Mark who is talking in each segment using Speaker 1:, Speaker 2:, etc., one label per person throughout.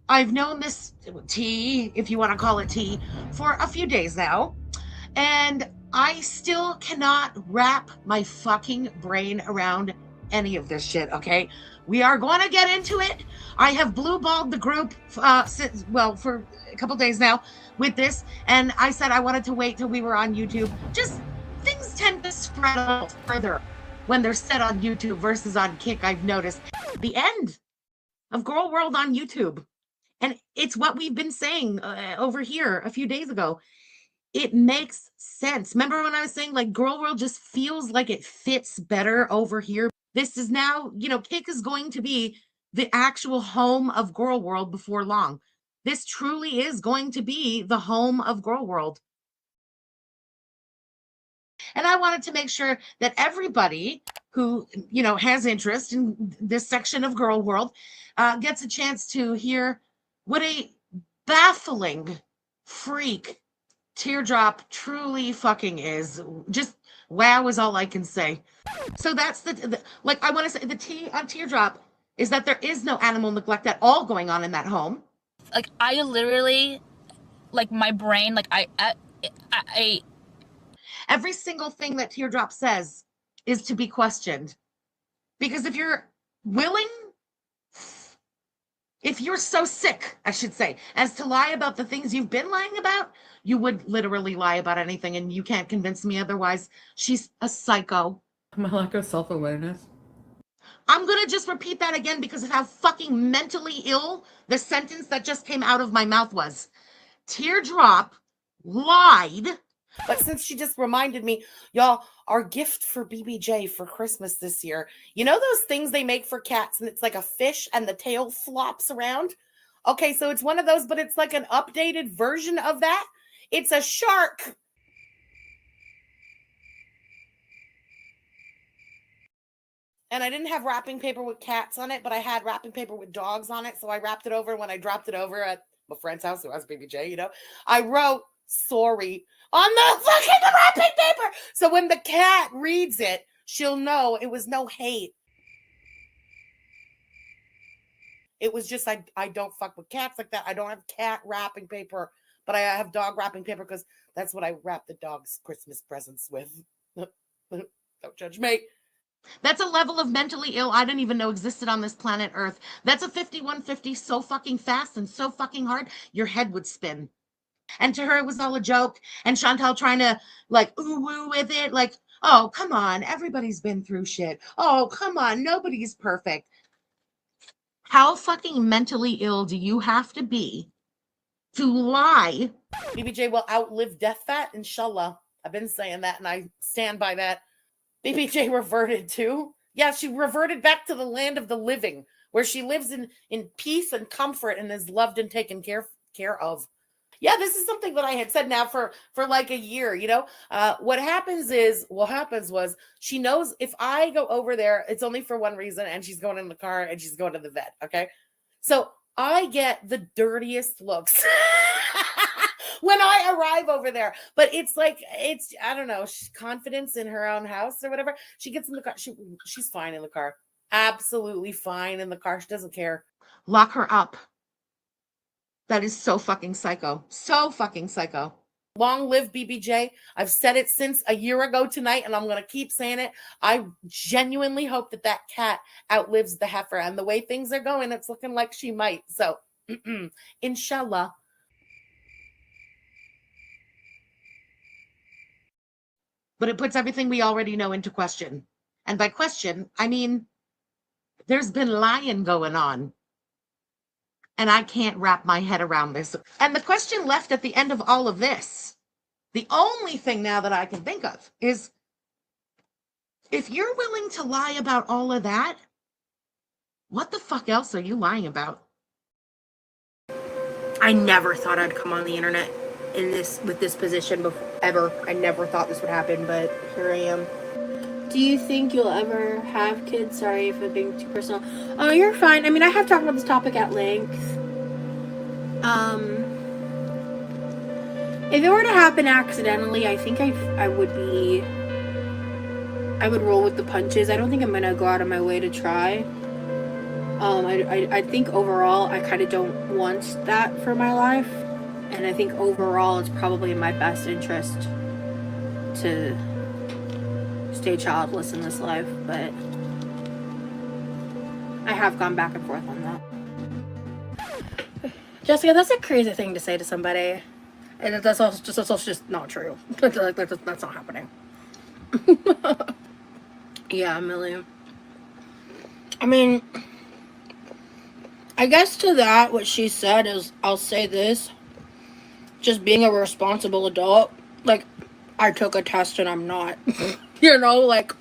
Speaker 1: I've known this tea, if you want to call it tea, for a few days now, and I still cannot wrap my fucking brain around any of this shit, okay? We are going to get into it. I have blue balled the group, for a couple days now with this, and I said I wanted to wait till we were on YouTube. Just things tend to spread out further when they're set on YouTube versus on Kick, I've noticed. The end of Girl World on YouTube. And it's what we've been saying over here a few days ago. It makes sense. Remember when I was saying like Girl World just feels like it fits better over here? This is now, Kick is going to be the actual home of Girl World before long. This truly is going to be the home of Girl World. And I wanted to make sure that everybody who, has interest in this section of Girl World gets a chance to hear what a baffling freak Teardrop truly fucking is. Just wow is all I can say. So that's I want to say the tea on Teardrop is that there is no animal neglect at all going on in that home.
Speaker 2: Like I literally, like my brain, like I
Speaker 1: every single thing that Teardrop says is to be questioned. Because if you're willing, if you're so sick, I should say, as to lie about the things you've been lying about, you would literally lie about anything, and you can't convince me otherwise. She's a psycho.
Speaker 3: My lack of self-awareness.
Speaker 1: I'm going to just repeat that again because of how fucking mentally ill the sentence that just came out of my mouth was. Teardrop lied.
Speaker 4: But since she just reminded me, y'all, our gift for BBJ for Christmas this year, you know those things they make for cats and it's like a fish and the tail flops around? Okay, so it's one of those, but it's like an updated version of that. It's a shark. And I didn't have wrapping paper with cats on it, but I had wrapping paper with dogs on it. So I wrapped it over. When I dropped it over at my friend's house, who has BBJ, I wrote sorry on the fucking wrapping paper. So when the cat reads it, she'll know it was no hate. It was just, I don't fuck with cats like that. I don't have cat wrapping paper, but I have dog wrapping paper because that's what I wrap the dog's Christmas presents with. Don't judge me.
Speaker 1: That's a level of mentally ill I didn't even know existed on this planet Earth. That's a 5150 so fucking fast and so fucking hard, your head would spin. And to her, it was all a joke. And Chantal trying to ooh-woo with it. Like, oh, come on. Everybody's been through shit. Oh, come on. Nobody's perfect. How fucking mentally ill do you have to be to lie?
Speaker 4: BBJ will outlive death fat, inshallah. I've been saying that and I stand by that. BBJ reverted to? Yeah, she reverted back to the land of the living, where she lives in peace and comfort and is loved and taken care of. Yeah, this is something that I had said now for like a year, What happens was she knows if I go over there, it's only for one reason, and she's going in the car and she's going to the vet, okay? So I get the dirtiest looks when I arrive over there. But it's I don't know, confidence in her own house or whatever. She gets in the car. She's fine in the car. Absolutely fine in the car. She doesn't care.
Speaker 1: Lock her up. That is so fucking psycho. So fucking psycho.
Speaker 4: Long live BBJ. I've said it since a year ago tonight, and I'm going to keep saying it. I genuinely hope that cat outlives the heifer. And the way things are going, it's looking like she might. So, inshallah.
Speaker 1: But it puts everything we already know into question. And by question, I mean, there's been lying going on. And I can't wrap my head around this. And the question left at the end of all of this, the only thing now that I can think of is, if you're willing to lie about all of that, what the fuck else are you lying about?
Speaker 5: I never thought I'd come on the internet with this position ever. I never thought this would happen, but here I am. Do you think you'll ever have kids? Sorry if I'm being too personal. Oh, you're fine. I mean, I have talked about this topic at length. If it were to happen accidentally, I think I would roll with the punches. I don't think I'm gonna go out of my way to try. I think overall I kind of don't want that for my life, and I think overall it's probably in my best interest to stay childless in this life, but I have gone back and forth on that. Jessica, that's a crazy thing to say to somebody, and that's also just not true. That's not happening. Yeah, Millie. I mean, I guess to that, what she said is, I'll say this, just being a responsible adult, like, I took a test and I'm not, you know, like,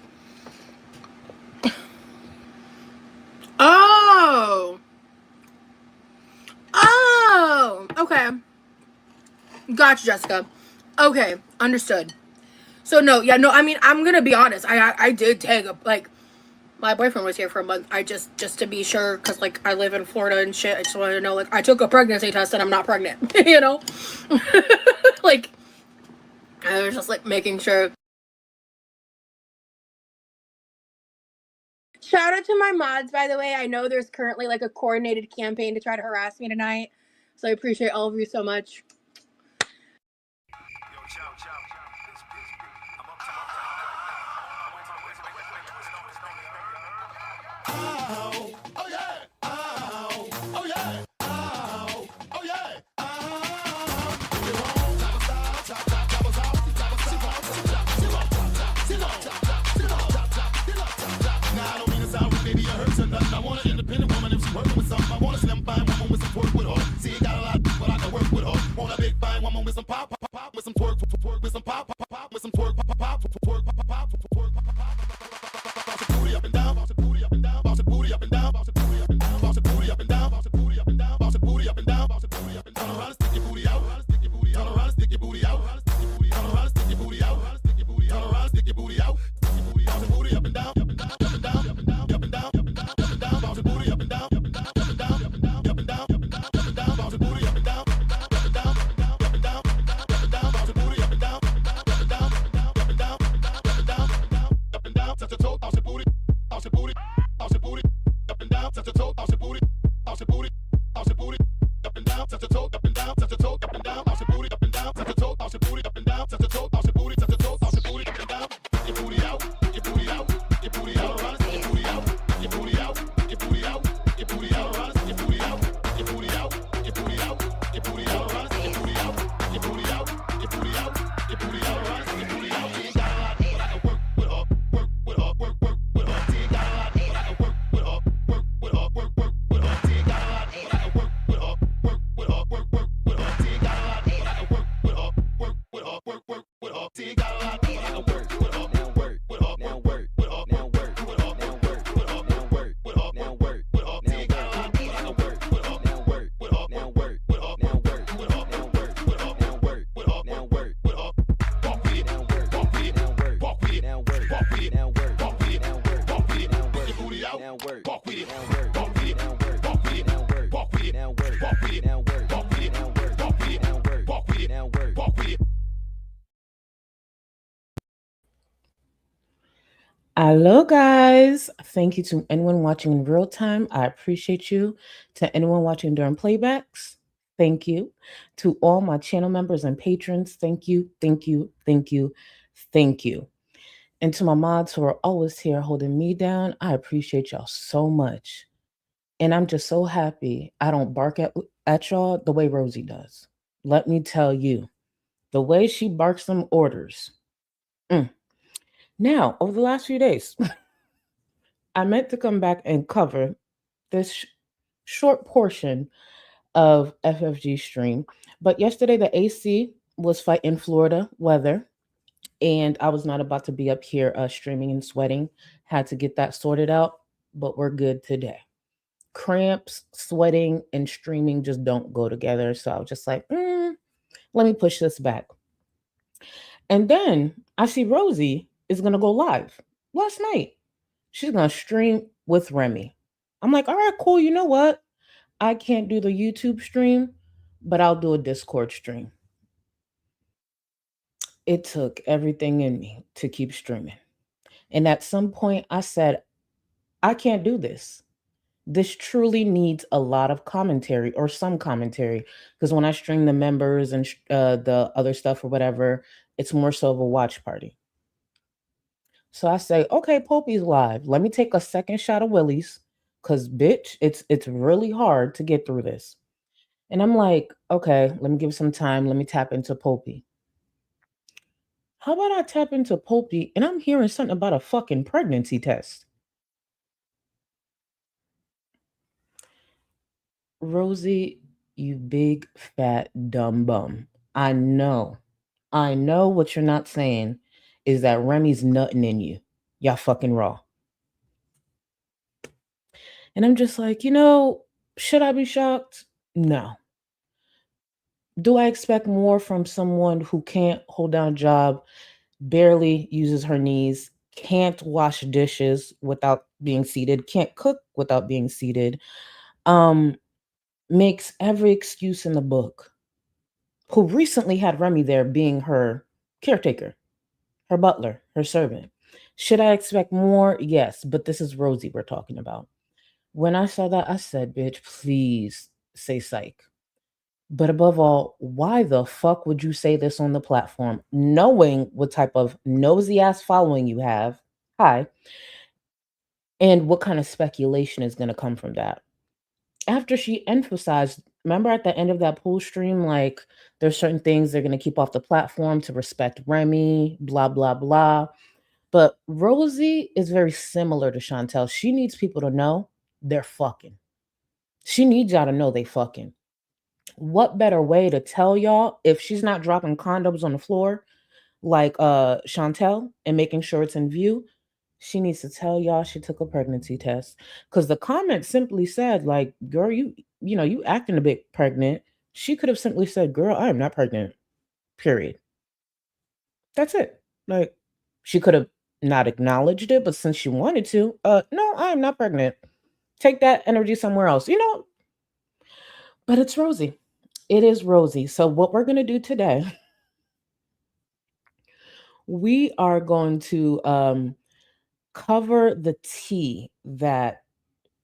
Speaker 5: okay, gotcha, Jessica, okay, understood. So no, I mean, I'm gonna be honest, I did take my boyfriend was here for a month. I just to be sure, because like I live in Florida and shit. I just wanted to know, like, I took a pregnancy test and I'm not pregnant. You know, like I was just like making sure. Shout out to my mods, by the way. I know there's currently like a coordinated campaign to try to harass me tonight, so I appreciate all of you so much.
Speaker 6: Hello, guys. Thank you to anyone watching in real time. I appreciate you. To anyone watching during playbacks, thank you. To all my channel members and patrons, thank you, thank you, thank you, thank you. And to my mods who are always here holding me down, I appreciate y'all so much. And I'm just so happy I don't bark at y'all the way Rosie does. Let me tell you, the way she barks them orders. Now, over the last few days, I meant to come back and cover this short portion of FFG stream, but yesterday the AC was fighting Florida weather, and I was not about to be up here streaming and sweating. Had to get that sorted out, but we're good today. Cramps, sweating, and streaming just don't go together, so I was just like, Let me push this back. And then I see Rosie is going to go live last night. She's going to stream with Remy. I'm like, all right, cool. You know what? I can't do the YouTube stream, but I'll do a Discord stream. It took everything in me to keep streaming. And at some point, I said, I can't do this. This truly needs a lot of commentary or some commentary. Because when I stream the members and the other stuff or whatever, it's more so of a watch party. So I say, okay, Popey's live. Let me take a second shot of Willie's. Cause bitch, it's really hard to get through this. And I'm like, okay, let me give some time. Let me tap into Popey. How about I tap into Popey and I'm hearing something about a fucking pregnancy test? Rosie, you big fat dumb bum. I know what you're not saying is that Remy's nutting in you. Y'all fucking raw. And I'm just like, should I be shocked? No. Do I expect more from someone who can't hold down a job, barely uses her knees, can't wash dishes without being seated, can't cook without being seated, makes every excuse in the book, who recently had Remy there being her caretaker, her butler, her servant? Should I expect more? Yes, but this is Rosie we're talking about. When I saw that, I said, bitch, please say psych. But above all, why the fuck would you say this on the platform, knowing what type of nosy ass following you have? Hi. And what kind of speculation is going to come from that? After she emphasized, remember at the end of that pool stream, like there's certain things they're going to keep off the platform to respect Remy, blah, blah, blah. But Rosie is very similar to Chantel. She needs people to know they're fucking. She needs y'all to know they fucking. What better way to tell y'all if she's not dropping condoms on the floor like Chantel and making sure it's in view? She needs to tell y'all she took a pregnancy test. Because the comment simply said, like, girl, you acting a bit pregnant. She could have simply said, girl, I am not pregnant. Period. That's it. Like, she could have not acknowledged it, but since she wanted to, no, I am not pregnant. Take that energy somewhere else, But it's Rosie. It is Rosie. So what we're going to do today, we are going to cover the tea that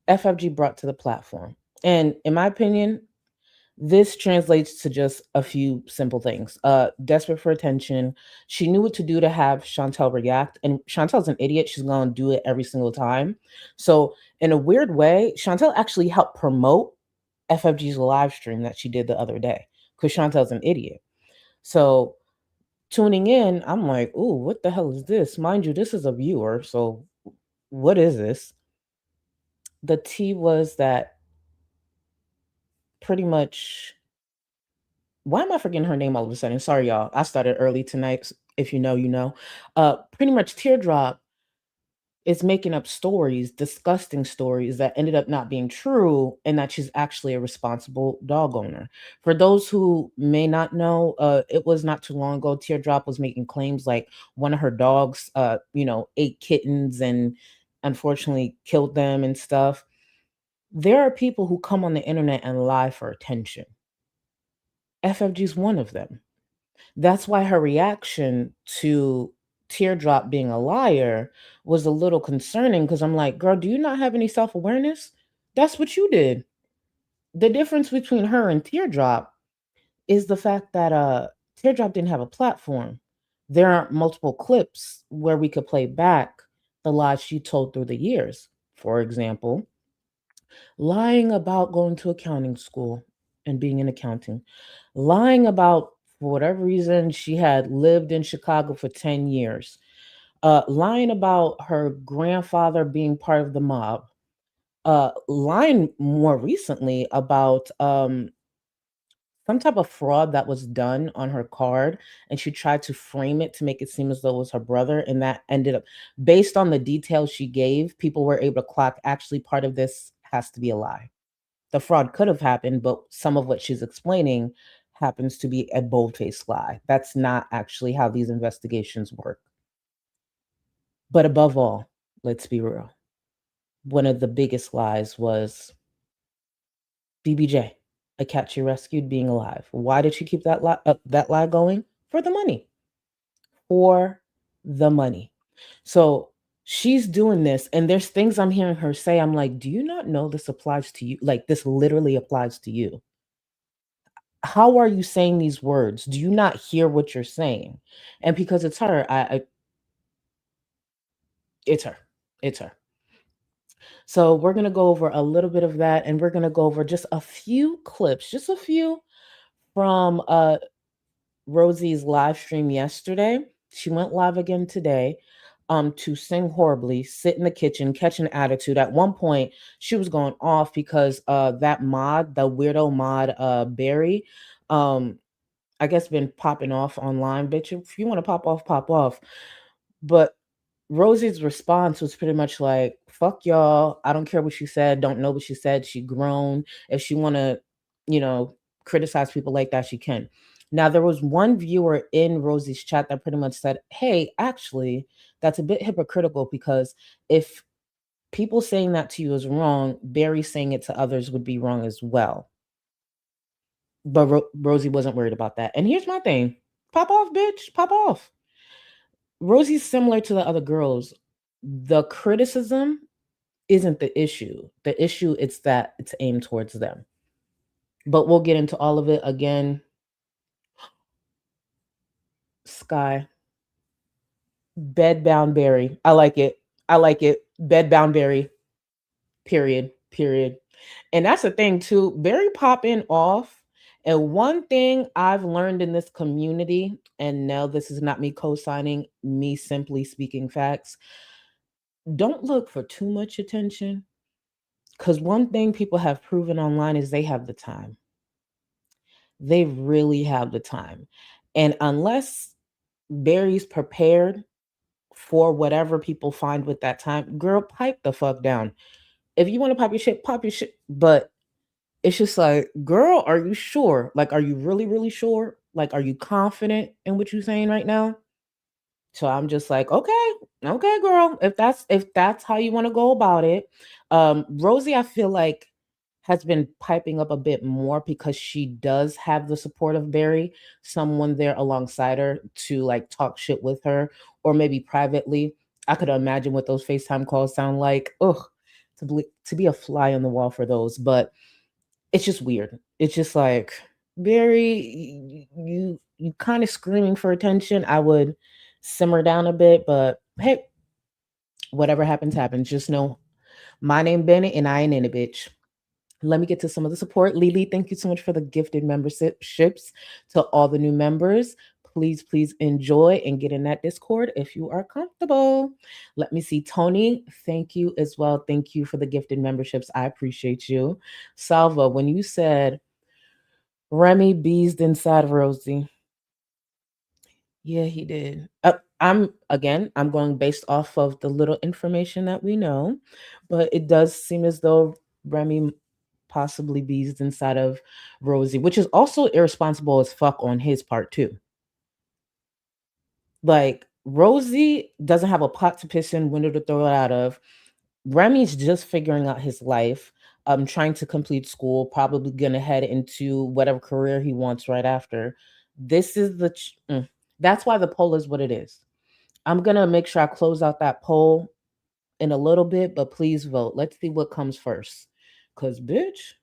Speaker 6: FFG brought to the platform. And in my opinion, this translates to just a few simple things. Desperate for attention. She knew what to do to have Chantel react. And Chantel's an idiot. She's going to do it every single time. So in a weird way, Chantel actually helped promote FFG's live stream that she did the other day because Chantel's an idiot. So tuning in, I'm like, ooh, what the hell is this? Mind you, this is a viewer. So what is this? The tea was that pretty much, why am I forgetting her name all of a sudden? Sorry, y'all. I started early tonight. If you know, you know. Pretty much Teardrop is making up stories, disgusting stories that ended up not being true, and that she's actually a responsible dog owner. For those who may not know, it was not too long ago, Teardrop was making claims like one of her dogs, ate kittens and unfortunately killed them and stuff. There are people who come on the internet and lie for attention. FFG's one of them. That's why her reaction to Teardrop being a liar was a little concerning, because I'm like, girl, do you not have any self-awareness? That's what you did. The difference between her and Teardrop is the fact that Teardrop didn't have a platform. There aren't multiple clips where we could play back the lies she told through the years. For example, lying about going to accounting school and being in accounting, lying about, for whatever reason, she had lived in Chicago for 10 years, lying about her grandfather being part of the mob, lying more recently about some type of fraud that was done on her card, and she tried to frame it to make it seem as though it was her brother, and that ended up, based on the details she gave, people were able to clock actually part of this has to be a lie. The fraud could have happened, but some of what she's explaining happens to be a bold-faced lie. That's not actually how these investigations work. But above all, let's be real. One of the biggest lies was BBJ, a cat she rescued, being alive. Why did she keep that lie going? For the money. For the money. So she's doing this, and there's things I'm hearing her say. I'm like, do you not know this applies to you? Like, this literally applies to you. How are you saying these words? Do you not hear what you're saying? And because it's her, it's her. It's her. So we're going to go over a little bit of that, and we're going to go over just a few clips, just a few from Rosie's live stream yesterday. She went live again today to sing horribly, sit in the kitchen, catch an attitude. At one point, she was going off because that mod, the weirdo mod Barry, I guess been popping off online. Bitch, if you want to pop off, pop off. But Rosie's response was pretty much like, fuck y'all. I don't care what she said. Don't know what she said. She grown. If she want to, criticize people like that, she can. Now, there was one viewer in Rosie's chat that pretty much said, hey, actually, that's a bit hypocritical because if people saying that to you is wrong, Barry saying it to others would be wrong as well. But Rosie wasn't worried about that. And here's my thing. Pop off, bitch. Pop off. Rosie's similar to the other girls. The criticism isn't the issue. The issue is that it's aimed towards them. But we'll get into all of it again. Sky. Bedbound Barry. I like it. I like it. Bedbound Barry. Period. And that's the thing too. Barry popping off. And one thing I've learned in this community, and now this is not me co-signing, me simply speaking facts. Don't look for too much attention. Because one thing people have proven online is they have the time. They really have the time. And unless Barry's prepared for whatever people find with that time, girl, pipe the fuck down. If you want to pop your shit, pop your shit. But it's just like, girl, are you sure? Like, are you really, really sure? Like, are you confident in what you're saying right now? So I'm just like, okay, girl. If that's how you want to go about it. Rosie, I feel like has been piping up a bit more because she does have the support of Barry, someone there alongside her to like talk shit with her, or maybe privately. I could imagine what those FaceTime calls sound like. Ugh, to be a fly on the wall for those, but it's just weird. It's just like, Barry, you kind of screaming for attention. I would simmer down a bit, but hey, whatever happens, happens. Just know my name Bennett and I ain't in a bitch. Let me get to some of the support. Lily, thank you so much for the gifted memberships to all the new members. Please enjoy and get in that Discord if you are comfortable. Let me see. Tony, thank you as well. Thank you for the gifted memberships. I appreciate you. Salva, when you said Remy beezed inside Rosie. Yeah, he did. I'm going based off of the little information that we know, but it does seem as though Remy possibly beezed inside of Rosie, which is also irresponsible as fuck on his part too. Like, Rosie doesn't have a pot to piss in, window to throw it out of. Remy's just figuring out his life, trying to complete school, probably gonna head into whatever career he wants right after. This is that's why the poll is what it is. I'm gonna make sure I close out that poll in a little bit, but please vote. Let's see what comes first. Cause bitch.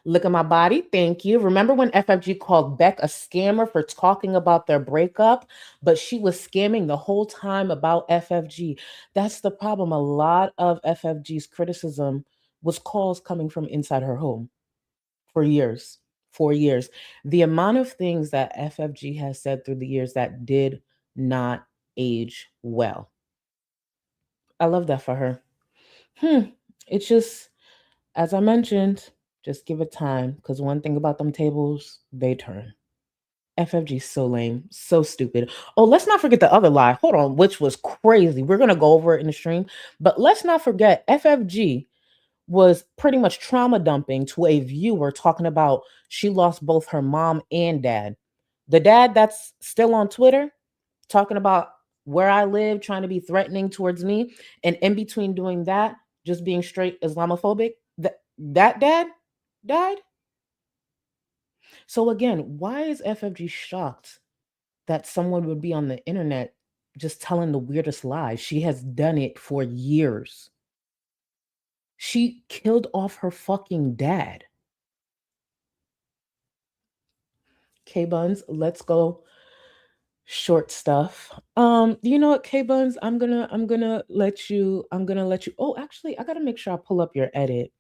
Speaker 6: Look at my body. Thank you. Remember when FFG called Beck a scammer for talking about their breakup, but she was scamming the whole time about FFG? That's the problem. A lot of FFG's criticism was calls coming from inside her home for years. 4 years. The amount of things that FFG has said through the years that did not age well. I love that for her. It's just, as I mentioned, just give it time, because one thing about them tables, they turn. FFG is so lame, so stupid. Oh, let's not forget the other lie. Hold on, which was crazy. We're going to go over it in the stream, but let's not forget FFG was pretty much trauma dumping to a viewer talking about she lost both her mom and dad. The dad that's still on Twitter talking about where I live, trying to be threatening towards me, and in between doing that, just being straight Islamophobic. That dad died. So again, why is FFG shocked that someone would be on the internet just telling the weirdest lies? She has done it for years. She killed off her fucking dad. K Buns, let's go short stuff. You know what, K Buns, I'm gonna let you. Oh, actually, I gotta make sure I pull up your edit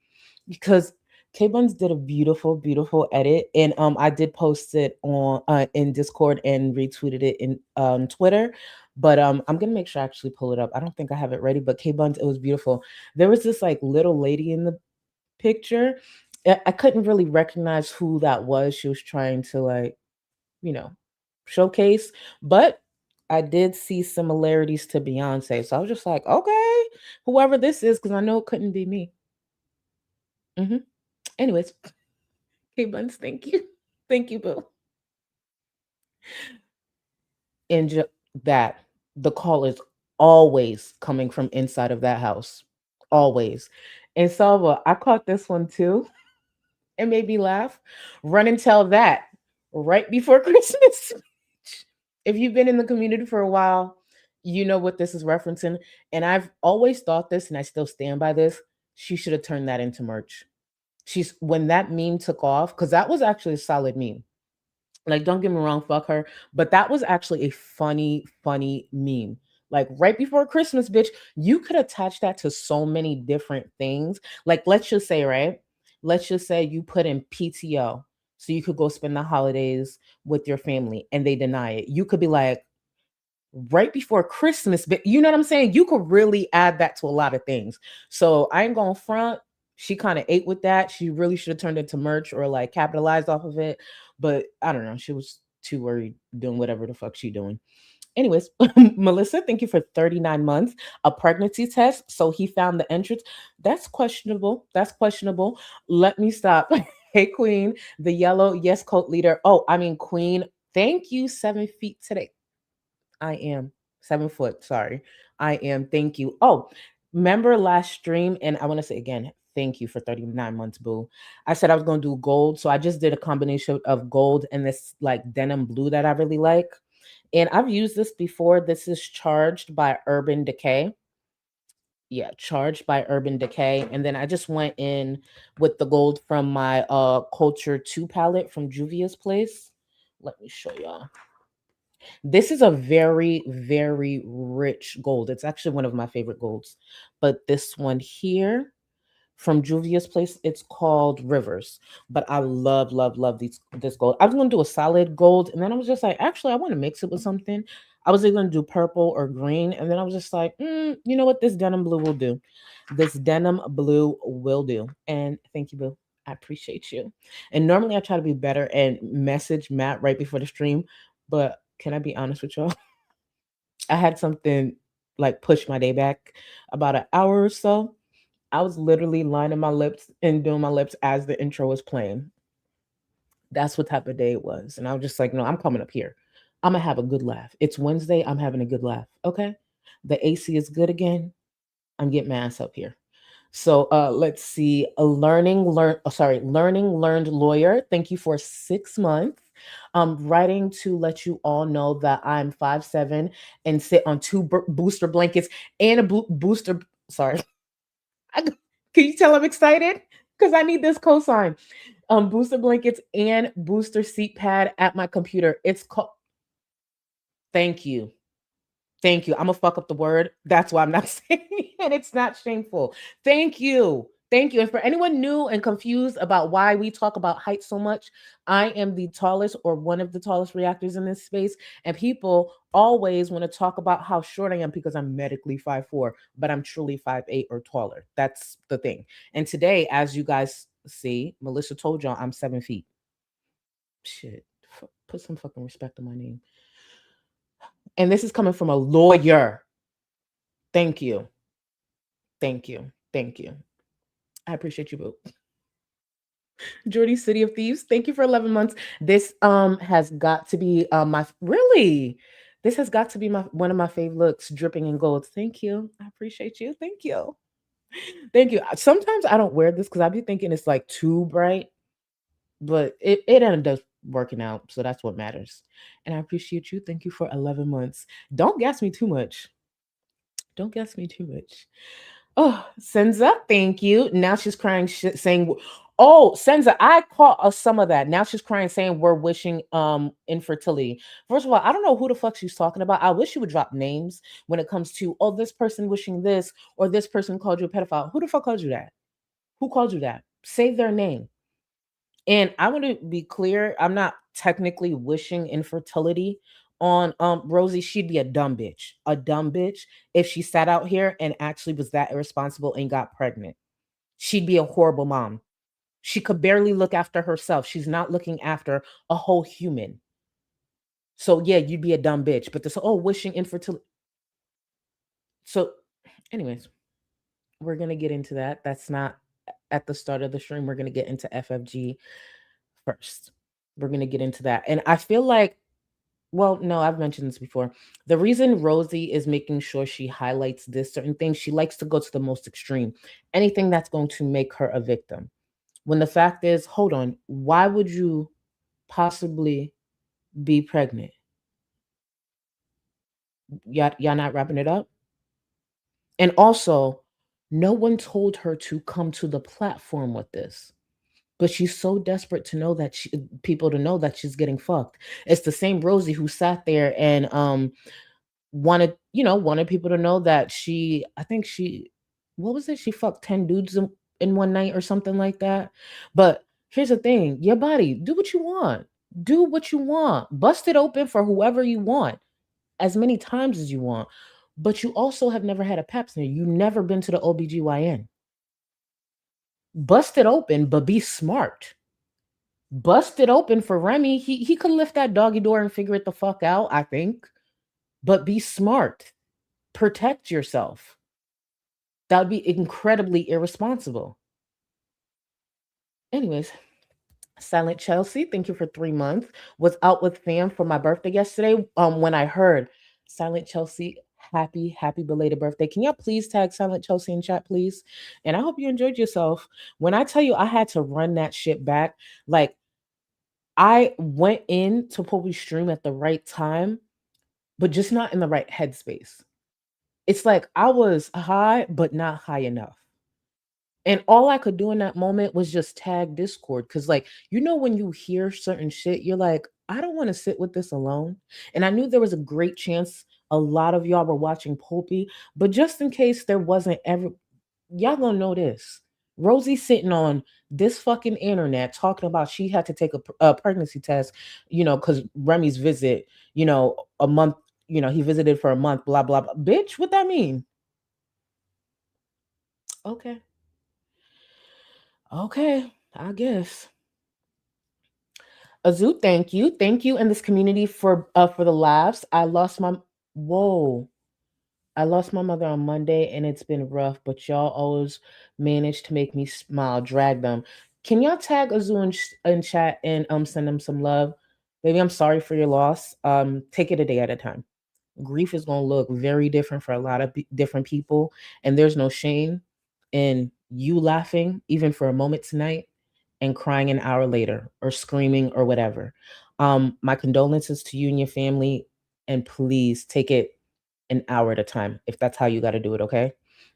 Speaker 6: because K Buns did a beautiful, beautiful edit, and I did post it on in Discord and retweeted it in Twitter. But I'm gonna make sure I actually pull it up. I don't think I have it ready, but K Buns, it was beautiful. There was this like little lady in the picture. I couldn't really recognize who that was. She was trying to like, you know, showcase, but I did see similarities to Beyonce. So I was just like, okay, whoever this is, because I know it couldn't be me. hmm Anyways, K Buns, thank you. Thank you, Boo. And that the call is always coming from inside of that house. Always. And Salva, I caught this one too. It made me laugh. Run and tell that right before Christmas. If you've been in the community for a while, you know what this is referencing. And I've always thought this, and I still stand by this. She should have turned that into merch. She's when that meme took off, because that was actually a solid meme. Like, don't get me wrong, fuck her. But that was actually a funny, funny meme. Like right before Christmas, bitch, you could attach that to so many different things. Like, let's just say, right? Let's just say you put in PTO so you could go spend the holidays with your family and they deny it. You could be like, right before Christmas, but you know what I'm saying? You could really add that to a lot of things. So I ain't going to front. She kind of ate with that. She really should have turned it to merch or like capitalized off of it. But I don't know. She was too worried doing whatever the fuck she doing. Anyways, Melissa, thank you for 39 months. A pregnancy test. So he found the entrance. That's questionable. That's questionable. Let me stop. Hey, Queen, the yellow yes cult leader. Oh, I mean, Queen, thank you. 7 feet today. I am 7 foot. Sorry. I am. Thank you. Oh, remember last stream? And I want to say again, thank you for 39 months, boo. I said I was going to do gold. So I just did a combination of gold and this like denim blue that I really like. And I've used this before. This is Charged by Urban Decay. Yeah, Charged by Urban Decay. And then I just went in with the gold from my Culture 2 palette from Juvia's Place. Let me show y'all. This is a very, very rich gold. It's actually one of my favorite golds. But this one here from Juvia's Place, it's called Rivers. But I love, love, love this gold. I was going to do a solid gold. And then I was just like, actually, I want to mix it with something. I was either going to do purple or green. And then I was just like, you know what? This denim blue will do. This denim blue will do. And thank you, Boo. I appreciate you. And normally I try to be better and message Matt right before the stream. But can I be honest with y'all? I had something like push my day back about an hour or so. I was literally lining my lips and doing my lips as the intro was playing. That's what type of day it was. And I was just like, no, I'm coming up here. I'm gonna have a good laugh. It's Wednesday. I'm having a good laugh. Okay. The AC is good again. I'm getting my ass up here. So let's see. A learning learned lawyer. Thank you for 6 months. Writing to let you all know that I'm 5'7" and sit on two booster blankets and a booster. Sorry, can you tell I'm excited? Because I need this cosign. Booster blankets and booster seat pad at my computer. It's called. Thank you. Thank you. I'm gonna fuck up the word. That's why I'm not saying it. And it's not shameful. Thank you. Thank you. And for anyone new and confused about why we talk about height so much, I am the tallest or one of the tallest reactors in this space. And people always want to talk about how short I am because I'm medically 5'4", but I'm truly 5'8" or taller. That's the thing. And today, as you guys see, Melissa told y'all I'm 7 feet. Shit. Put some fucking respect on my name. And this is coming from a lawyer. Thank you. Thank you. Thank you. I appreciate you, boo. Jordy, City of Thieves, thank you for 11 months. This has got to be my really. This has got to be my one of my fave looks, dripping in gold. Thank you. I appreciate you. Thank you. Thank you. Sometimes I don't wear this because I be thinking it's like too bright, but it ended up working out. So that's what matters. And I appreciate you. Thank you for 11 months. Don't gas me too much. Don't gas me too much. Oh, Senza, thank you. Now she's crying, saying, "Oh, Senza, I caught some of that." Now she's crying, saying we're wishing infertility. First of all, I don't know who the fuck she's talking about. I wish you would drop names when it comes to, oh, this person wishing this, or this person called you a pedophile. Who the fuck called you that? Who called you that? Say their name. And I want to be clear, I'm not technically wishing infertility on Rosie. She'd be a dumb bitch. A dumb bitch if she sat out here and actually was that irresponsible and got pregnant. She'd be a horrible mom. She could barely look after herself. She's not looking after a whole human. So yeah, you'd be a dumb bitch. But this, oh, wishing infertility. So anyways, we're gonna get into that. That's not at the start of the stream. We're gonna get into FFG first. We're going to get into that. And I feel like, well, no, I've mentioned this before. The reason Rosie is making sure she highlights this certain thing, she likes to go to the most extreme. Anything that's going to make her a victim. When the fact is, hold on, why would you possibly be pregnant? Y'all not wrapping it up? And also, no one told her to come to the platform with this. But she's so desperate to know that people to know that she's getting fucked. It's the same Rosie who sat there and wanted people to know that I think what was it? She fucked 10 dudes in one night or something like that. But here's the thing, your body, do what you want. Do what you want. Bust it open for whoever you want, as many times as you want. But you also have never had a pap smear. You've never been to the OBGYN. Bust it open, but be smart. Bust it open for Remy. He could lift that doggy door and figure it the fuck out, I think. But be smart. Protect yourself. That would be incredibly irresponsible. Anyways, Silent Chelsea, thank you for 3 months. Was out with fam for my birthday yesterday. When I heard Silent Chelsea, happy belated birthday. Can y'all please tag Silent Chelsea in chat, please? And I hope you enjoyed yourself. When I tell you I had to run that shit back, like I went in to probably stream at the right time, but just not in the right headspace. It's like I was high, but not high enough. And all I could do in that moment was just tag Discord. Cause like, when you hear certain shit, you're like, I don't want to sit with this alone. And I knew there was a great chance a lot of y'all were watching Pulpy, but just in case there wasn't ever, y'all gonna know this. Rosie sitting on this fucking internet talking about she had to take a pregnancy test, because Remy's visit, a month, he visited for a month, blah, blah, blah. Bitch, what that mean? Okay, I guess. Azu, thank you. Thank you in this community for the laughs. I lost my mother on Monday and it's been rough, but y'all always manage to make me smile. Drag them. Can y'all tag Azu in chat and send them some love? Baby, I'm sorry for your loss. Take it a day at a time. Grief is going to look very different for a lot of different people, and there's no shame in you laughing even for a moment tonight and crying an hour later or screaming or whatever. My condolences to you and your family, and please take it an hour at a time if that's how you got to do it, okay?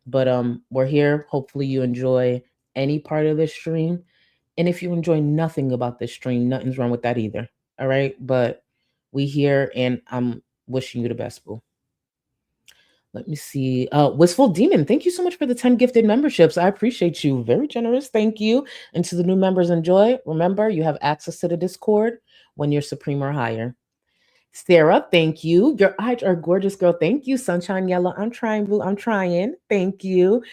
Speaker 6: But we're here. Hopefully you enjoy any part of this stream, and if you enjoy nothing about this stream, nothing's wrong with that either. All right, but we here, and I'm wishing you the best, boo. Let me see. Wistful Demon, thank you so much for the 10 gifted memberships. I appreciate you. Very generous. Thank you. And to the new members, enjoy. Remember, you have access to the Discord when you're Supreme or higher. Sarah, thank you. Your eyes are gorgeous, girl. Thank you. Sunshine Yellow. I'm trying, boo. I'm trying. Thank you.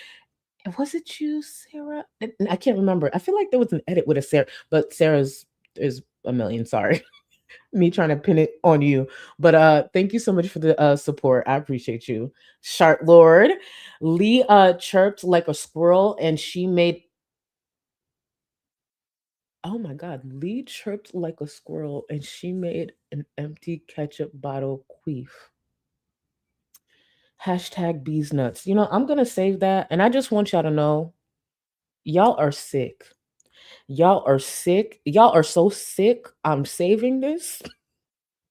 Speaker 6: Was it you, Sarah? I can't remember. I feel like there was an edit with a Sarah, but Sarah's is a million. Sorry. Me trying to pin it on you. But thank you so much for the support. I appreciate you. Shark Lord. Lee chirped like a squirrel and she made Oh my God, Lee chirped like a squirrel and she made an empty ketchup bottle queef. Hashtag bees nuts. I'm going to save that. And I just want y'all to know y'all are sick. Y'all are sick. Y'all are so sick. I'm saving this,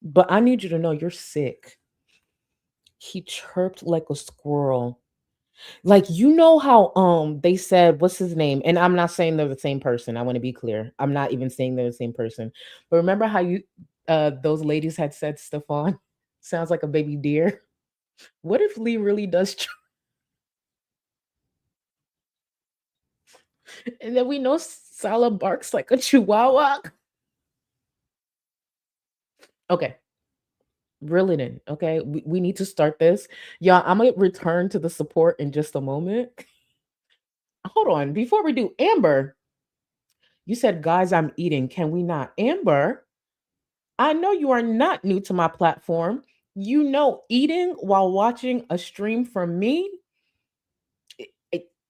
Speaker 6: but I need you to know you're sick. He chirped like a squirrel. Like how they said what's his name, and I'm not saying they're the same person. I want to be clear. I'm not even saying they're the same person. But remember how you those ladies had said Stefan sounds like a baby deer? What if Lee really does and then we know Sala barks like a chihuahua? Okay. Reel it in. Okay. We need to start this. Yeah, I'm gonna return to the support in just a moment. Hold on. Before we do, Amber, you said, guys, I'm eating. Can we not? Amber, I know you are not new to my platform. Eating while watching a stream from me,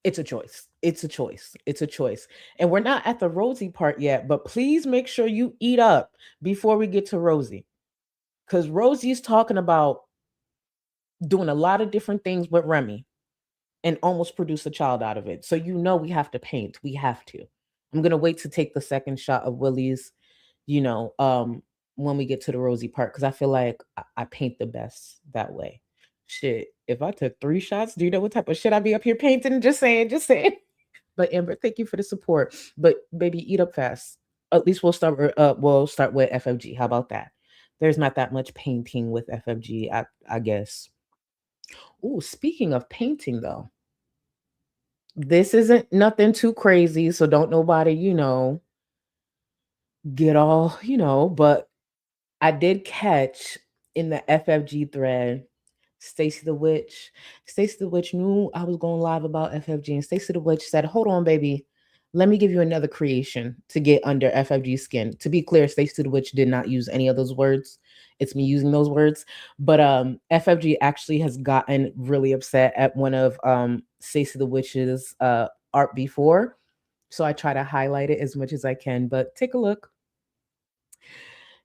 Speaker 6: it's a choice. It's a choice. It's a choice. And we're not at the Rosie part yet, but please make sure you eat up before we get to Rosie. Because Rosie's talking about doing a lot of different things with Remy and almost produce a child out of it. So we have to paint. We have to. I'm gonna wait to take the second shot of Willie's, when we get to the Rosie part, because I feel like I paint the best that way. Shit, if I took 3 shots, do you know what type of shit I'd be up here painting? Just saying, just saying. But Amber, thank you for the support. But baby, eat up fast. At least we'll start with FFG. How about that? There's not that much painting with FFG, I guess. Oh, speaking of painting though, this isn't nothing too crazy, so don't nobody, get all, but I did catch in the FFG thread Stacy the Witch. Stacy the Witch knew I was going live about FFG, and Stacy the Witch said, "Hold on, baby. Let me give you another creation to get under FFG skin." To be clear, Stacy the Witch did not use any of those words. It's me using those words. But FFG actually has gotten really upset at one of Stacy the Witch's art before. So I try to highlight it as much as I can. But take a look.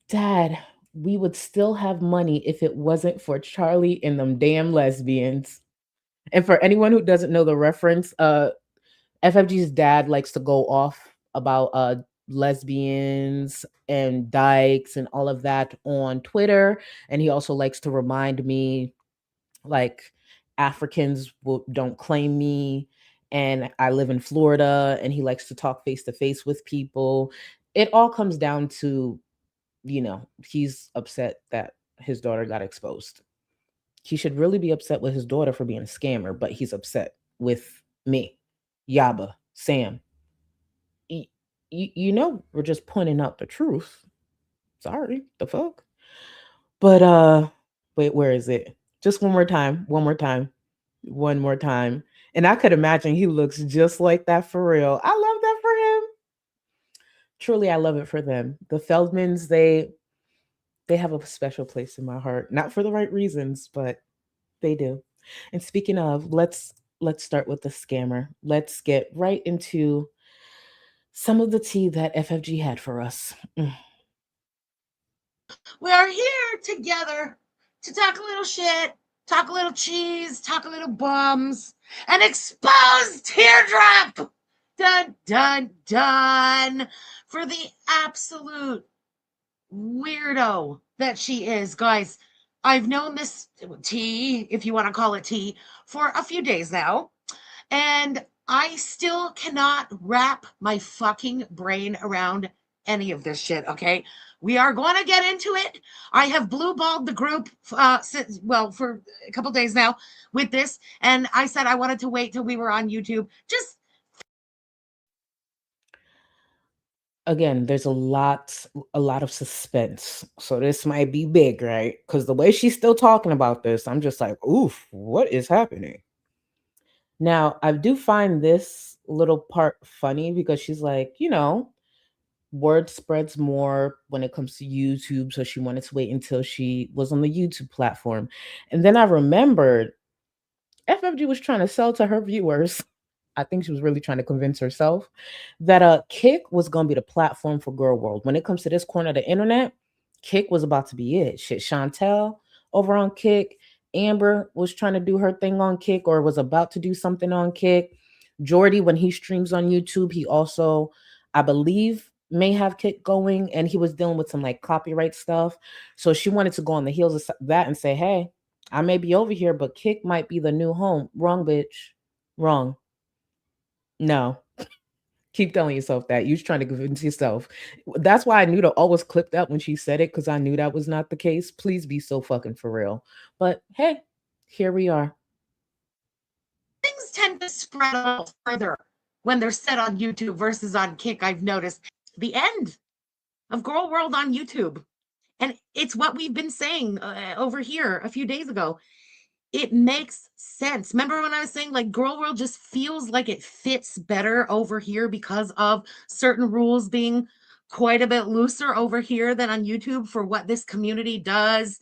Speaker 6: Dad, we would still have money if it wasn't for Charlie and them damn lesbians. And for anyone who doesn't know the reference, FFG's dad likes to go off about lesbians and dykes and all of that on Twitter. And he also likes to remind me, like, Africans don't claim me. And I live in Florida, and he likes to talk face to face with people. It all comes down to, he's upset that his daughter got exposed. He should really be upset with his daughter for being a scammer, but he's upset with me, Yaba, Sam. We're just pointing out the truth. Sorry, the fuck. But wait, where is it? Just one more time. And I could imagine he looks just like that for real. I love that for him. Truly, I love it for them. The Feldmans, they have a special place in my heart. Not for the right reasons, but they do. And speaking of, let's start with the scammer. Let's get right into some of the tea that FFG had for us.
Speaker 1: We are here together to talk a little shit, talk a little cheese, talk a little bums, and expose Teardrop. Dun, dun, dun. For the absolute weirdo that she is, guys. I've known this tea, if you want to call it tea, for a few days now. And I still cannot wrap my fucking brain around any of this shit, okay? We are going to get into it. I have blue balled the group for a couple days now with this. And I said I wanted to wait till we were on YouTube. Just
Speaker 6: again, there's a lot of suspense. So this might be big, right? Because the way she's still talking about this, I'm just like, oof, what is happening? Now, I do find this little part funny because she's like, word spreads more when it comes to YouTube. So she wanted to wait until she was on the YouTube platform. And then I remembered FFG was trying to sell to her viewers. I think she was really trying to convince herself that Kick was gonna be the platform for Girl World. When it comes to this corner of the internet, Kick was about to be it. Shit, Chantel over on Kick, Amber was trying to do her thing on Kick or was about to do something on Kick. Jordy, when he streams on YouTube, he also, I believe, may have Kick going, and he was dealing with some like copyright stuff. So she wanted to go on the heels of that and say, hey, I may be over here, but Kick might be the new home. Wrong, bitch. Wrong. No. Keep telling yourself that. You're trying to convince yourself. That's why I knew to always clip that when she said it, because I knew that was not the case. Please be so fucking for real. But hey, here we are.
Speaker 1: Things tend to spread a little further when they're set on YouTube versus on Kick. I've noticed the end of Girl World on YouTube. And it's what we've been saying over here a few days ago. It makes sense. Remember when I was saying like Girl World just feels like it fits better over here because of certain rules being quite a bit looser over here than on YouTube for what this community does,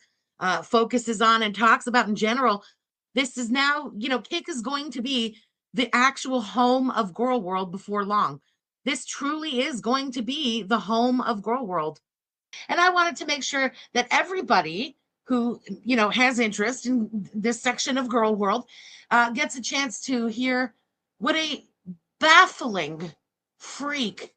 Speaker 1: focuses on, and talks about in general. This is now, Kick is going to be the actual home of Girl World before long. This truly is going to be the home of Girl World. And I wanted to make sure that everybody who, has interest in this section of Girl World gets a chance to hear what a baffling freak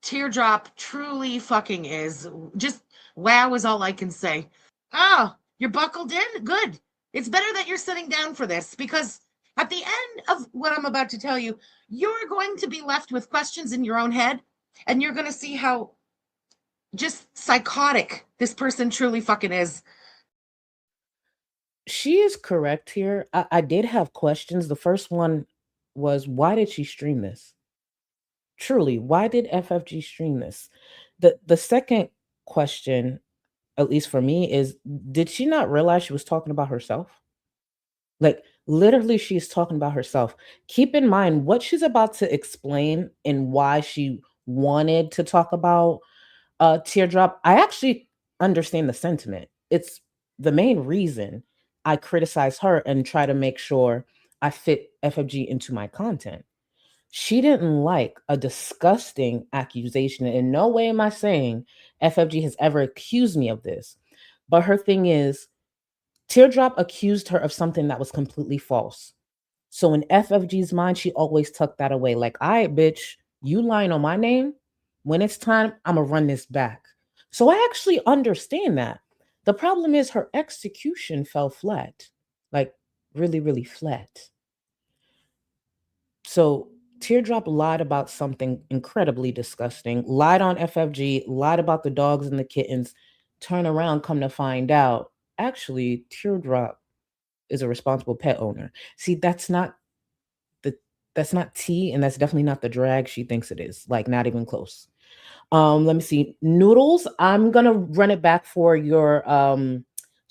Speaker 1: Teardrop truly fucking is. Just wow is all I can say. Oh, you're buckled in? Good. It's better that you're sitting down for this, because at the end of what I'm about to tell you, you're going to be left with questions in your own head, and you're going to see how just psychotic this person truly fucking is.
Speaker 6: She is correct here. I did have questions. The first one was, why did she stream this? Truly, why did FFG stream this? The second question, at least for me, is, did she not realize she was talking about herself? Like, literally, she's talking about herself. Keep in mind what she's about to explain and why she wanted to talk about Teardrop. I actually understand the sentiment. It's the main reason I criticize her and try to make sure I fit FFG into my content. She didn't like a disgusting accusation. In no way am I saying FFG has ever accused me of this. But her thing is, Teardrop accused her of something that was completely false. So in FFG's mind, she always tucked that away. Like, all right, bitch, you lying on my name. When it's time, I'm going to run this back. So I actually understand that. The problem is her execution fell flat. Like, really, really flat. So Teardrop lied about something incredibly disgusting, lied on FFG, lied about the dogs and the kittens, turn around, come to find out, actually, Teardrop is a responsible pet owner. See, that's not tea, and that's definitely not the drag she thinks it is. Like, not even close. Let me see. Noodles, I'm gonna run it back for your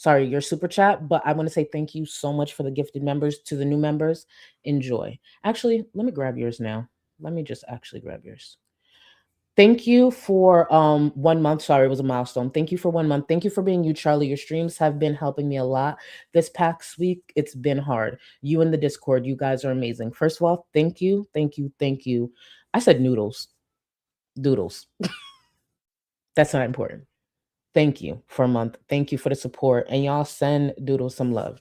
Speaker 6: your super chat, but I want to say thank you so much for the gifted members. To the new members, enjoy. Actually, let me grab yours now. Let me just actually grab yours. Thank you for 1 month. Sorry, it was a milestone. Thank you for 1 month. Thank you for being you, Charlie. Your streams have been helping me a lot. This past week, it's been hard. You in the Discord, you guys are amazing. First of all, thank you, thank you, thank you. I said noodles. Doodles. That's not important. Thank you for a month. Thank you for the support. And y'all send Doodles some love.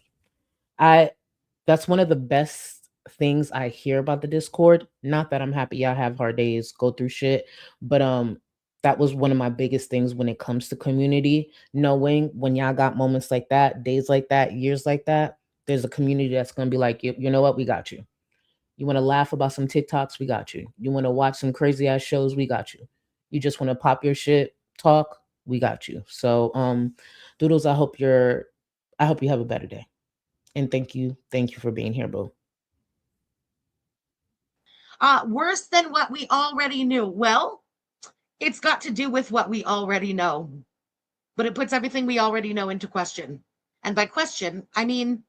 Speaker 6: That's one of the best things I hear about the Discord. Not that I'm happy y'all have hard days, go through shit, but that was one of my biggest things when it comes to community, knowing when y'all got moments like that, days like that, years like that, there's a community that's going to be like, you know what, we got you. You want to laugh about some TikToks, we got you. You want to watch some crazy ass shows, we got you. You just want to pop your shit, talk, we got you. So Doodles, I hope you have a better day. And thank you for being here, boo.
Speaker 1: Worse than what we already knew. Well, it's got to do with what we already know, but it puts everything we already know into question. And by question, I mean,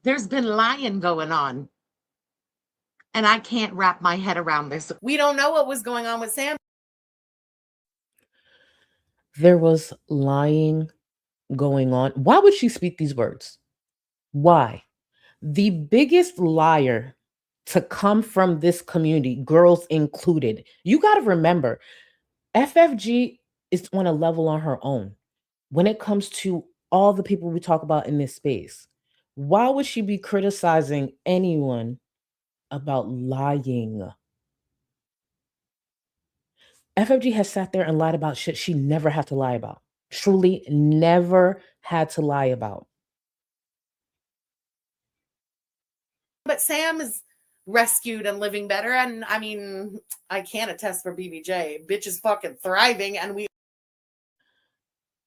Speaker 1: there's been lying going on. And I can't wrap my head around this.
Speaker 4: We don't know what was going on with Sam.
Speaker 6: There was lying going on. Why would she speak these words? Why? The biggest liar to come from this community, girls included. You got to remember, FFG is on a level on her own when it comes to all the people we talk about in this space. Why would she be criticizing anyone about lying? FFG has sat there and lied about shit she never had to lie about. Truly never had to lie about.
Speaker 4: But Sam is rescued and living better. And I mean, I can't attest for BBJ. Bitch is fucking thriving. And we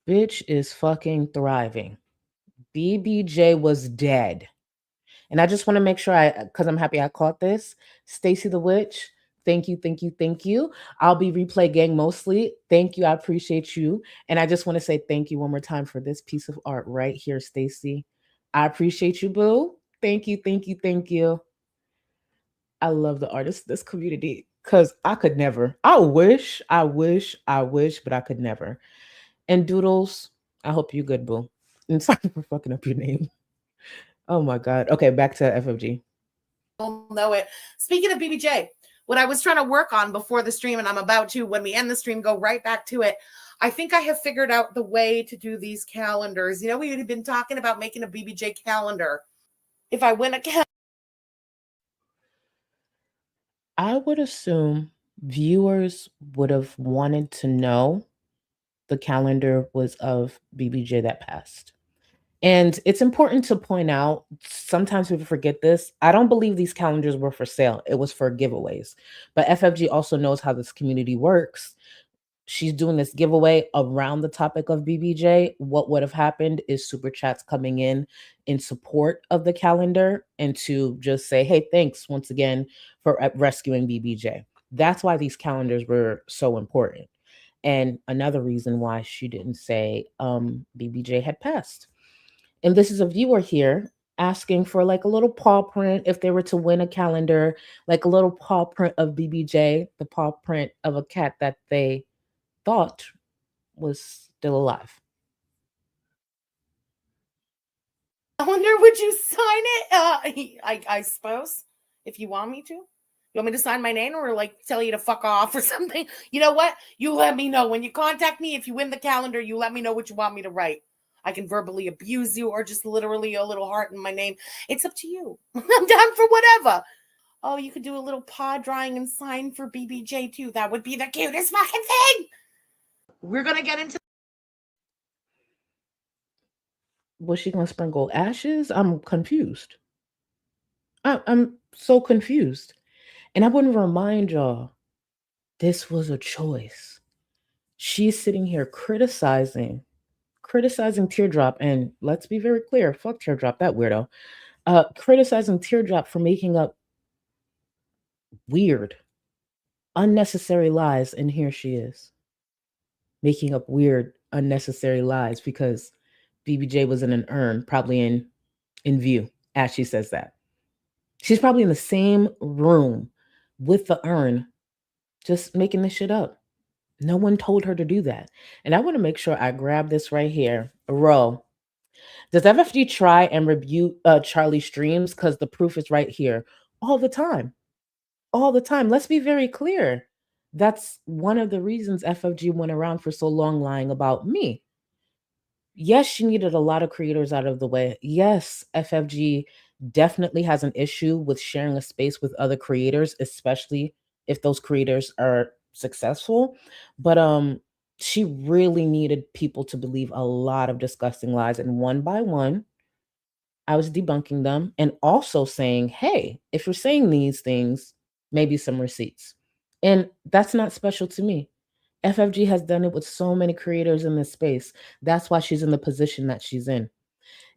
Speaker 6: Bitch is fucking thriving. BBJ was dead. And I just want to make sure because I'm happy I caught this. Stacy the Witch, thank you, thank you, thank you. I'll be replay gang mostly. Thank you, I appreciate you. And I just want to say thank you one more time for this piece of art right here, Stacy. I appreciate you, boo. Thank you, thank you, thank you. I love the artists, this community, because I could never. I wish, but I could never. And Doodles, I hope you good, boo. And sorry for fucking up your name. Oh my God. Okay, back to FFG.
Speaker 4: don't know it. Speaking of BBJ, what I was trying to work on before the stream, and I'm about to, when we end the stream, go right back to it. I think I have figured out the way to do these calendars. You know, we had been talking about making a BBJ calendar. If I win a calendar,
Speaker 6: I would assume viewers would have wanted to know the calendar was of BBJ that passed. And it's important to point out, sometimes people forget this. I don't believe these calendars were for sale. It was for giveaways. But FFG also knows how this community works. She's doing this giveaway around the topic of BBJ. What would have happened is super chats coming in support of the calendar and to just say, hey, thanks once again for rescuing BBJ. That's why these calendars were so important. And another reason why she didn't say BBJ had passed. And this is a viewer here asking for like a little paw print if they were to win a calendar, like a little paw print of BBJ, the paw print of a cat that they thought was still alive.
Speaker 4: would you sign it? I suppose, if you want me to. You want me to sign my name or like tell you to fuck off or something? You know what? You let me know. When you contact me, if you win the calendar, you let me know what you want me to write. I can verbally abuse you or just literally a little heart in my name. It's up to you. I'm down for whatever. Oh, you could do a little paw drawing and sign for BBJ too. That would be the cutest fucking thing.
Speaker 1: We're going to get into.
Speaker 6: Was she going to sprinkle ashes? I'm confused. I'm so confused. And I want to remind y'all, this was a choice. She's sitting here criticizing Teardrop. And let's be very clear, fuck Teardrop, that weirdo. Criticizing Teardrop for making up weird, unnecessary lies. And here she is making up weird, unnecessary lies because BBJ was in an urn, probably in view, as she says that. She's probably in the same room with the urn, just making this shit up. No one told her to do that. And I want to make sure I grab this right here. Ro, does FFG try and rebuke Charlie streams? Because the proof is right here all the time. All the time. Let's be very clear. That's one of the reasons FFG went around for so long lying about me. Yes, she needed a lot of creators out of the way. Yes, FFG definitely has an issue with sharing a space with other creators, especially if those creators are successful. But she really needed people to believe a lot of disgusting lies. And one by one, I was debunking them and also saying, hey, if you're saying these things, maybe some receipts. And that's not special to me. FFG has done it with so many creators in this space. That's why she's in the position that she's in.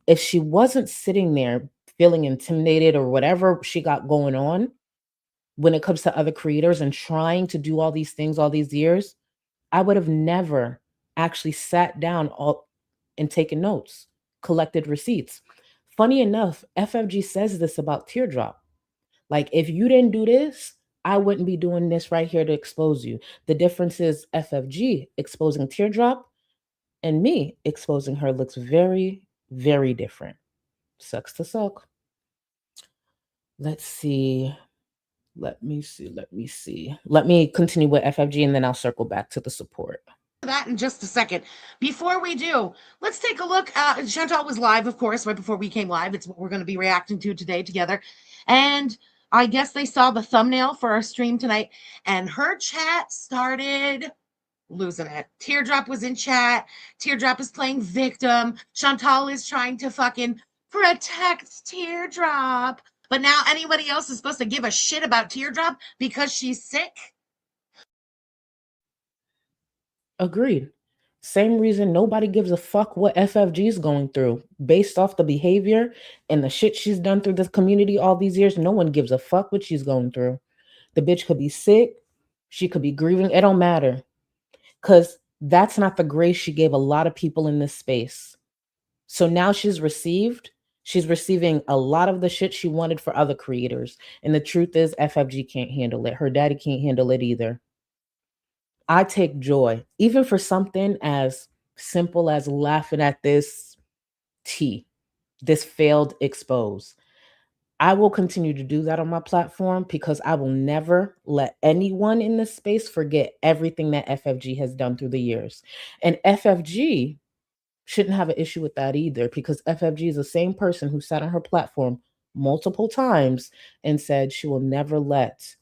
Speaker 6: If she wasn't sitting there feeling intimidated or whatever she got going on when it comes to other creators and trying to do all these things all these years, I would have never actually sat down and taken notes, collected receipts. Funny enough, FFG says this about Teardrop. Like, if you didn't do this, I wouldn't be doing this right here to expose you. The difference is FFG exposing Teardrop and me exposing her looks very, very different. Sucks to suck. Let's see. Let me see. Let me continue with FFG and then I'll circle back to the support.
Speaker 1: That in just a second. Before we do, let's take a look. Chantal was live, of course, right before we came live. It's what we're going to be reacting to today together. And I guess they saw the thumbnail for our stream tonight, and her chat started losing it. Teardrop was in chat. Teardrop is playing victim. Chantal is trying to fucking protect Teardrop. But now anybody else is supposed to give a shit about Teardrop because she's sick?
Speaker 6: Agreed. Same reason nobody gives a fuck what FFG is going through. Based off the behavior and the shit she's done through this community all these years, no one gives a fuck what she's going through. The bitch could be sick. She could be grieving. It don't matter. Because that's not the grace she gave a lot of people in this space. So now she's receiving a lot of the shit she wanted for other creators. And the truth is, FFG can't handle it. Her daddy can't handle it either. I take joy, even for something as simple as laughing at this this failed expose. I will continue to do that on my platform because I will never let anyone in this space forget everything that FFG has done through the years. And FFG shouldn't have an issue with that either, because FFG is the same person who sat on her platform multiple times and said she will never let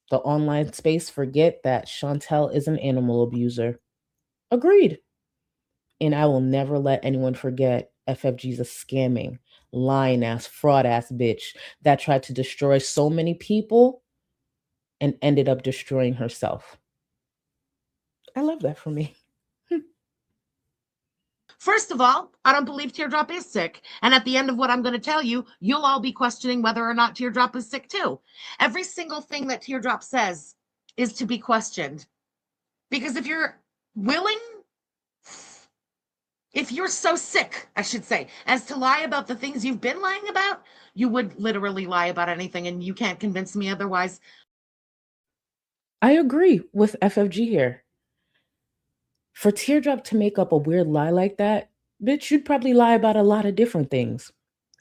Speaker 6: the online space forget that Chantal is an animal abuser. Agreed. And I will never let anyone forget FFG's a scamming, lying ass, fraud ass bitch that tried to destroy so many people and ended up destroying herself. I love that for me.
Speaker 1: First of all, I don't believe Teardrop is sick. And at the end of what I'm going to tell you, you'll all be questioning whether or not Teardrop is sick too. Every single thing that Teardrop says is to be questioned. Because if you're willing, if you're so sick, I should say, as to lie about the things you've been lying about, you would literally lie about anything, and you can't convince me otherwise.
Speaker 6: I agree with FFG here. For Teardrop to make up a weird lie like that, bitch, you'd probably lie about a lot of different things.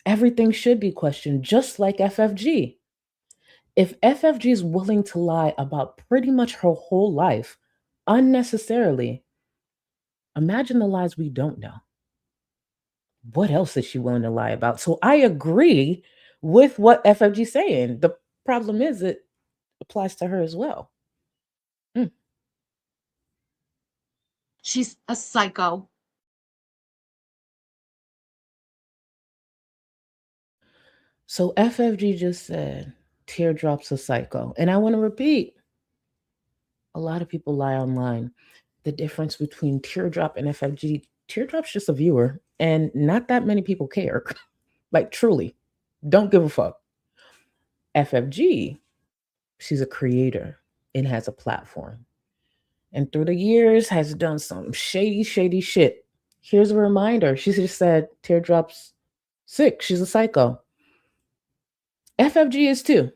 Speaker 6: Everything should be questioned, just like FFG. If FFG is willing to lie about pretty much her whole life unnecessarily, imagine the lies we don't know. What else is she willing to lie about? So I agree with what FFG is saying. The problem is it applies to her as well.
Speaker 1: She's a psycho.
Speaker 6: So FFG just said Teardrop's a psycho. And I want to repeat, a lot of people lie online. The difference between Teardrop and FFG, Teardrop's just a viewer, and not that many people care. Like, truly, don't give a fuck. FFG, she's a creator and has a platform. And through the years has done some shady shit. Here's a reminder. She just said Teardrop's sick. She's a psycho. FFG is too.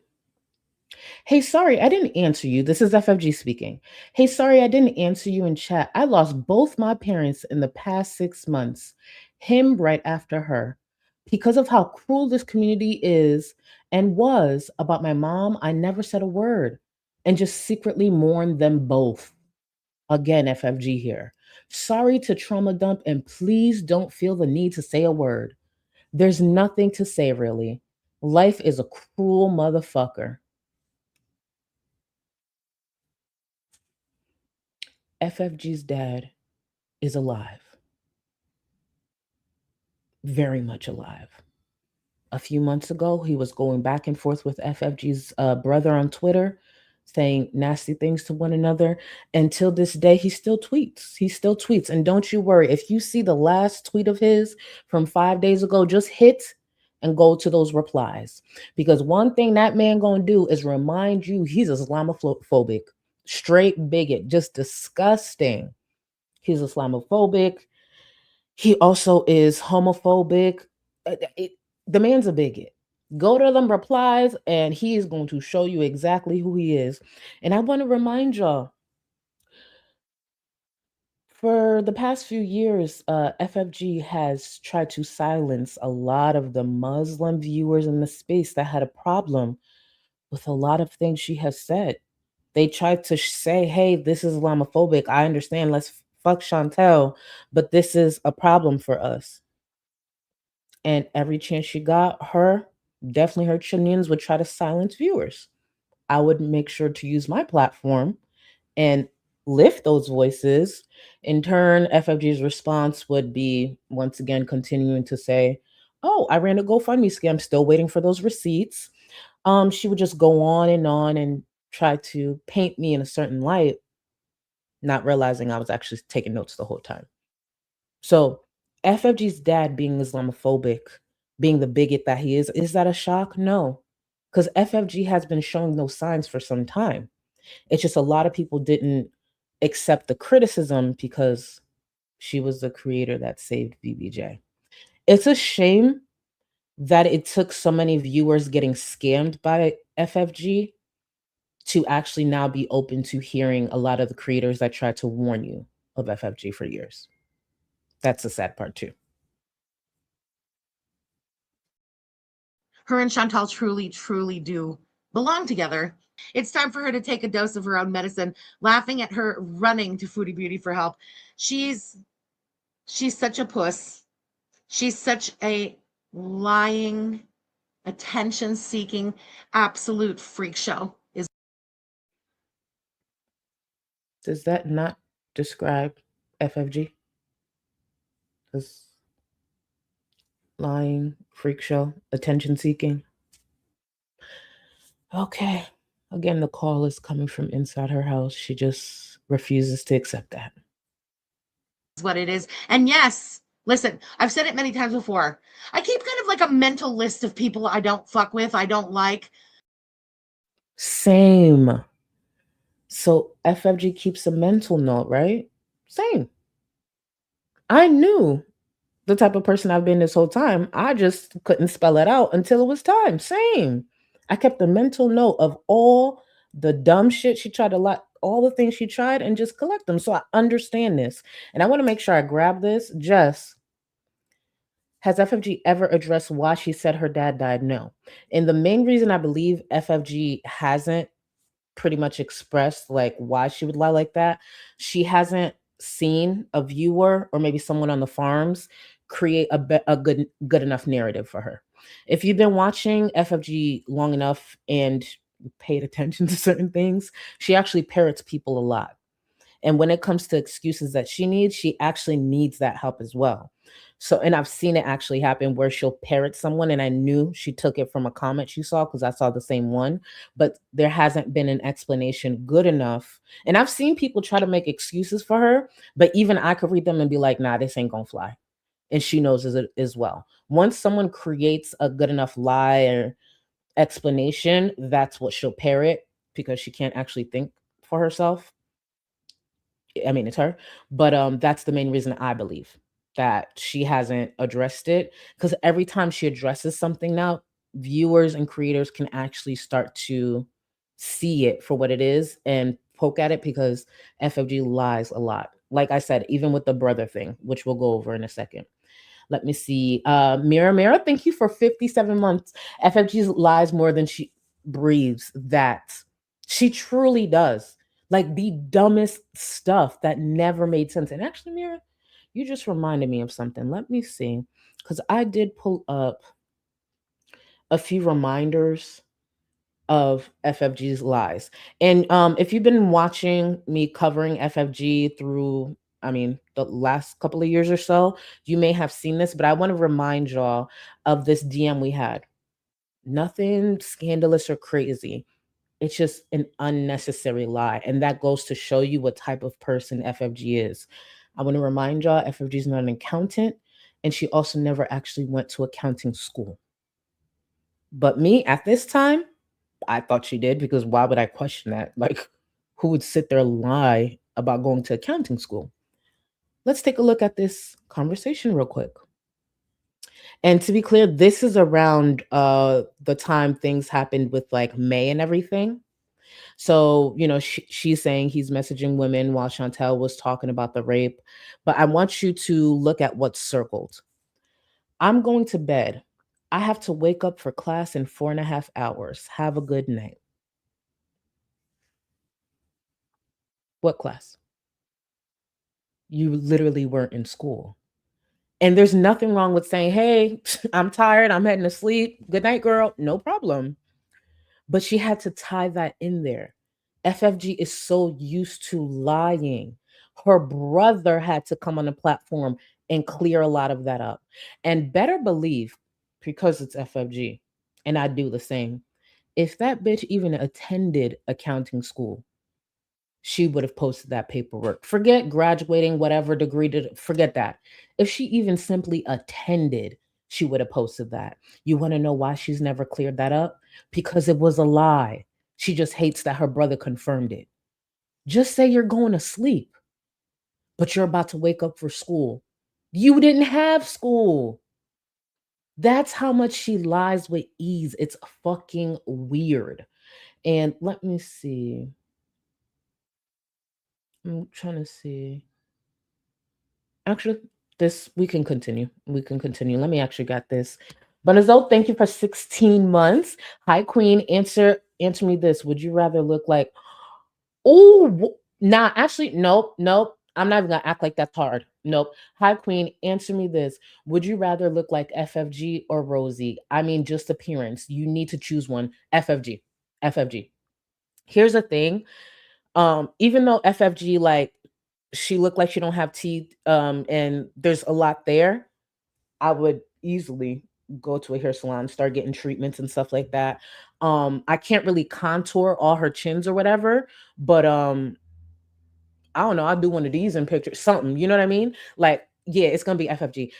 Speaker 6: Hey, sorry, I didn't answer you. This is FFG speaking. Hey, sorry, I didn't answer you in chat. I lost both my parents in the past 6 months. Him right after her. Because of how cruel this community is and was about my mom, I never said a word and just secretly mourned them both. Again, FFG here. Sorry to trauma dump, and please don't feel the need to say a word. There's nothing to say, really. Life is a cruel motherfucker. FFG's dad is alive. Very much alive. A few months ago, he was going back and forth with FFG's brother on Twitter, saying nasty things to one another. Until this day, he still tweets. And don't you worry, if you see the last tweet of his from 5 days ago, just hit and go to those replies. Because one thing that man gonna do is remind you he's Islamophobic. Straight bigot, just disgusting. He's Islamophobic. He also is homophobic. The man's a bigot. Go to them replies and he is going to show you exactly who he is. And I want to remind y'all, for the past few years, FFG has tried to silence a lot of the Muslim viewers in the space that had a problem with a lot of things she has said. They tried to say, hey, this is Islamophobic. I understand. Let's fuck Chantel, but this is a problem for us. And every chance she got, definitely her Chinians would try to silence viewers. I would make sure to use my platform and lift those voices. In turn, FFG's response would be once again continuing to say, oh, I ran a GoFundMe scam, still waiting for those receipts. She would just go on and try to paint me in a certain light, not realizing I was actually taking notes the whole time. So FFG's dad being Islamophobic, being the bigot that he is that a shock? No. Because FFG has been showing those signs for some time. It's just a lot of people didn't accept the criticism because she was the creator that saved BBJ. It's a shame that it took so many viewers getting scammed by FFG to actually now be open to hearing a lot of the creators that tried to warn you of FFG for years. That's the sad part too.
Speaker 1: Her and Chantal truly, truly do belong together. It's time for her to take a dose of her own medicine, laughing at her running to Foodie Beauty for help. She's such a puss. She's such a lying, attention-seeking, absolute freak show.
Speaker 6: Does that not describe FFG? As lying, freak show, attention seeking? Okay. Again, the call is coming from inside her house. She just refuses to accept that.
Speaker 1: What it is. And yes, listen, I've said it many times before. I keep kind of like a mental list of people I don't fuck with, I don't like.
Speaker 6: Same. So FFG keeps a mental note, right? Same. I knew the type of person I've been this whole time. I just couldn't spell it out until it was time. Same. I kept a mental note of all the dumb shit she tried to lie, all the things she tried, and just collect them. So I understand this. And I want to make sure I grab this. Jess, has FFG ever addressed why she said her dad died? No. And the main reason I believe FFG hasn't pretty much expressed like why she would lie like that, she hasn't seen a viewer or maybe someone on the farms create a good enough narrative for her. If you've been watching FFG long enough and paid attention to certain things, she actually parrots people a lot. And when it comes to excuses that she actually needs that help as well. So, and I've seen it actually happen where she'll parrot someone, and I knew she took it from a comment she saw because I saw the same one, but there hasn't been an explanation good enough. And I've seen people try to make excuses for her, but even I could read them and be like, nah, this ain't gonna fly. And she knows as well. Once someone creates a good enough lie or explanation, that's what she'll parrot because she can't actually think for herself. I mean, it's her, but that's the main reason I believe that she hasn't addressed it, because every time she addresses something now, viewers and creators can actually start to see it for what it is and poke at it because FFG lies a lot. Like I said, even with the brother thing, which we'll go over in a second. Let me see. Mira, thank you for 57 months. FFG lies more than she breathes. That she truly does. Like the dumbest stuff that never made sense. And actually, Mira, you just reminded me of something. Let me see. Because I did pull up a few reminders of FFG's lies. And if you've been watching me covering FFG through, I mean, the last couple of years or so, you may have seen this, but I want to remind y'all of this DM we had. Nothing scandalous or crazy. It's just an unnecessary lie. And that goes to show you what type of person FFG is. I want to remind y'all, FFG is not an accountant, and she also never actually went to accounting school. But me, at this time, I thought she did, because why would I question that? Like, who would sit there and lie about going to accounting school? Let's take a look at this conversation real quick. And to be clear, this is around the time things happened with like May and everything. So, you know, she's saying he's messaging women while Chantel was talking about the rape. But I want you to look at what's circled. I'm going to bed. I have to wake up for class in 4.5 hours. Have a good night. What class? You literally weren't in school. And there's nothing wrong with saying, hey, I'm tired. I'm heading to sleep. Good night, girl. No problem. But she had to tie that in there. FFG is so used to lying. Her brother had to come on the platform and clear a lot of that up. And better believe, because it's FFG, and I do the same, if that bitch even attended accounting school, she would have posted that paperwork. Forget graduating, whatever degree, forget that. If she even simply attended, she would have posted that. You want to know why she's never cleared that up? Because it was a lie. She just hates that her brother confirmed it. Just say you're going to sleep, but you're about to wake up for school. You didn't have school. That's how much she lies with ease. It's fucking weird. And let me see. I'm trying to see. Actually, this we can continue. We can continue. Let me actually got this. Bonazo, thank you for 16 months. Hi, Queen. Answer me this. Would you rather look like nah, actually, nope. I'm not even gonna act like that's hard. Nope. Hi, Queen. Answer me this. Would you rather look like FFG or Rosie? I mean, just appearance. You need to choose one. FFG. FFG. Here's the thing. Even though FFG, like, she looked like she don't have teeth, and there's a lot there, I would easily go to a hair salon, start getting treatments and stuff like that. I can't really contour all her chins or whatever, but I don't know, I'll do one of these in pictures, something, you know what I mean? Like, yeah, it's gonna be FFG.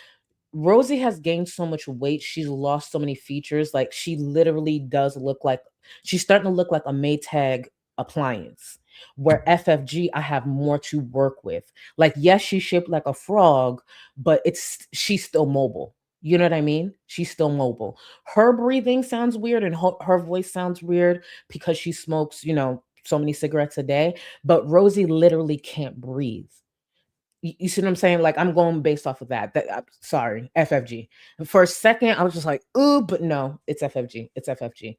Speaker 6: Rosie has gained so much weight. She's lost so many features. Like, she literally does look like she's starting to look like a Maytag appliance. Where FFG, I have more to work with. Like, yes, she's shaped like a frog, but she's still mobile. You know what I mean? She's still mobile. Her breathing sounds weird and her voice sounds weird because she smokes, so many cigarettes a day. But Rosie literally can't breathe. You see what I'm saying? Like, I'm going based off of that. I'm sorry, FFG. And for a second, I was just like, ooh, but no, it's FFG. It's FFG.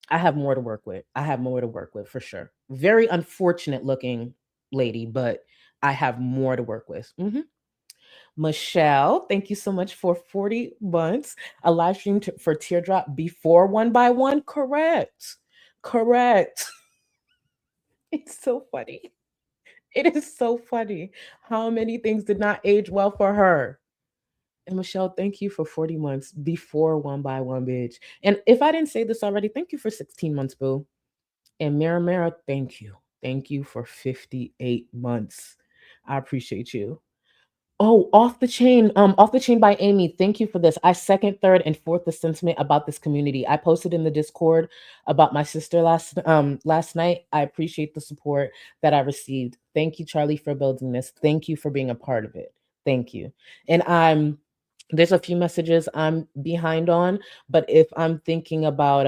Speaker 6: I have more to work with. I have more to work with for sure. Very unfortunate looking lady, but I have more to work with. Michelle, thank you so much for 40 months. A live stream for Teardrop before One by One. Correct. It's so funny. It is so funny how many things did not age well for her. And Michelle, thank you for 40 months before One by One, bitch. And if I didn't say this already, thank you for 16 months, boo. And Mara, thank you. Thank you for 58 months. I appreciate you. Oh, Off the Chain by Amy. Thank you for this. I second, third, and fourth the sentiment about this community. I posted in the Discord about my sister last night. I appreciate the support that I received. Thank you, Charlie, for building this. Thank you for being a part of it. Thank you. And there's a few messages I'm behind on, but if I'm thinking about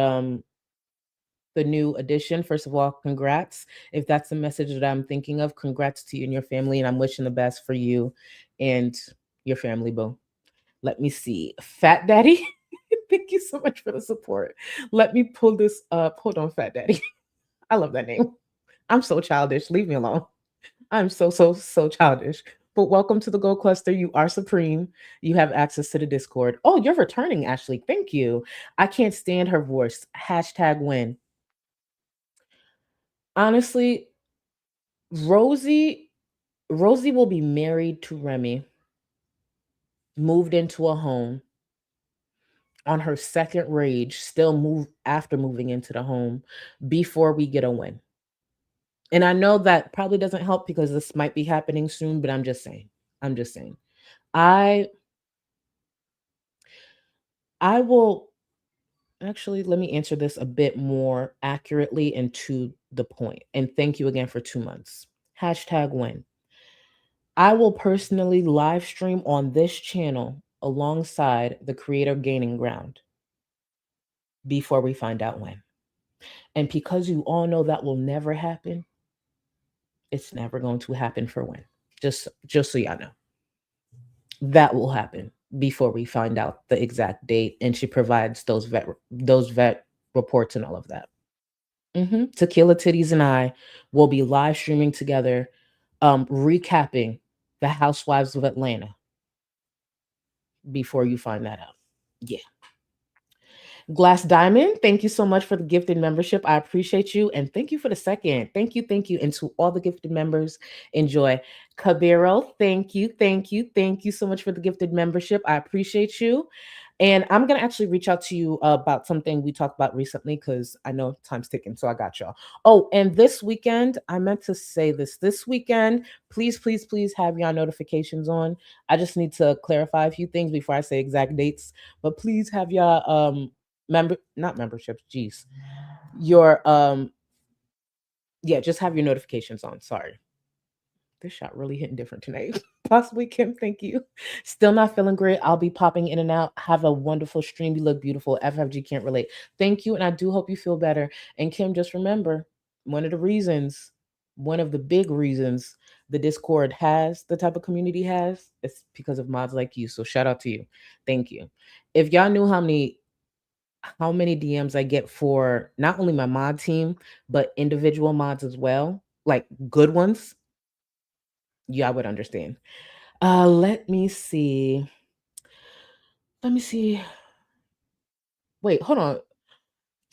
Speaker 6: the new addition, first of all, congrats. If that's the message that I'm thinking of, congrats to you and your family, and I'm wishing the best for you and your family, boo. Let me see. Fat Daddy, thank you so much for the support. Let me pull this up. Hold on, Fat Daddy. I love that name. I'm so childish. Leave me alone. I'm so childish. But welcome to the Gold Cluster. You are supreme. You have access to the Discord. Oh, you're returning, Ashley. Thank you. I can't stand her voice. #win. Honestly, Rosie will be married to Remy, moved into a home on her second rage, still move after moving into the home before we get a win. And I know that probably doesn't help because this might be happening soon, but I'm just saying. I will actually, let me answer this a bit more accurately and to the point. And thank you again for 2 months. #win. I will personally live stream on this channel alongside the Creator Gaining Ground before we find out when. And because you all know that will never happen, it's never going to happen for when. Just so y'all know. That will happen. before we find out the exact date, and she provides those vet reports and all of that. Tequila Titties and I will be live streaming together, recapping the Housewives of Atlanta before you find that out. Yeah. Glass Diamond, thank you so much for the gifted membership. I appreciate you. And thank you for the second. Thank you. Thank you. And to all the gifted members, enjoy. Cabero, thank you. Thank you. Thank you so much for the gifted membership. I appreciate you. And I'm going to actually reach out to you about something we talked about recently because I know time's ticking. So I got y'all. Oh, and this weekend, I meant to say this weekend, please, please, please have your notifications on. I just need to clarify a few things before I say exact dates. But please have your not memberships, geez. Your just have your notifications on. Sorry. This shot really hitting different tonight. Possibly Kim, thank you. Still not feeling great. I'll be popping in and out. Have a wonderful stream. You look beautiful. FFG can't relate. Thank you. And I do hope you feel better. And Kim, just remember, one of the big reasons the Discord has the type of community has, it's because of mods like you. So shout out to you. Thank you. If y'all knew how many DMs I get for not only my mod team, but individual mods as well, like good ones, yeah, I would understand. Let me see. Wait, hold on.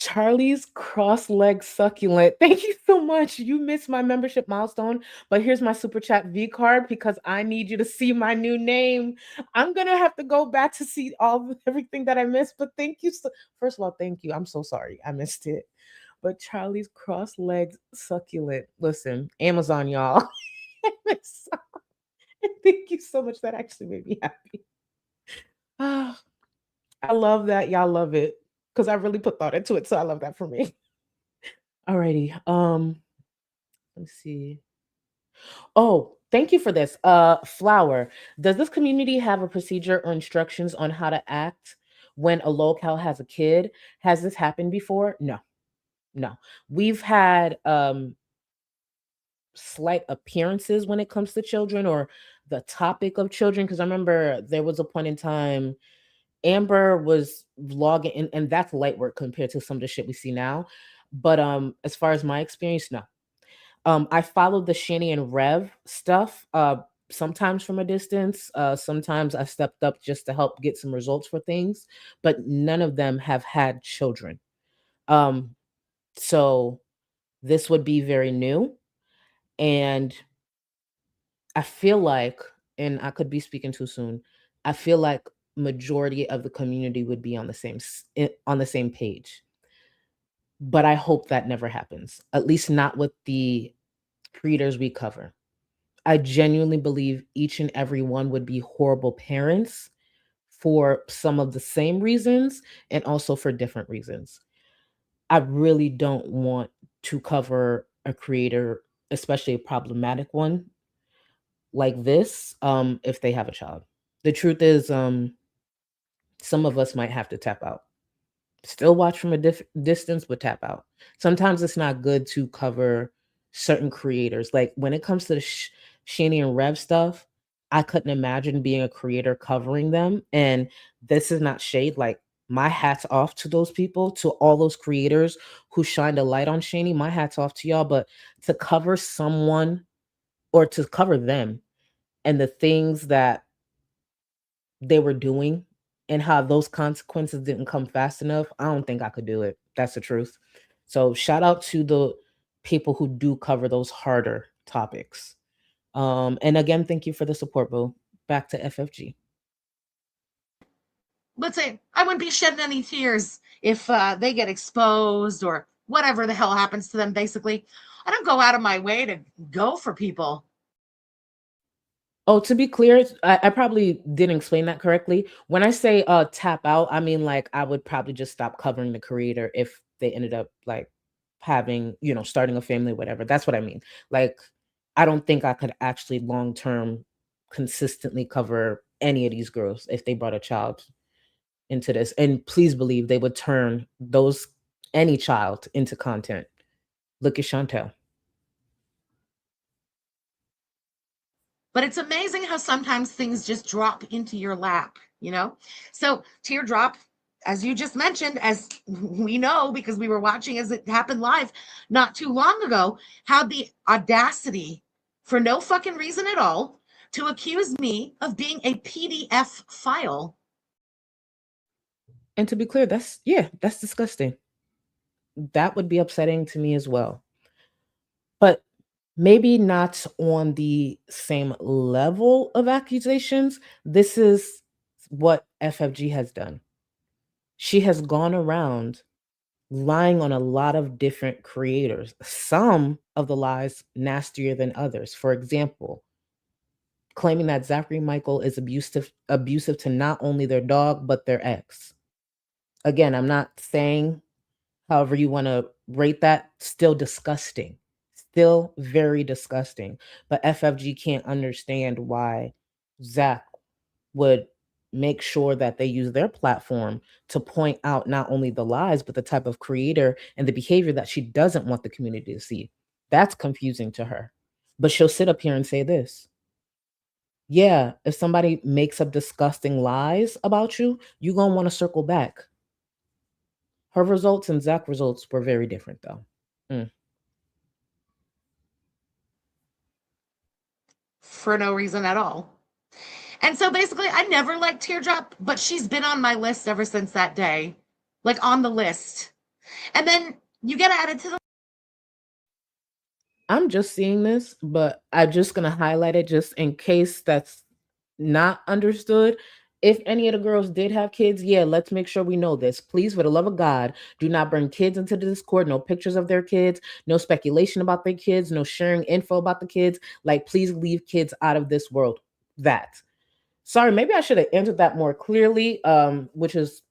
Speaker 6: Charlie's cross-leg succulent. Thank you so much. You missed my membership milestone, but here's my super chat V card because I need you to see my new name. I'm gonna have to go back to see everything that I missed, but thank you. First of all, thank you. I'm so sorry I missed it. But Charlie's cross-legged succulent. Listen, Amazon, y'all. Thank you so much. That actually made me happy. I love that. Y'all love it because I really put thought into it. So I love that for me. Alrighty. Let's see. Oh, thank you for this. Flower. Does this community have a procedure or instructions on how to act when a locale has a kid? Has this happened before? No. We've had slight appearances when it comes to children or the topic of children. Because I remember there was a point in time Amber was vlogging, and that's light work compared to some of the shit we see now. But as far as my experience, no. I followed the Shani and Rev stuff sometimes from a distance. Sometimes I stepped up just to help get some results for things, but none of them have had children. So this would be very new. And I feel like, and I could be speaking too soon, I feel like majority of the community would be on the same page. But I hope that never happens, at least not with the creators we cover. I genuinely believe each and every one would be horrible parents for some of the same reasons and also for different reasons. I really don't want to cover a creator, especially a problematic one like this, if they have a child. The truth is, some of us might have to tap out. Still watch from a distance, but tap out. Sometimes it's not good to cover certain creators. Like when it comes to the Shani and Rev stuff, I couldn't imagine being a creator covering them. And this is not shade. Like my hat's off to those people, to all those creators who shined a light on Shani. My hat's off to y'all. But to cover someone or to cover them and the things that they were doing and how those consequences didn't come fast enough, I don't think I could do it. That's the truth. So shout out to the people who do cover those harder topics. And again, thank you for the support, Boo. Back to FFG.
Speaker 1: Let's say I wouldn't be shedding any tears if they get exposed or whatever the hell happens to them, basically. I don't go out of my way to go for people.
Speaker 6: Oh, to be clear, I probably didn't explain that correctly. When I say tap out, I mean like I would probably just stop covering the creator if they ended up like having, starting a family, whatever. That's what I mean. Like, I don't think I could actually long term consistently cover any of these girls if they brought a child into this. And please believe they would turn any child into content. Look at Chantel.
Speaker 1: But it's amazing how sometimes things just drop into your lap. you know? So Teardrop, as you just mentioned, as we know because we were watching as it happened live not too long ago, had the audacity, for no fucking reason at all, to accuse me of being a PDF file.
Speaker 6: And to be clear, that's disgusting. That would be upsetting to me as well. But maybe not on the same level of accusations. This is what FFG has done. She has gone around lying on a lot of different creators. Some of the lies nastier than others. For example, claiming that Zachary Michael is abusive to not only their dog but their ex. Again, I'm not saying however you want to rate that, still disgusting. Still very disgusting. But FFG can't understand why Zach would make sure that they use their platform to point out not only the lies, but the type of creator and the behavior that she doesn't want the community to see. That's confusing to her. But she'll sit up here and say this. Yeah, if somebody makes up disgusting lies about you, you're going to want to circle back. Her results and Zach's results were very different, though.
Speaker 1: For no reason at all. And so basically, I never liked Teardrop, but she's been on my list ever since that day, like on the list. And then you get added to the.
Speaker 6: I'm just seeing this, but I'm just going to highlight it just in case that's not understood. If any of the girls did have kids, yeah, let's make sure we know this. Please, for the love of God, do not bring kids into the Discord. No pictures of their kids, no speculation about their kids, no sharing info about the kids. Like, please leave kids out of this world. Sorry, maybe I should have answered that more clearly, which is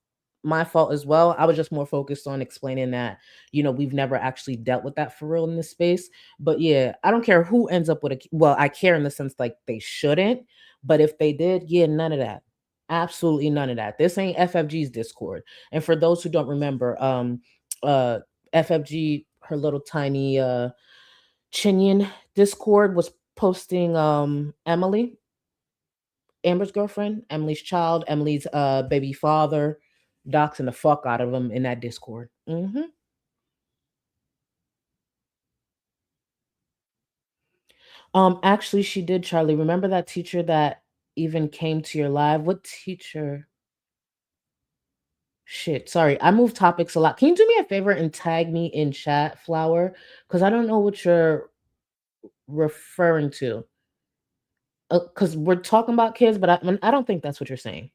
Speaker 6: my fault as well. I was just more focused on explaining that, we've never actually dealt with that for real in this space. But yeah, I don't care who ends up with well, I care in the sense like they shouldn't, but if they did, yeah, none of that. Absolutely none of that. This ain't FFG's Discord. And for those who don't remember, FFG, her little tiny Chinian Discord was posting Emily, Amber's girlfriend, Emily's child, Emily's baby father, doxing the fuck out of him in that Discord. Actually, she did, Charlie. Remember that teacher that even came to your live? What teacher? Shit, sorry. I move topics a lot. Can you do me a favor and tag me in chat, Flower? Because I don't know what you're referring to. Because we're talking about kids, but I don't think that's what you're saying.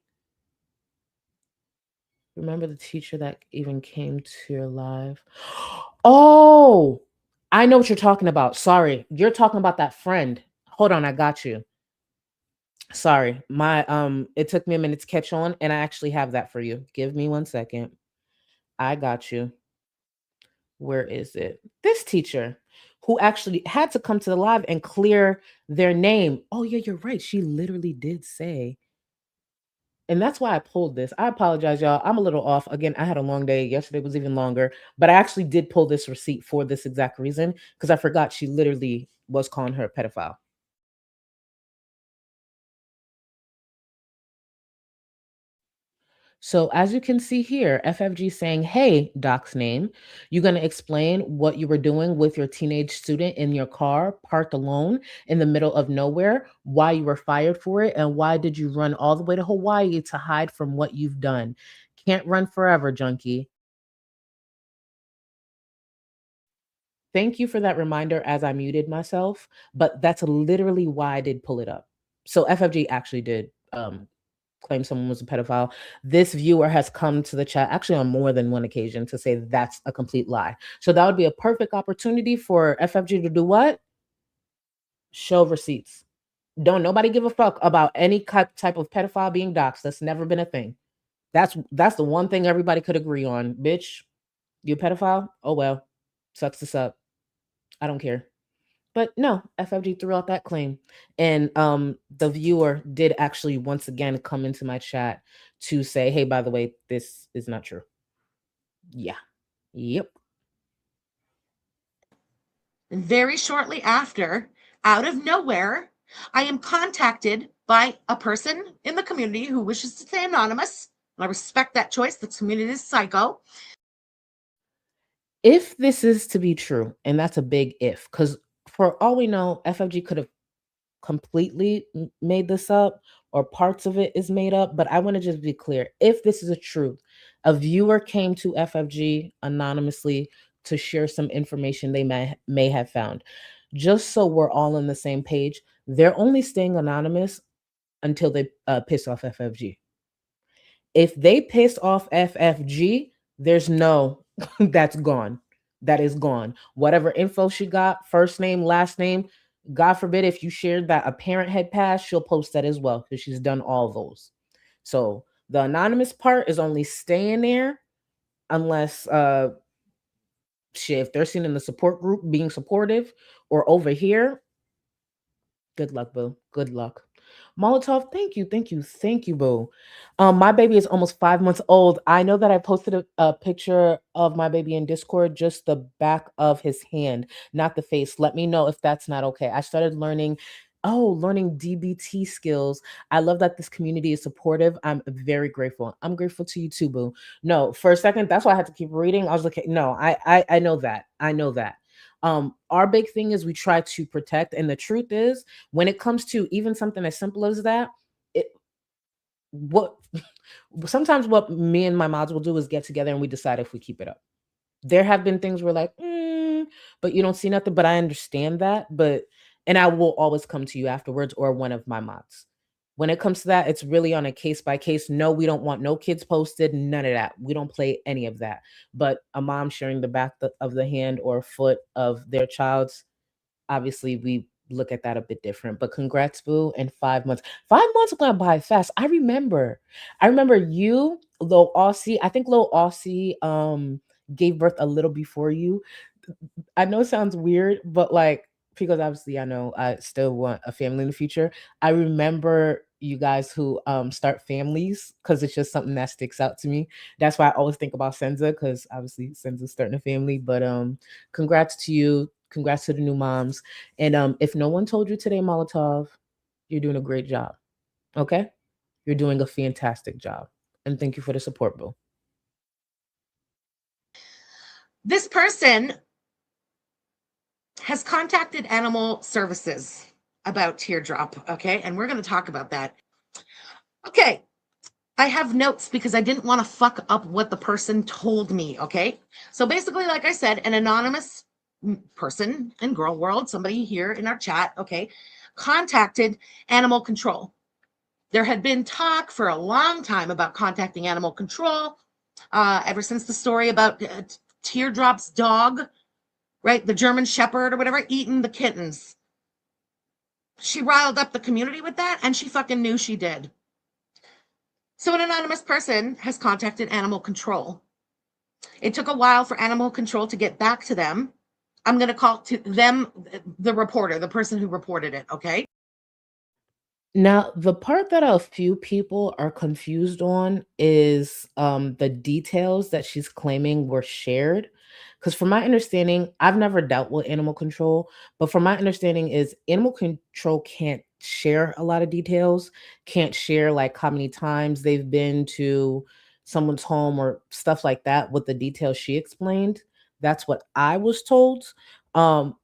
Speaker 6: Remember the teacher that even came to your live? Oh, I know what you're talking about. Sorry. You're talking about that friend. Hold on, I got you. Sorry. It took me a minute to catch on, and I actually have that for you. Give me 1 second. I got you. Where is it? This teacher who actually had to come to the live and clear their name. Oh, yeah, you're right. She literally did say. And that's why I pulled this. I apologize, y'all. I'm a little off. Again, I had a long day. Yesterday was even longer. But I actually did pull this receipt for this exact reason because I forgot she literally was calling her a pedophile. So as you can see here, FFG saying, hey, Doc's name, you're going to explain what you were doing with your teenage student in your car, parked alone in the middle of nowhere, why you were fired for it, and why did you run all the way to Hawaii to hide from what you've done? Can't run forever, junkie. Thank you for that reminder as I muted myself, but that's literally why I did pull it up. So FFG actually did claim someone was a pedophile. This viewer has come to the chat actually on more than one occasion to say that's a complete lie. So that would be a perfect opportunity for FFG to do what? Show receipts. Don't nobody give a fuck about any type of pedophile being doxxed. That's never been a thing. That's the one thing everybody could agree on. Bitch, you a pedophile? Oh well. Sucks to suck. I don't care. But no, FFG threw out that claim. And the viewer did actually once again come into my chat to say, hey, by the way, this is not true. Yeah. Yep.
Speaker 1: Very shortly after, out of nowhere, I am contacted by a person in the community who wishes to stay anonymous. And I respect that choice. The community is psycho.
Speaker 6: If this is to be true, and that's a big if, because for all we know, FFG could have completely made this up or parts of it is made up, but I want to just be clear. If this is a truth, a viewer came to FFG anonymously to share some information they may have found. Just so we're all on the same page, they're only staying anonymous until they piss off FFG. If they piss off FFG, there's no, that's gone. That is gone. Whatever info she got, first name, last name, God forbid if you shared that a parent had passed, she'll post that as well because she's done all those. So the anonymous part is only staying there unless shit, if they're seen in the support group being supportive or over here, good luck, boo. Good luck. Molotov, thank you, boo. My baby is almost 5 months old. I know that I posted a picture of my baby in Discord, just the back of his hand, not the face. Let me know if that's not okay. I started learning DBT skills. I love that this community is supportive. I'm very grateful. I'm grateful to you too, boo. No, for a second, that's why I had to keep reading. I was like, no, I know that. I know that. Our big thing is we try to protect, and the truth is, when it comes to even something as simple as that, it what sometimes what me and my mods will do is get together and we decide if we keep it up. There have been things we're like, but you don't see nothing. But I understand that. And I will always come to you afterwards or one of my mods. When it comes to that, it's really on a case by case. No, we don't want no kids posted, none of that. We don't play any of that. But a mom sharing the back of the hand or foot of their child's, obviously we look at that a bit different. But congrats, boo, and 5 months. 5 months went by fast. I remember you, Lil Aussie. I think Lil Aussie gave birth a little before you. I know it sounds weird, but like, because obviously I know I still want a family in the future. I remember you guys who start families because it's just something that sticks out to me. That's why I always think about Senza, because obviously Senza's starting a family. But congrats to you. Congrats to the new moms. And if no one told you today, Molotov, you're doing a great job. Okay? You're doing a fantastic job. And thank you for the support, Bill.
Speaker 1: This person has contacted animal services about teardrop. Okay. And we're going to talk about that. Okay. I have notes because I didn't want to fuck up what the person told me. Okay. So basically, like I said, an anonymous person in Gorl World, somebody here in our chat, okay, contacted animal control. There had been talk for a long time about contacting animal control, ever since the story about Teardrop's dog, right? The German Shepherd or whatever, eating the kittens. She riled up the community with that, and she fucking knew she did. So an anonymous person has contacted animal control. It took a while for animal control to get back to them. I'm going to call to them the reporter, the person who reported it, okay?
Speaker 6: Now, the part that a few people are confused on is the details that she's claiming were shared. Because from my understanding, I've never dealt with animal control, but from my understanding is animal control can't share a lot of details, can't share like how many times they've been to someone's home or stuff like that with the details she explained. That's what I was told. Um,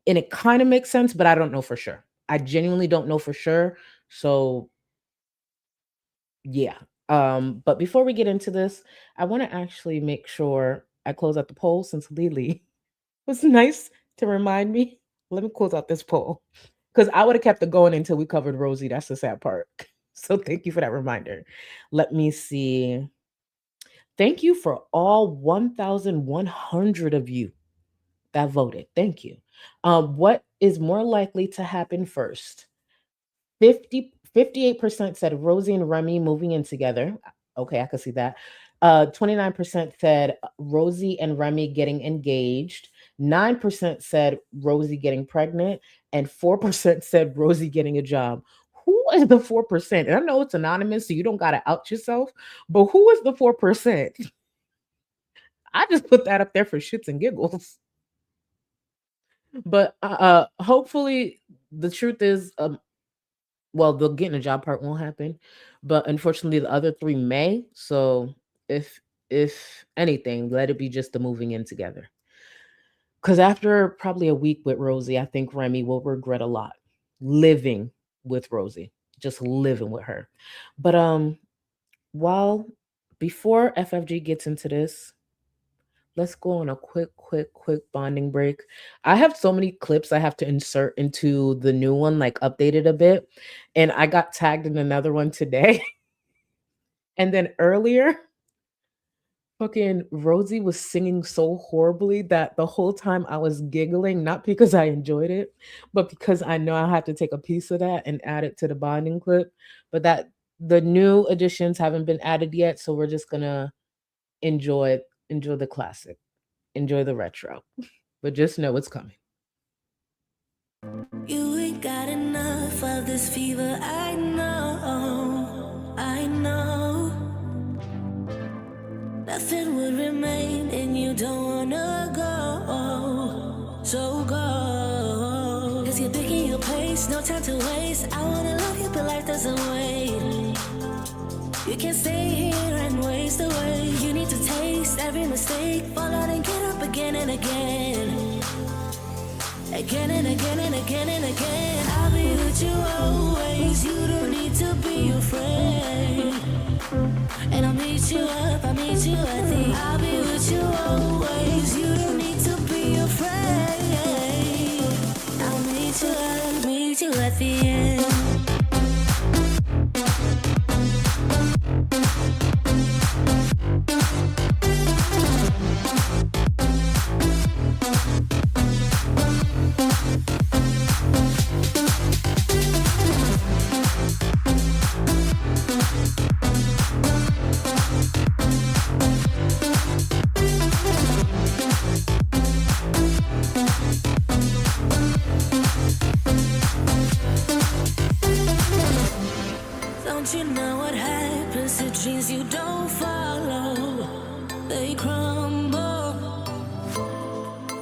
Speaker 6: and it kind of makes sense, but I don't know for sure. I genuinely don't know for sure. So yeah. But before we get into this, I want to actually make sure I close out the poll since Lily was nice to remind me. Let me close out this poll because I would have kept it going until we covered Rosie. That's the sad part. So thank you for that reminder. Let me see. Thank you for all 1,100 of you that voted. Thank you. What is more likely to happen first? 58% said Rosie and Remy moving in together. Okay, I can see that. 29% said Rosie and Remy getting engaged. 9% said Rosie getting pregnant, and 4% said Rosie getting a job. Who is the 4%? And I know it's anonymous, so you don't gotta out yourself, but who is the 4%? I just put that up there for shits and giggles. But hopefully the truth is, well, the getting a job part won't happen, but unfortunately, the other three may. So if anything, let it be just the moving in together. Because after probably a week with Rosie, I think Remy will regret a lot living with Rosie, just living with her. But while before FFG gets into this, let's go on a quick bonding break. I have so many clips I have to insert into the new one, like updated a bit. And I got tagged in another one today. And then earlier, fucking Rosie was singing so horribly that the whole time I was giggling, not because I enjoyed it, but because I know I have to take a piece of that and add it to the bonding clip. But that the new additions haven't been added yet, so we're just gonna enjoy the classic, enjoy the retro. But just know it's coming.
Speaker 7: You ain't got enough of this fever, I know, I know. Nothing would remain and you don't wanna go, so go. Cause you're picking your pace, no time to waste. I wanna love you but life doesn't wait. You can't stay here and waste away. You need to taste every mistake, fall out and get up again and again. Again and again and again and again. I'll be with you always. You don't need to be afraid. And I'll meet you up, I'll meet you at the. I'll be with you always. You don't need to be afraid. I'll meet you at the end. Don't you know what happens to dreams you don't follow? They crumble.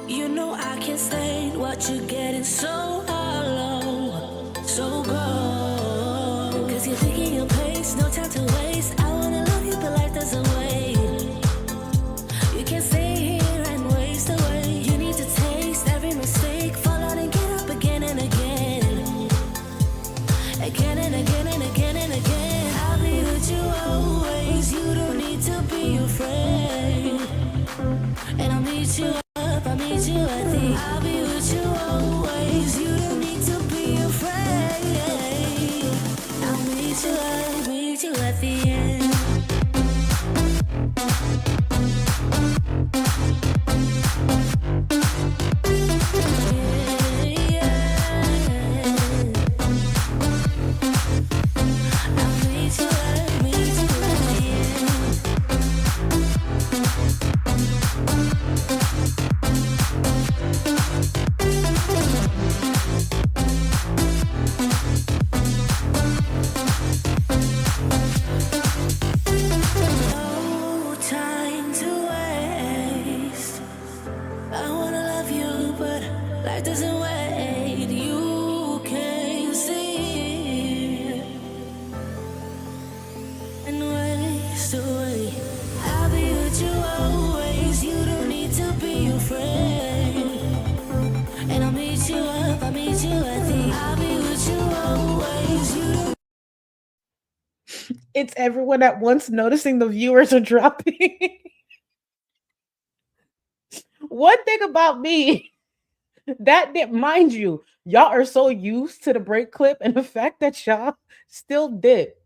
Speaker 7: You know I can't stand what you're getting so hollow. So go. Cause you're picking your pace, no time to waste. I wanna love you but life doesn't wait. You can't stay here and waste away. You need to taste every mistake, fall out and get up again and again. Again and again and again and again. I'll be with you always. You don't need to be afraid. And I'll meet you up, I'll meet you at the. I'll be with you always. You don't need to be afraid. I'll meet you at the end. No time to waste. I wanna love you, but life doesn't wait. You can't see and waste away. I'll be with you always. You don't need to be afraid. And I'll meet you up, I'll meet you at the. I'll be with you always. You don't.
Speaker 6: It's everyone at once noticing the viewers are dropping. One thing about me, mind you, y'all are so used to the break clip and the fact that y'all still dip.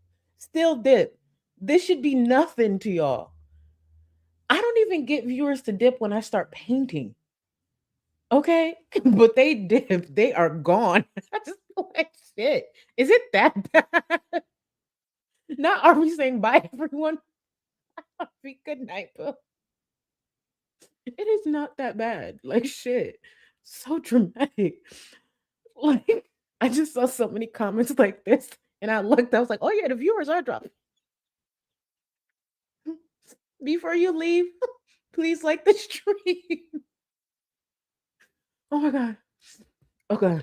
Speaker 6: This should be nothing to y'all. I don't even get viewers to dip when I start painting. Okay? But they dip. They are gone. I just feel like shit. Is it that bad? Now are we saying bye, everyone? Good night, boo. It is not that bad. Like shit. So dramatic. Like I just saw so many comments like this, and I looked. I was like, "Oh yeah, the viewers are dropping." Before you leave, please like the stream. Oh my god. Okay.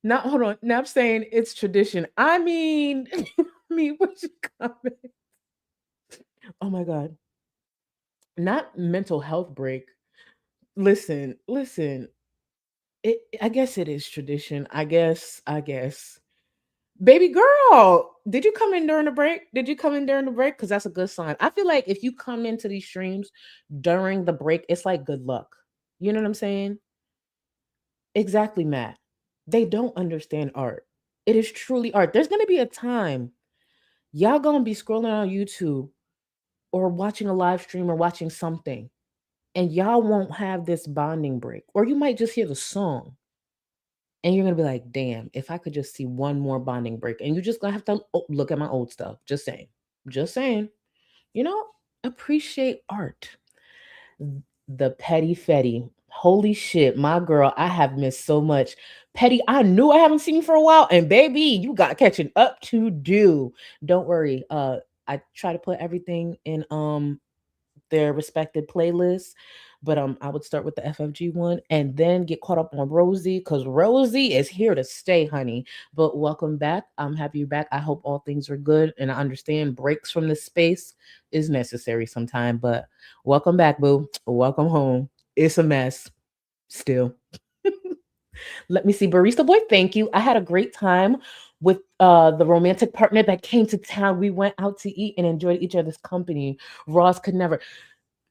Speaker 6: Not hold on. Now I'm saying it's tradition. I mean, what's your comment? Oh my god. Not mental health break. Listen. I guess it is tradition. I guess. Baby girl, did you come in during the break? Did you come in during the break? Because that's a good sign. I feel like if you come into these streams during the break, it's like good luck. You know what I'm saying? Exactly, Matt. They don't understand art. It is truly art. There's gonna be a time y'all gonna be scrolling on YouTube or watching a live stream or watching something, and y'all won't have this bonding break. Or you might just hear the song and you're gonna be like, damn, if I could just see one more bonding break. And you just gonna have to look at my old stuff. Just saying. Just saying. You know, appreciate art. The petty fetty. Holy shit, my girl, I have missed so much. Petty, I knew I haven't seen you for a while, and baby, you got catching up to do. Don't worry. I try to put everything in their respected playlists. But I would start with the FFG one and then get caught up on Rosie because Rosie is here to stay, honey. But welcome back. I'm happy you're back. I hope all things are good. And I understand breaks from this space is necessary sometime. But welcome back, boo. Welcome home. It's a mess still. Let me see. Barista Boy, thank you. I had a great time with the romantic partner that came to town. We went out to eat and enjoyed each other's company. Ross could never.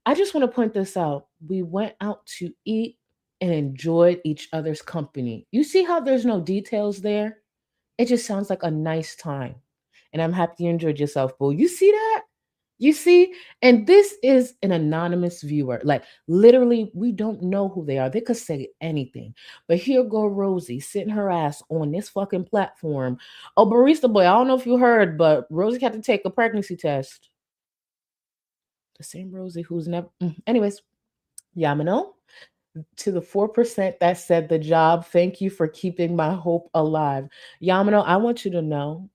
Speaker 6: I just want to point this out. We went out to eat and enjoyed each other's company. You see how there's no details there? It just sounds like a nice time. And I'm happy you enjoyed yourself, boo. You see that? You see? And this is an anonymous viewer. Like, literally, we don't know who they are. They could say anything. But here go Rosie sitting her ass on this fucking platform. Oh, Barista Boy, I don't know if you heard, but Rosie had to take a pregnancy test. The same Rosie who's never. Anyways, Yamano, to the 4% that said the job, thank you for keeping my hope alive. Yamano, I want you to know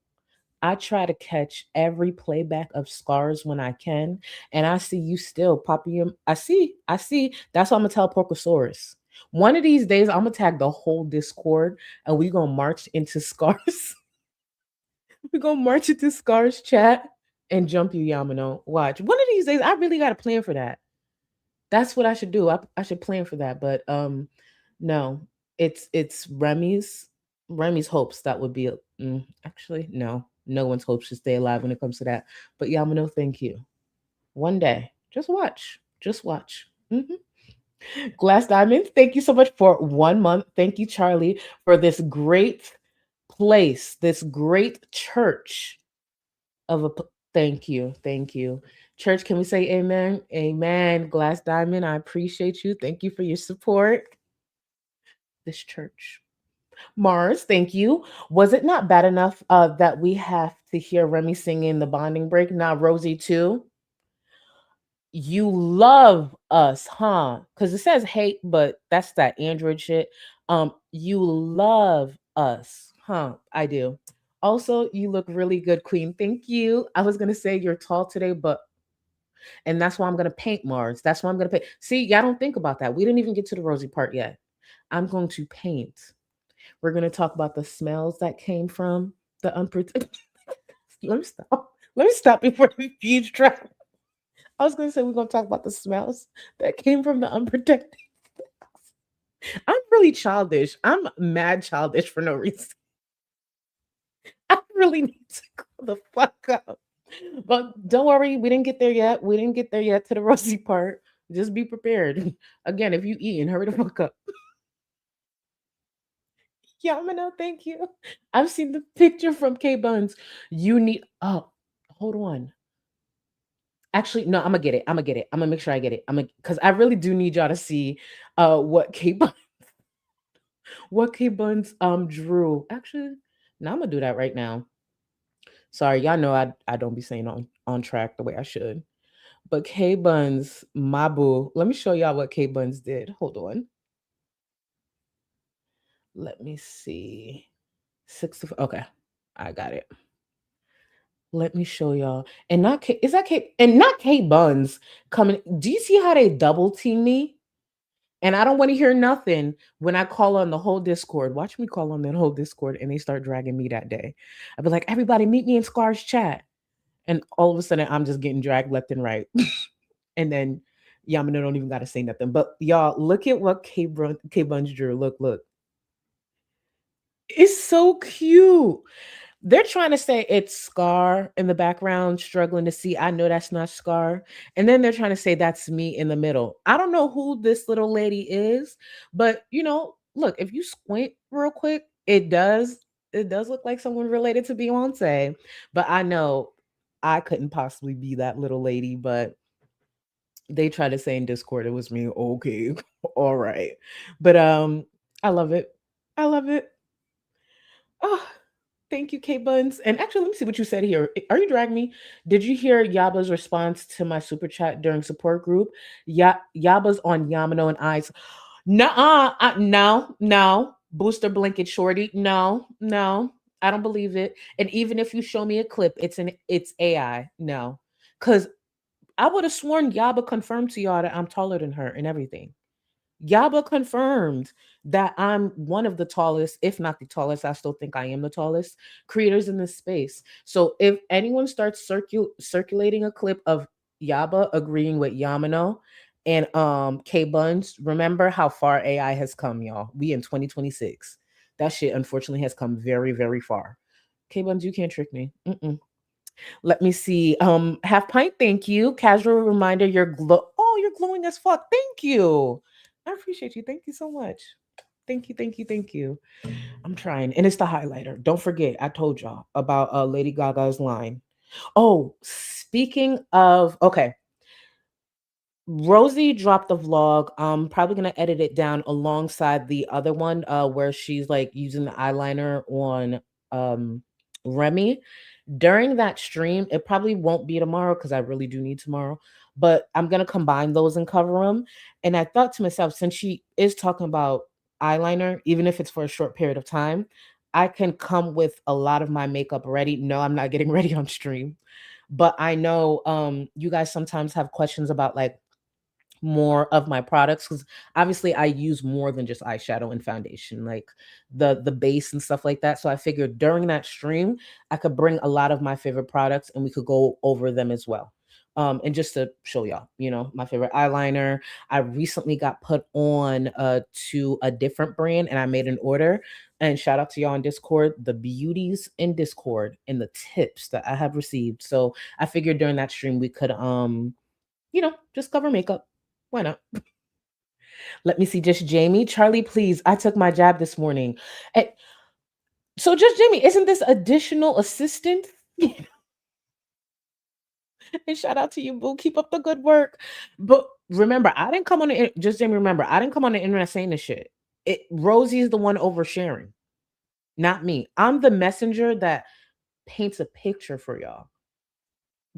Speaker 6: I try to catch every playback of Scars when I can, and I see you still popping your. I see. That's why I'm gonna tell Porcosaurus. One of these days, I'm gonna tag the whole Discord, and we gonna march into Scars. we gonna march into Scars chat and jump you, Yamano. Watch. One of these days, I really got a plan for that. That's what I should do. I should plan for that. But no, it's Remy's hopes that would be actually no one's hopes should stay alive when it comes to that. But Yamano, thank you. One day, just watch. Glass Diamond, thank you so much for 1 month. Thank you, Charlie, for this great place, this great church of a. Thank you. Church, can we say amen? Amen. Glass Diamond, I appreciate you. Thank you for your support. This church. Mars, thank you. Was it not bad enough that we have to hear Remy singing the bonding break? Now, Rosie, too. You love us, huh? Because it says hate, but that's that Android shit. You love us, huh? I do. Also, you look really good, Queen. Thank you. I was gonna say you're tall today, and that's why I'm gonna paint Mars. That's why I'm gonna paint. See, y'all don't think about that. We didn't even get to the Rosie part yet. I'm going to paint. We're gonna talk about the smells that came from the unprotected. Let me stop before we huge trap. I was gonna say we're gonna talk about the smells that came from the unprotected. I'm really childish. I'm mad childish for no reason. I really need to grow the fuck up. But don't worry, we didn't get there yet. To the Rosie part. Just be prepared. Again, if you eating, hurry the fuck up. Yamano, thank you. I've seen the picture from K Buns. You need. Oh, hold on. Actually, no, I'm gonna get it. I'm gonna make sure I get it. Because I really do need y'all to see what K Buns drew. Actually, now I'm gonna do that right now. Sorry, y'all know I don't be saying on track the way I should. But K Buns, my boo. Let me show y'all what K Buns did. Hold on. Let me see. Okay, I got it. Let me show y'all. And not K, is that K and not K Buns coming. Do you see how they double team me? And I don't want to hear nothing when I call on the whole Discord. Watch me call on that whole Discord and they start dragging me that day. I'd be like, everybody meet me in Scar's chat. And all of a sudden I'm just getting dragged left and right. And then Yamano don't even got to say nothing. But y'all, look at what K Bunch drew. Look. It's so cute. They're trying to say it's Scar in the background, struggling to see. I know that's not Scar. And then they're trying to say that's me in the middle. I don't know who this little lady is, but look, if you squint real quick, it does look like someone related to Beyonce. But I know I couldn't possibly be that little lady, but they tried to say in Discord it was me. Okay, all right. But I love it. I love it. Oh, thank you, K Buns. And actually, let me see what you said here. Are you dragging me? Did you hear Yaba's response to my super chat during support group? Yaba's on Yamano and I's. Nuh-uh. No. Booster blanket shorty. No. I don't believe it. And even if you show me a clip, it's AI. No. Because I would have sworn Yaba confirmed to y'all that I'm taller than her and everything. Yaba confirmed that I'm one of the tallest, if not the tallest. I still think I am the tallest creators in this space. So if anyone starts circulating a clip of Yaba agreeing with Yamano and K Buns, remember how far AI has come, y'all. We in 2026. That shit unfortunately has come very, very far. K Buns, you can't trick me. Let me see. Half pint, thank you. Casual reminder, you're you're glowing as fuck. Thank you. I appreciate you. Thank you so much. Thank you. I'm trying. And it's the highlighter. Don't forget, I told y'all about Lady Gaga's line. Oh, speaking of, okay. Rosie dropped the vlog. I'm probably gonna edit it down alongside the other one, where she's like using the eyeliner on Remy. During that stream, it probably won't be tomorrow because I really do need tomorrow, but I'm going to combine those and cover them. And I thought to myself, since she is talking about eyeliner, even if it's for a short period of time, I can come with a lot of my makeup ready. No, I'm not getting ready on stream, but I know you guys sometimes have questions about like more of my products because obviously I use more than just eyeshadow and foundation, like the base and stuff like that. So I figured during that stream I could bring a lot of my favorite products and we could go over them as well. And just to show y'all, my favorite eyeliner. I recently got put on to a different brand and I made an order. And shout out to y'all on Discord, the beauties in Discord and the tips that I have received. So I figured during that stream we could just cover makeup. Why not? Let me see. Just Jamie. Charlie, please. I took my jab this morning. So just Jamie, isn't this additional assistant? And shout out to you, boo. Keep up the good work. But remember, I didn't come on the just Jamie. Remember, I didn't come on the internet saying this shit. Rosie is the one oversharing, not me. I'm the messenger that paints a picture for y'all.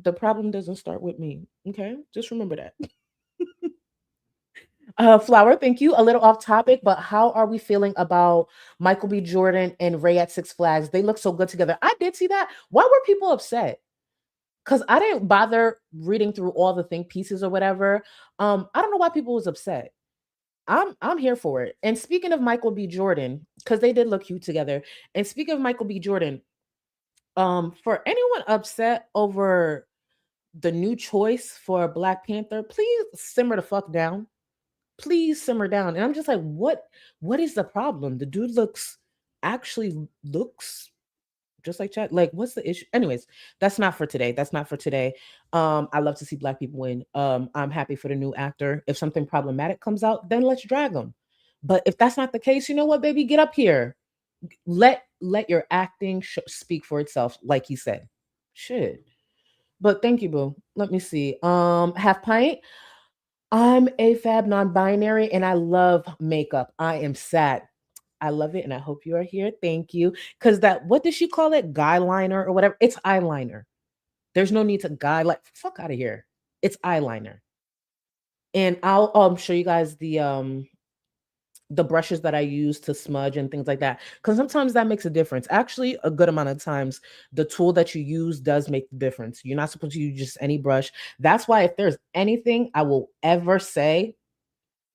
Speaker 6: The problem doesn't start with me. Okay, just remember that. Flower, thank you. A little off topic, but how are we feeling about Michael B. Jordan and Ray at Six Flags? They look so good together. I did see that. Why were people upset? Because I didn't bother reading through all the think pieces or whatever. I don't know why people was upset. I'm here for it. And speaking of Michael B. Jordan, because they did look cute together. And speaking of Michael B. Jordan, for anyone upset over the new choice for Black Panther, please simmer the fuck down. Please simmer down. And I'm just like, what is the problem? The dude actually looks just like Chad. Like, what's the issue? Anyways, that's not for today. I love to see Black people win. I'm happy for the new actor. If something problematic comes out, then let's drag them. But if that's not the case, you know what, baby, get up here. Let your acting speak for itself, like he said. Shit. But thank you, boo. Let me see. Half pint. I'm a fab non-binary and I love makeup. I am sad. I love it and I hope you are here. Thank you. Because what did she call it? Guy liner or whatever? It's eyeliner. There's no need to fuck out of here. It's eyeliner. And I'll show you guys the brushes that I use to smudge and things like that. Because sometimes that makes a difference. Actually, a good amount of times, the tool that you use does make the difference. You're not supposed to use just any brush. That's why if there's anything I will ever say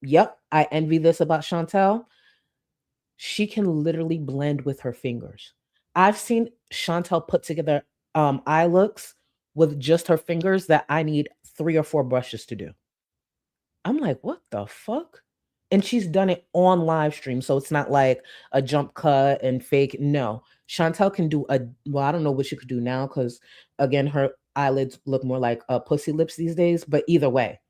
Speaker 6: Yep, I envy this about Chantel. She can literally blend with her fingers. I've seen Chantel put together eye looks with just her fingers that I need 3 or 4 brushes to do. I'm like, what the fuck? And she's done it on live stream. So it's not like a jump cut and fake. No. Chantel can do well, I don't know what she could do now because, again, her eyelids look more like pussy lips these days. But either way,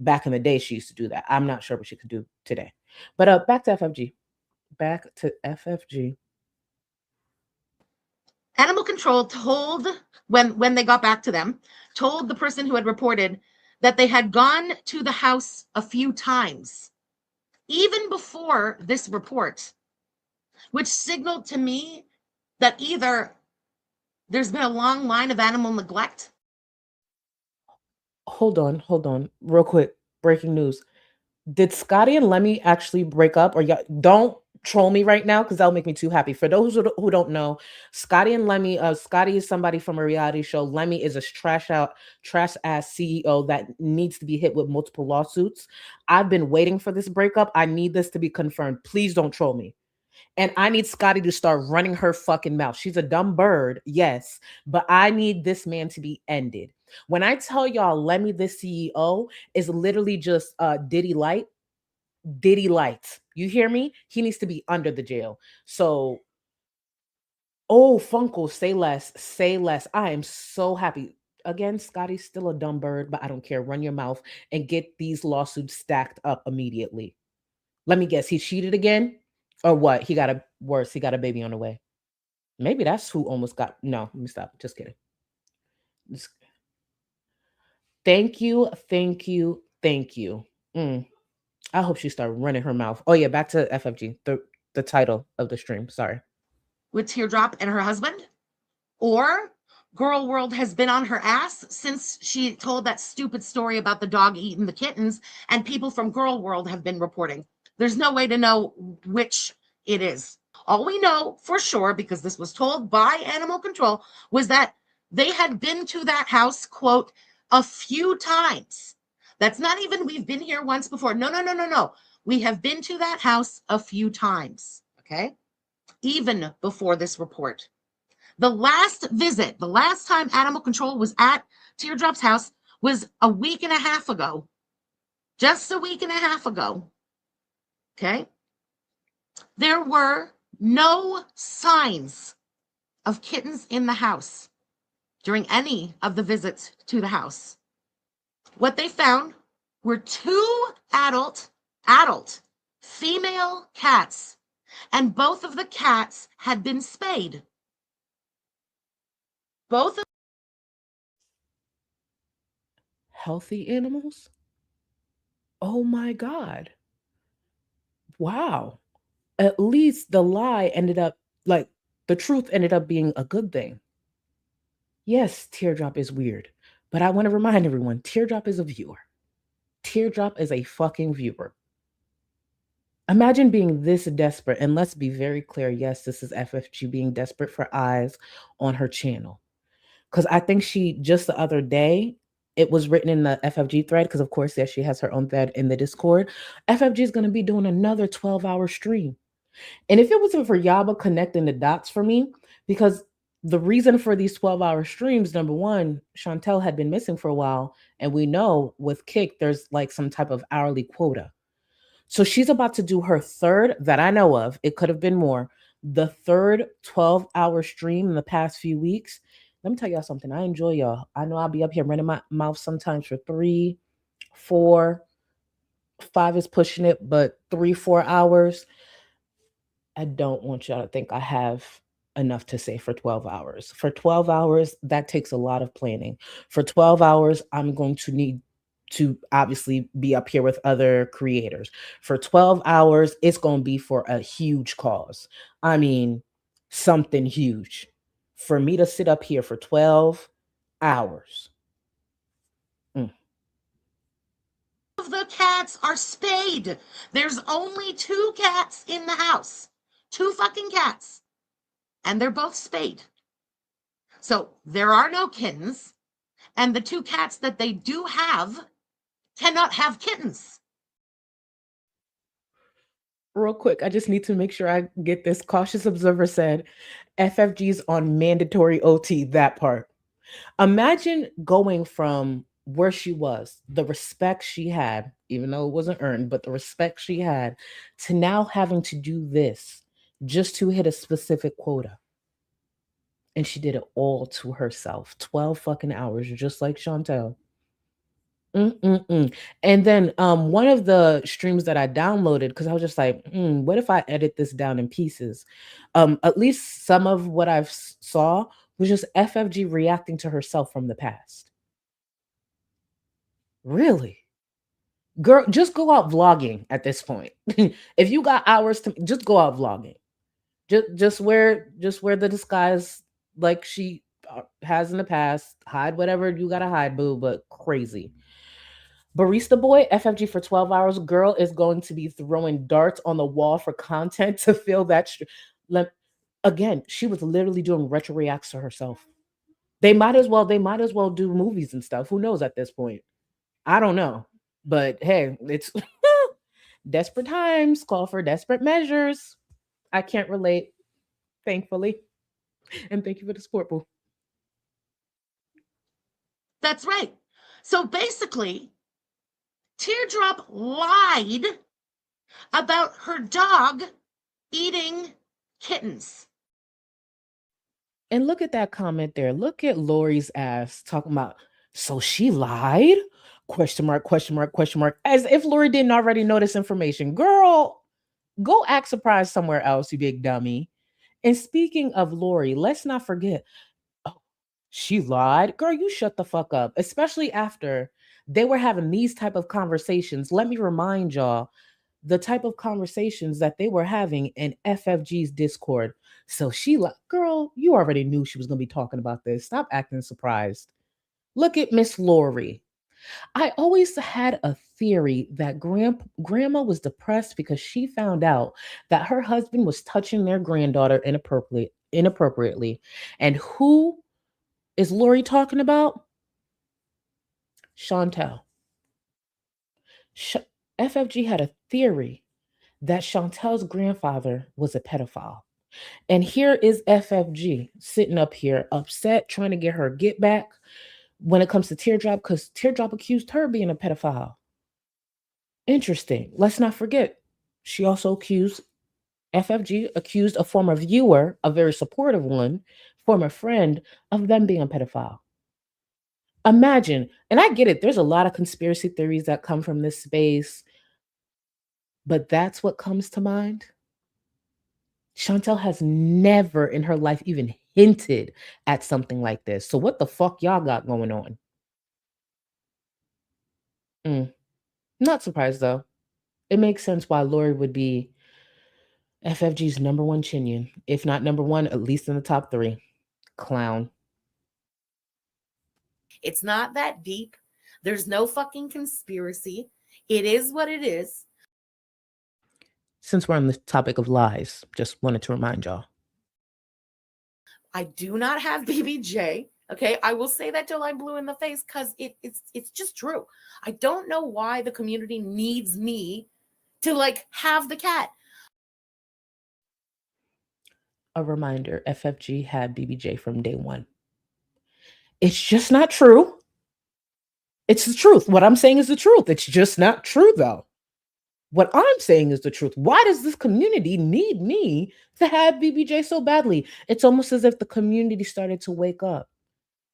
Speaker 6: back in the day, she used to do that. I'm not sure what she could do today. But back to FFG. Back to FFG.
Speaker 1: Animal control told, when they got back to them, told the person who had reported that they had gone to the house a few times, even before this report, which signaled to me that either there's been a long line of animal neglect.
Speaker 6: Hold on, real quick. Breaking news. Did Scotty and Lemmy actually break up? Or don't troll me right now because that'll make me too happy. For those who don't know, Scotty and Lemmy, Scotty is somebody from a reality show. Lemmy is a trash ass CEO that needs to be hit with multiple lawsuits. I've been waiting for this breakup. I need this to be confirmed. Please don't troll me. And I need Scotty to start running her fucking mouth. She's a dumb bird, yes, but I need this man to be ended. When I tell y'all, Lemmy, the CEO, is literally just Diddy Light. Diddy Light. You hear me? He needs to be under the jail. So, oh, Funkle, say less. Say less. I am so happy. Again, Scotty's still a dumb bird, but I don't care. Run your mouth and get these lawsuits stacked up immediately. Let me guess. He cheated again? Or what? He got a baby on the way. Maybe that's who almost got. No, let me stop. Just kidding. Thank you. I hope she started running her mouth. Oh yeah, back to FFG. The title of the stream. Sorry.
Speaker 1: With Teardrop and her husband, or Girl World has been on her ass since she told that stupid story about the dog eating the kittens, and people from Girl World have been reporting. There's no way to know which it is. All we know for sure, because this was told by Animal Control, was that they had been to that house, quote, a few times. That's not even we've been here once before. No. We have been to that house a few times, okay? Even before this report. The last visit, the last time Animal Control was at Teardrop's house was a week and a half ago. Just a week and a half ago. Okay? There were no signs of kittens in the house during any of the visits to the house. What they found were 2 adult female cats, and both of the cats had been spayed. Both of
Speaker 6: Healthy animals? Oh my God. Wow. At least the lie ended up, like, the truth ended up being a good thing. Yes, Teardrop is weird, but I want to remind everyone, Teardrop is a viewer. Teardrop is a fucking viewer. Imagine being this desperate, and let's be very clear, yes, this is FFG being desperate for eyes on her channel. Because I think just the other day, it was written in the FFG thread, because of course, yes, she has her own thread in the Discord. FFG is going to be doing another 12-hour stream. And if it wasn't for Yaba connecting the dots for me, because the reason for these 12-hour streams, number one, Chantel had been missing for a while. And we know with Kick, there's like some type of hourly quota. So she's about to do her third that I know of. It could have been more. The third 12-hour stream in the past few weeks. Let me tell y'all something. I enjoy y'all. I know I'll be up here running my mouth sometimes for 3, 4, 5 is pushing it, but 3, 4 hours. I don't want y'all to think I have enough to say for 12 hours. For 12 hours, that takes a lot of planning. For 12 hours, I'm going to need to obviously be up here with other creators. For 12 hours, it's going to be for a huge cause. I mean, something huge. For me to sit up here for 12 hours.
Speaker 1: the cats are spayed. There's only 2 cats in the house. 2 fucking cats. And they're both spayed. So there are no kittens. And the 2 cats that they do have cannot have kittens.
Speaker 6: Real quick, I just need to make sure I get this. Cautious observer said FFG's on mandatory OT, that part. Imagine going from where she was, the respect she had, even though it wasn't earned, but the respect she had, to now having to do this just to hit a specific quota. And she did it all to herself. 12 fucking hours, just like Chantel. Mm-mm-mm. And then one of the streams that I downloaded, because I was just like, what if I edit this down in pieces? At least some of what I've saw was just FFG reacting to herself from the past. Really? Girl, just go out vlogging at this point. If you got hours to just go out vlogging. Just wear the disguise like she has in the past. Hide whatever you gotta hide, boo, but crazy. Barista Boy, FFG for 12 hours. Girl is going to be throwing darts on the wall for content to fill that. Again, she was literally doing retro reacts to herself. They might as well do movies and stuff. Who knows at this point? I don't know. But hey, it's desperate times call for desperate measures. I can't relate, thankfully. And thank you for the support, boo.
Speaker 1: That's right. So basically, Teardrop lied about her dog eating kittens.
Speaker 6: And look at that comment there. Look at Lori's ass talking about, so she lied? Question mark, question mark, question mark. As if Lori didn't already know this information. Girl, go act surprised somewhere else, you big dummy. And speaking of Lori, let's not forget, oh, she lied. Girl, you shut the fuck up. Especially after they were having these type of conversations. Let me remind y'all the type of conversations that they were having in FFG's Discord. So she like, girl, you already knew she was going to be talking about this. Stop acting surprised. Look at Miss Lori. I always had a theory that grandma was depressed because she found out that her husband was touching their granddaughter inappropriately. And who is Lori talking about? Chantel. FFG had a theory that Chantel's grandfather was a pedophile. And here is FFG sitting up here upset, trying to get her get back when it comes to Teardrop, because Teardrop accused her of being a pedophile. Interesting. Let's not forget, she also accused a former viewer, a very supportive one, former friend, of them being a pedophile. Imagine, and I get it, there's a lot of conspiracy theories that come from this space, but that's what comes to mind. Chantel has never in her life even hinted at something like this. So what the fuck y'all got going on? Not surprised though. It makes sense why Lori would be FFG's number one chinion, if not number one, at least in the top 3. Clown.
Speaker 4: It's not that deep. There's no fucking conspiracy. It is what it is.
Speaker 6: Since we're on the topic of lies, just wanted to remind y'all.
Speaker 4: I do not have BBJ. Okay, I will say that till I'm blue in the face because it's just true. I don't know why the community needs me to like have the cat.
Speaker 6: A reminder, FFG had BBJ from day one. It's just not true. It's the truth. What I'm saying is the truth. It's just not true, though. What I'm saying is the truth. Why does this community need me to have BBJ so badly? It's almost as if the community started to wake up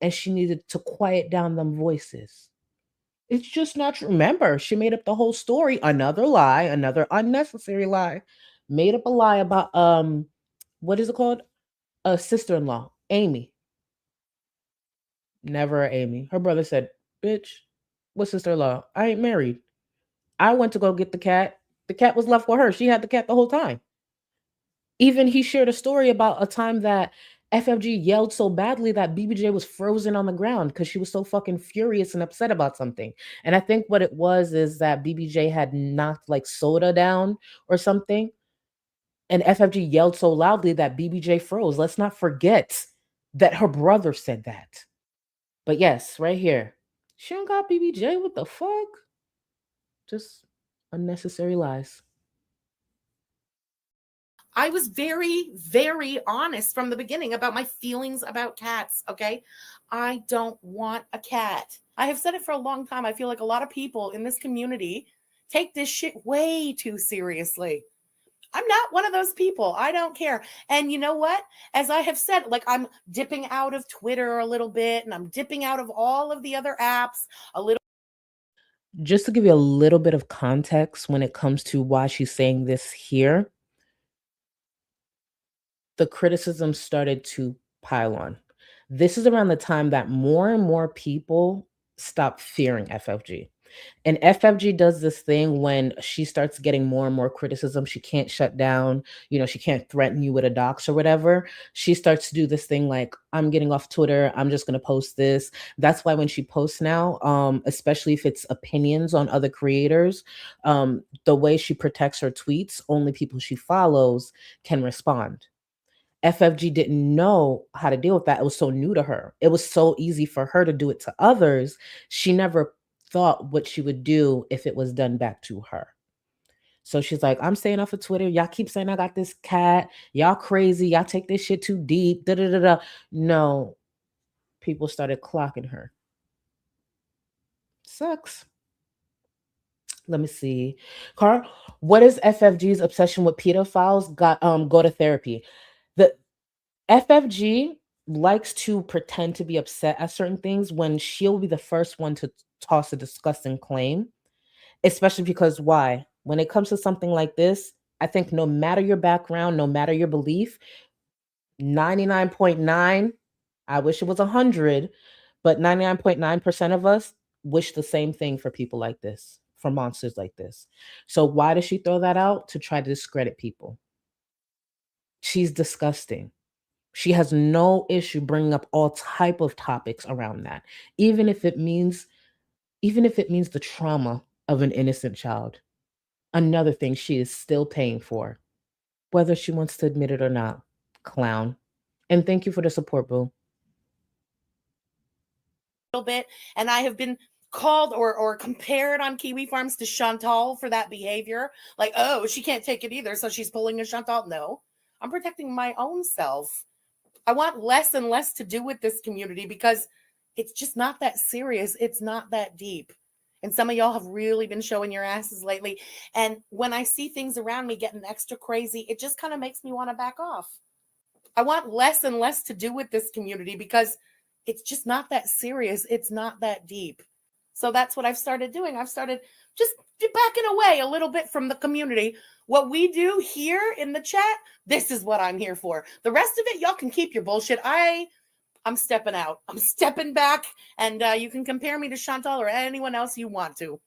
Speaker 6: and she needed to quiet down them voices. It's just not true. Remember, she made up the whole story. Another lie, another unnecessary lie. Made up a lie about, what is it called? A sister-in-law, Amy. Never Amy. Her brother said, bitch, what sister-in-law? I ain't married. I went to go get the cat. The cat was left with her. She had the cat the whole time. Even he shared a story about a time that FFG yelled so badly that BBJ was frozen on the ground because she was so fucking furious and upset about something. And I think what it was is that BBJ had knocked like soda down or something. And FFG yelled so loudly that BBJ froze. Let's not forget that her brother said that. But yes, right here. She don't got BBJ. What the fuck? Just unnecessary lies.
Speaker 4: I was very, very honest from the beginning about my feelings about cats. Okay. I don't want a cat. I have said it for a long time. I feel like a lot of people in this community take this shit way too seriously. I'm not one of those people. I don't care. And you know what? As I have said, like I'm dipping out of Twitter a little bit and I'm dipping out of all of the other apps a little.
Speaker 6: Just to give you a little bit of context when it comes to why she's saying this here, the criticism started to pile on. This is around the time that more and more people stopped fearing FFG. And FFG does this thing when she starts getting more and more criticism. She can't shut down, she can't threaten you with a dox or whatever. She starts to do this thing like, I'm getting off Twitter. I'm just going to post this. That's why when she posts now, especially if it's opinions on other creators, the way she protects her tweets, only people she follows can respond. FFG didn't know how to deal with that. It was so new to her. It was so easy for her to do it to others. She never thought what she would do if it was done back to her. So she's like, I'm staying off of Twitter. Y'all keep saying I got this cat. Y'all crazy. Y'all take this shit too deep. Da, da, da, da. No, people started clocking her. Sucks. Let me see. Carl, what is FFG's obsession with pedophiles? Go to therapy. The FFG likes to pretend to be upset at certain things when she'll be the first one to toss a disgusting claim, especially because why? When it comes to something like this, I think no matter your background, no matter your belief, 99.9, I wish it was 100, but 99.9% of us wish the same thing for people like this, for monsters like this. So why does she throw that out? To try to discredit people. She's disgusting. She has no issue bringing up all type of topics around that, even if it means the trauma of an innocent child. Another thing she is still paying for, whether she wants to admit it or not. Clown. And thank you for the support, boo.
Speaker 4: Bit, and I have been called or compared on Kiwi Farms to Chantal for that behavior. Like, oh, she can't take it either, so she's pulling a Chantal. No, I'm protecting my own self. I want less and less to do with this community because it's just not that serious. It's not that deep. And some of y'all have really been showing your asses lately. And when I see things around me getting extra crazy, it just kind of makes me want to back off. I want less and less to do with this community because it's just not that serious. It's not that deep. So that's what I've started doing. I've started just backing away a little bit from the community. What we do here in the chat, this is what I'm here for. The rest of it, y'all can keep your bullshit. I'm stepping out. I'm stepping back, and you can compare me to Chantal or anyone else you want to.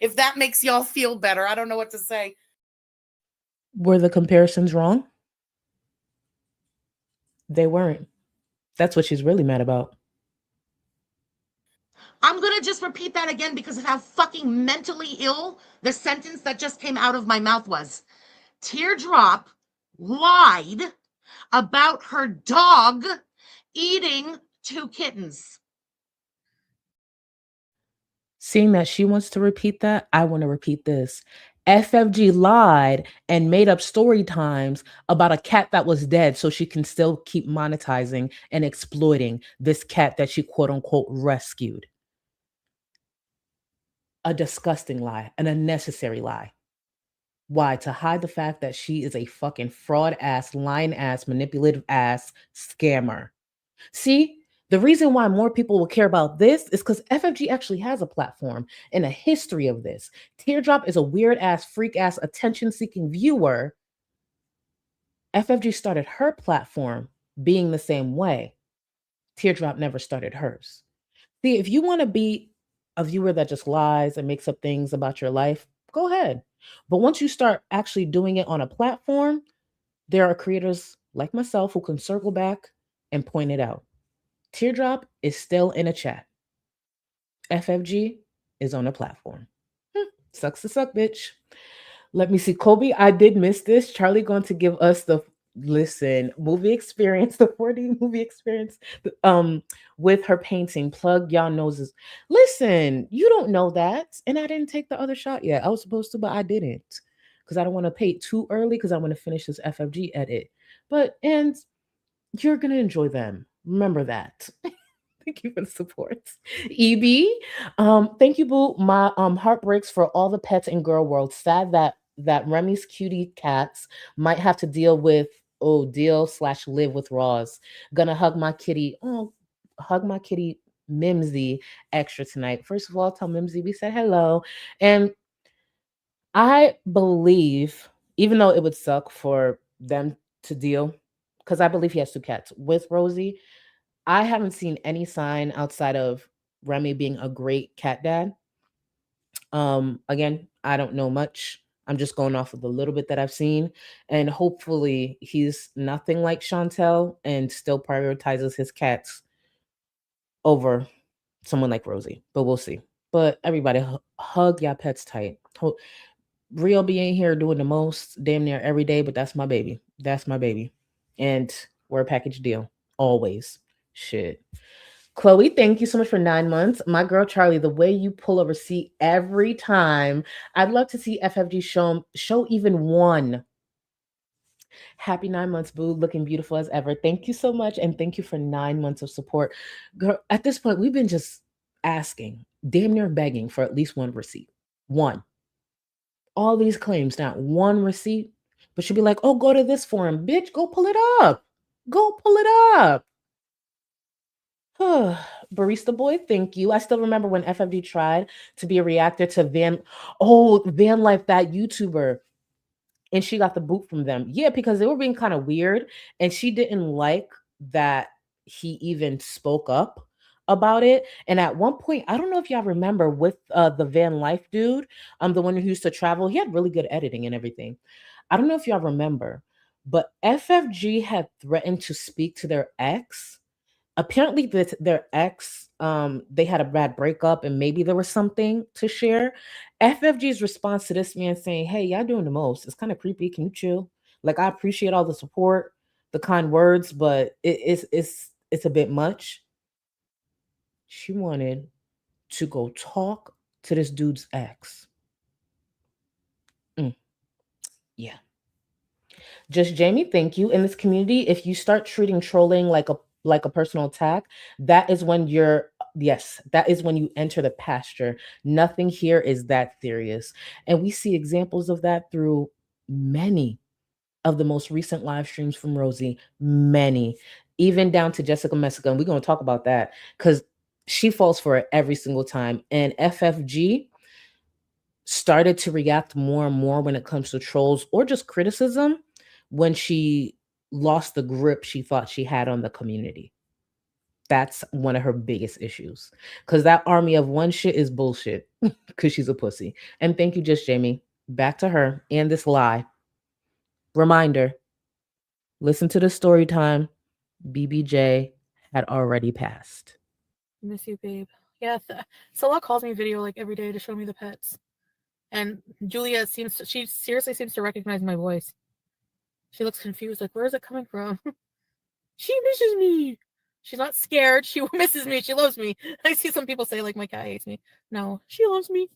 Speaker 4: If that makes y'all feel better, I don't know what to say.
Speaker 6: Were the comparisons wrong? They weren't. That's what she's really mad about.
Speaker 1: I'm going to just repeat that again because of how fucking mentally ill the sentence that just came out of my mouth was. Teardrop lied about her dog eating 2 kittens.
Speaker 6: Seeing that she wants to repeat that, I want to repeat this. FFG lied and made up story times about a cat that was dead so she can still keep monetizing and exploiting this cat that she quote unquote rescued. A disgusting lie, an unnecessary lie. Why? To hide the fact that she is a fucking fraud ass, lying ass, manipulative ass scammer. See, the reason why more people will care about this is because FFG actually has a platform and a history of this. Teardrop is a weird ass, freak ass, attention seeking viewer. FFG started her platform being the same way. Teardrop never started hers. See, if you want to be a viewer that just lies and makes up things about your life, go ahead. But once you start actually doing it on a platform, there are creators like myself who can circle back and point it out. Teardrop is still in a chat. FFG is on a platform. Sucks to suck, bitch. Let me see. Kobe, I did miss this. Charlie going to give us the movie experience, the 4D movie experience with her painting. Plug y'all noses. Listen, you don't know that. And I didn't take the other shot yet. I was supposed to, but I didn't. because I don't want to pay too early because I want to finish this FFG edit. And you're gonna enjoy them. Remember that. Thank you for the support. EB, thank you, Boo. My heart breaks for all the pets in Girl World. Sad that Remy's cutie cats might have to deal/live with Roz. Gonna hug my kitty. Oh, hug my kitty Mimsy extra tonight. First of all, tell Mimsy we said hello. And I believe, even though it would suck for them to deal, because I believe he has two cats with Rosie, I haven't seen any sign outside of Remy being a great cat dad. Again, I don't know much. I'm just going off of the little bit that I've seen. And hopefully he's nothing like Chantel and still prioritizes his cats over someone like Rosie. But we'll see. But everybody, hug your pets tight. Real being here doing the most damn near every day, but that's my baby. That's my baby. And we're a package deal. Always. Shit. Chloe, thank you so much for 9 months. My girl Charlie, the way you pull a receipt every time. I'd love to see FFG show even one. Happy 9 months, boo. Looking beautiful as ever. Thank you so much. And thank you for 9 months of support. Girl, at this point, we've been just asking, damn near begging for at least one receipt. One. All these claims, not one receipt. But she'll be like, oh, go to this forum. Bitch, go pull it up. Go pull it up. Barista Boy, thank you. I still remember when FFG tried to be a reactor to Van Life, that YouTuber, and she got the boot from them. Yeah, because they were being kind of weird, and she didn't like that he even spoke up about it. And at one point, I don't know if y'all remember, with the Van Life dude, the one who used to travel, he had really good editing and everything. I don't know if y'all remember, but FFG had threatened to speak to their ex. Apparently their ex, they had a bad breakup and maybe there was something to share. FFG's response to this man saying, hey, y'all doing the most. It's kind of creepy. Can you chill? Like, I appreciate all the support, the kind words, but it's a bit much. She wanted to go talk to this dude's ex. Yeah. Just Jamie, thank you. In this community, if you start treating trolling like a personal attack, that is when you enter the pasture. Nothing here is that serious. And we see examples of that through many of the most recent live streams from Rosie. Many. Even down to Jessica Messica. And we're going to talk about that because she falls for it every single time. And FFG started to react more and more when it comes to trolls or just criticism when she lost the grip she thought she had on the community. That's one of her biggest issues, because that army of one shit is bullshit because she's a pussy. And thank you, Just Jamie. Back to her and this lie. Reminder, listen to the story time. BBJ had already passed.
Speaker 2: Miss you, babe. Yeah, Salah calls me video like every day to show me the pets. And Julia she seriously seems to recognize my voice. She looks confused, like, where is it coming from? She misses me. She's not scared. She misses me. She loves me. I see some people say, like, my cat hates me. No, she loves me.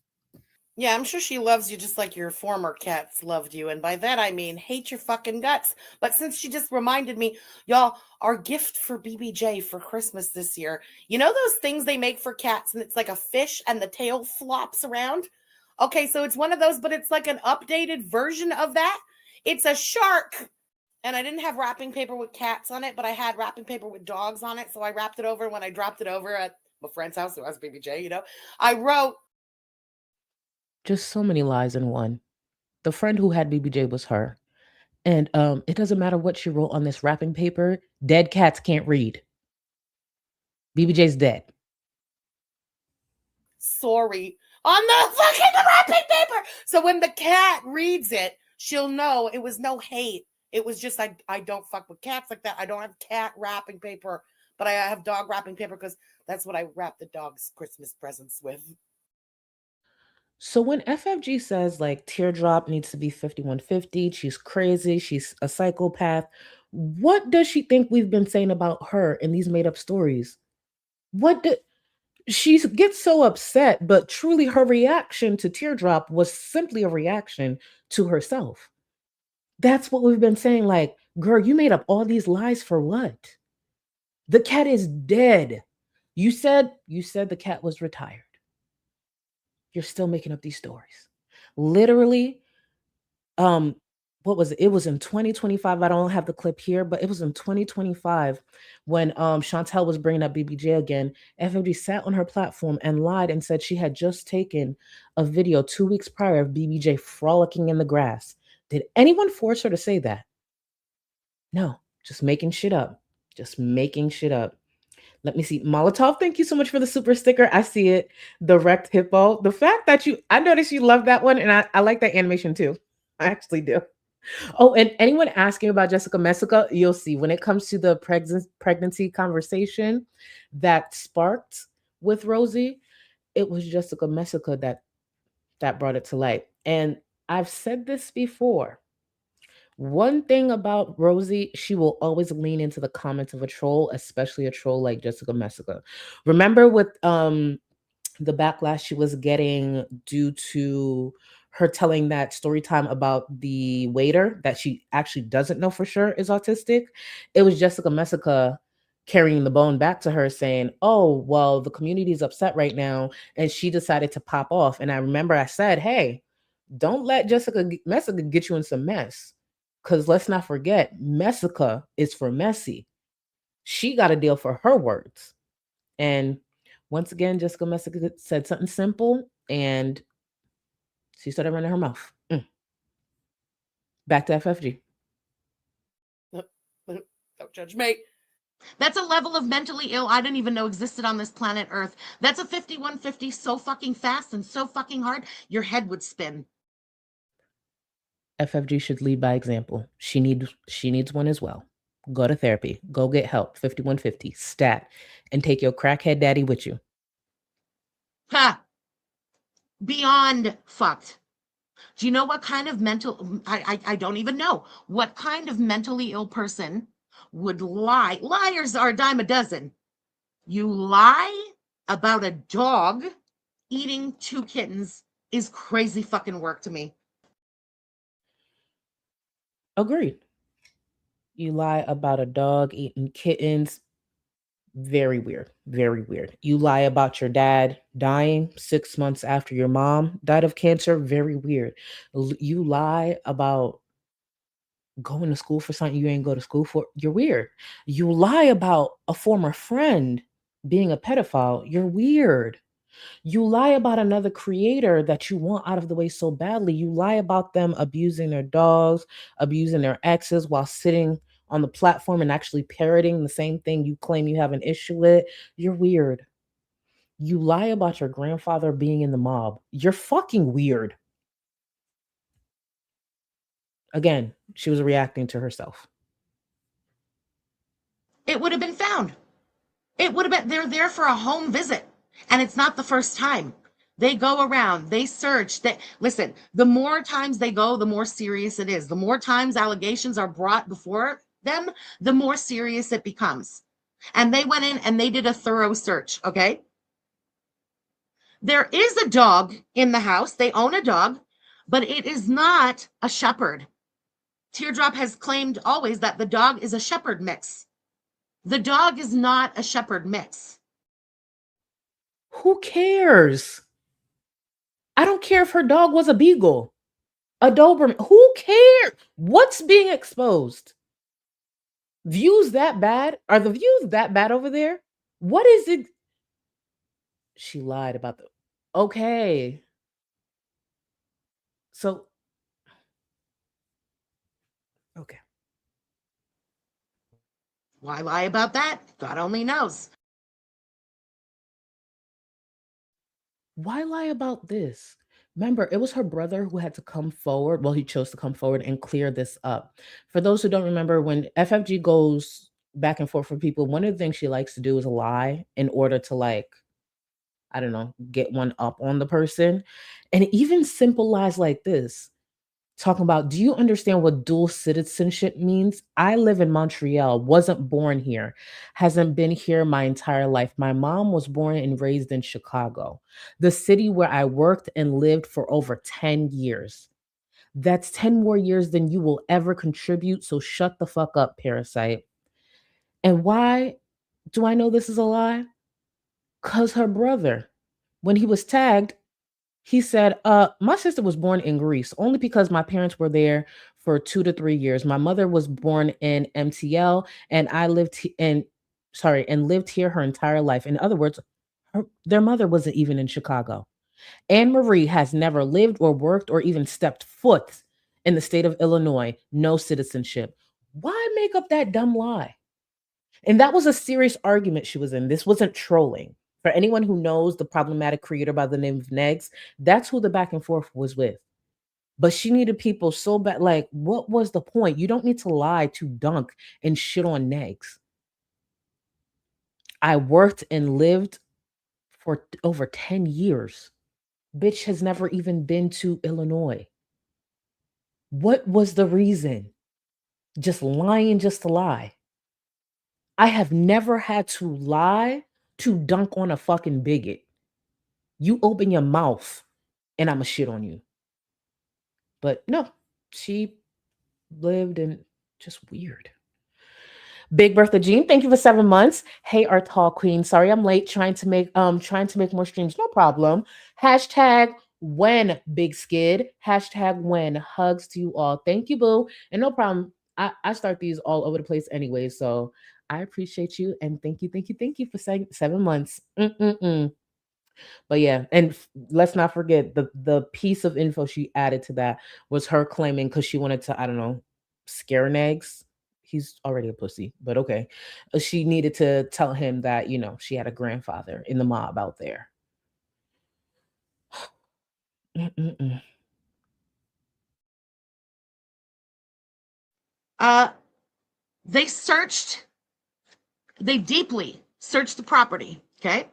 Speaker 4: Yeah, I'm sure she loves you just like your former cats loved you. And by that, I mean, hate your fucking guts. But since she just reminded me, y'all, our gift for BBJ for Christmas this year, you know those things they make for cats and it's like a fish and the tail flops around? Okay, so it's one of those, but it's like an updated version of that. It's a shark. And I didn't have wrapping paper with cats on it, but I had wrapping paper with dogs on it. So I wrapped it over. When I dropped it over at my friend's house, who has BBJ, I wrote.
Speaker 6: Just so many lies in one. The friend who had BBJ was her. And it doesn't matter what she wrote on this wrapping paper. Dead cats can't read. BBJ's dead.
Speaker 4: Sorry. On the fucking wrapping paper. So when the cat reads it, she'll know it was no hate. It was just, I don't fuck with cats like that. I don't have cat wrapping paper, but I have dog wrapping paper because that's what I wrap the dog's Christmas presents with.
Speaker 6: So when FFG says like Teardrop needs to be 5150, she's crazy, she's a psychopath, what does she think we've been saying about her in these made up stories? She gets so upset, but truly her reaction to Teardrop was simply a reaction to herself. That's what we've been saying. Like, girl, you made up all these lies for what? The cat is dead. You said the cat was retired. You're still making up these stories. Literally, um, what was it? It was in 2025. I don't have the clip here, but it was in 2025 when Chantel was bringing up BBJ again. FMG sat on her platform and lied and said she had just taken a video 2 weeks prior of BBJ frolicking in the grass. Did anyone force her to say that? No, just making shit up. Just making shit up. Let me see. Molotov, thank you so much for the super sticker. I see it. The wrecked hippo. The fact that I noticed you love that one, and I like that animation too. I actually do. Oh, and anyone asking about Jessica Messica, you'll see when it comes to the pregnancy conversation that sparked with Rosie, it was Jessica Messica that brought it to light. And I've said this before. One thing about Rosie, she will always lean into the comments of a troll, especially a troll like Jessica Messica. Remember with the backlash she was getting due to her telling that story time about the waiter that she actually doesn't know for sure is autistic? It was Jessica Messica carrying the bone back to her saying, oh, well, the community is upset right now. And she decided to pop off. And I remember I said, hey, don't let Jessica Messica get you in some mess. Because let's not forget, Messica is for messy. She got a deal for her words. And once again, Jessica Messica said something simple and she started running her mouth. Back to FFG.
Speaker 4: Don't judge me.
Speaker 1: That's a level of mentally ill I didn't even know existed on this planet Earth. That's a 5150 so fucking fast and so fucking hard, your head would spin.
Speaker 6: FFG should lead by example. She needs one as well. Go to therapy. Go get help. 5150 stat, and take your crackhead daddy with you.
Speaker 1: Ha! Beyond fucked. Do you know what kind of mental? I don't even know what kind of mentally ill person would lie. Liars are a dime a dozen. You lie about a dog eating 2 kittens is crazy fucking work to me.
Speaker 6: Agreed. You lie about a dog eating kittens. Very weird. Very weird. You lie about your dad dying 6 months after your mom died of cancer. Very weird. You lie about going to school for something you ain't go to school for. You're weird. You lie about a former friend being a pedophile. You're weird. You lie about another creator that you want out of the way so badly. You lie about them abusing their dogs, abusing their exes while sitting on the platform and actually parroting the same thing you claim you have an issue with. You're weird. You lie about your grandfather being in the mob. You're fucking weird. Again, she was reacting to herself.
Speaker 1: It would have been found. It would have been, they're there for a home visit. And it's not the first time. They go around, they search. Listen, the more times they go, the more serious it is. The more times allegations are brought before them, the more serious it becomes. And they went in and they did a thorough search, okay? There is a dog in the house. They own a dog, but it is not a shepherd. Teardrop has claimed always that the dog is a shepherd mix. The dog is not a shepherd mix.
Speaker 6: Who cares? I don't care if her dog was a beagle, a Doberman. Who cares? What's being exposed? Views that bad? Are the views that bad over there? What is it? She lied about the. Okay. So. Okay.
Speaker 1: Why lie about that? God only knows.
Speaker 6: Why lie about this? Remember, it was her brother who had to come forward. Well, he chose to come forward and clear this up. For those who don't remember, when FFG goes back and forth for people, one of the things she likes to do is lie in order to, like, I don't know, get one up on the person. And even simple lies like this. talking about, do you understand what dual citizenship means? I live in Montreal, wasn't born here, hasn't been here my entire life. My mom was born and raised in Chicago, the city where I worked and lived for over 10 years. That's 10 more years than you will ever contribute. So shut the fuck up, parasite. And why do I know this is a lie? Because her brother, when he was tagged, he said, my sister was born in Greece only because my parents were there for 2 to 3 years. My mother was born in MTL and I lived and lived here her entire life. In other words, their mother wasn't even in Chicago. Anne Marie has never lived or worked or even stepped foot in the state of Illinois. No citizenship. Why make up that dumb lie? And that was a serious argument she was in. This wasn't trolling. For anyone who knows the problematic creator by the name of Negs, that's who the back and forth was with. But she needed people so bad. Like, what was the point? You don't need to lie to dunk and shit on Negs. I worked and lived for over 10 years. Bitch has never even been to Illinois. What was the reason? Just lying just to lie. I have never had to lie to dunk on a fucking bigot. You open your mouth and I'ma shit on you. But no, she lived in just weird. Big Bertha Jean, thank you for 7 months. Hey, our tall queen. Sorry I'm late. Trying to make more streams. No problem. Hashtag when Big Skid. Hashtag when hugs to you all. Thank you, boo. And no problem. I start these all over the place anyway. So I appreciate you and thank you for 7 months. But yeah, and let's not forget the piece of info she added to that was her claiming because she wanted to, I don't know, scare Negs. He's already a pussy, but okay. She needed to tell him that, she had a grandfather in the mob out there.
Speaker 1: They deeply searched the property, okay?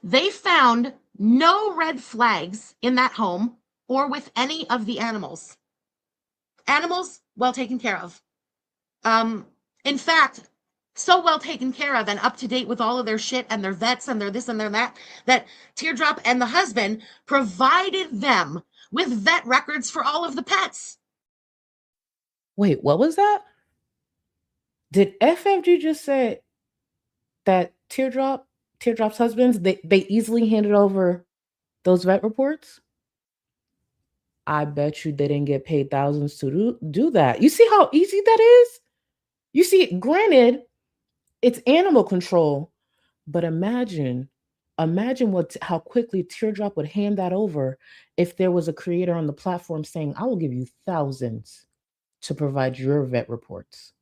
Speaker 1: They found no red flags in that home or with any of the animals. Animals well taken care of. In fact, so well taken care of and up to date with all of their shit and their vets and their this and their that Teardrop and the husband provided them with vet records for all of the pets.
Speaker 6: Wait, what was that? Did FFG just say that Teardrop's husbands, they easily handed over those vet reports? I bet you they didn't get paid thousands to do that. You see how easy that is? You see, granted, it's animal control, but imagine how quickly Teardrop would hand that over if there was a creator on the platform saying, I will give you thousands to provide your vet reports.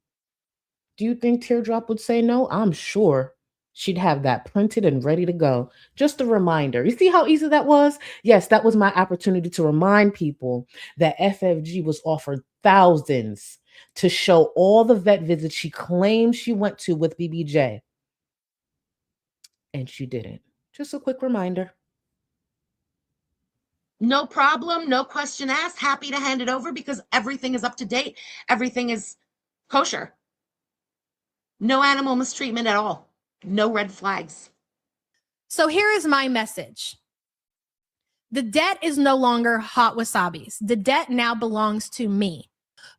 Speaker 6: Do you think Teardrop would say no? I'm sure she'd have that printed and ready to go. Just a reminder. You see how easy that was? Yes, that was my opportunity to remind people that FFG was offered thousands to show all the vet visits she claimed she went to with BBJ. And she didn't. Just a quick reminder.
Speaker 1: No problem, no question asked. Happy to hand it over because everything is up to date. Everything is kosher. No animal mistreatment at all. No red flags.
Speaker 8: So here is my message. The debt is no longer Hot Wasabi's. The debt now belongs to me.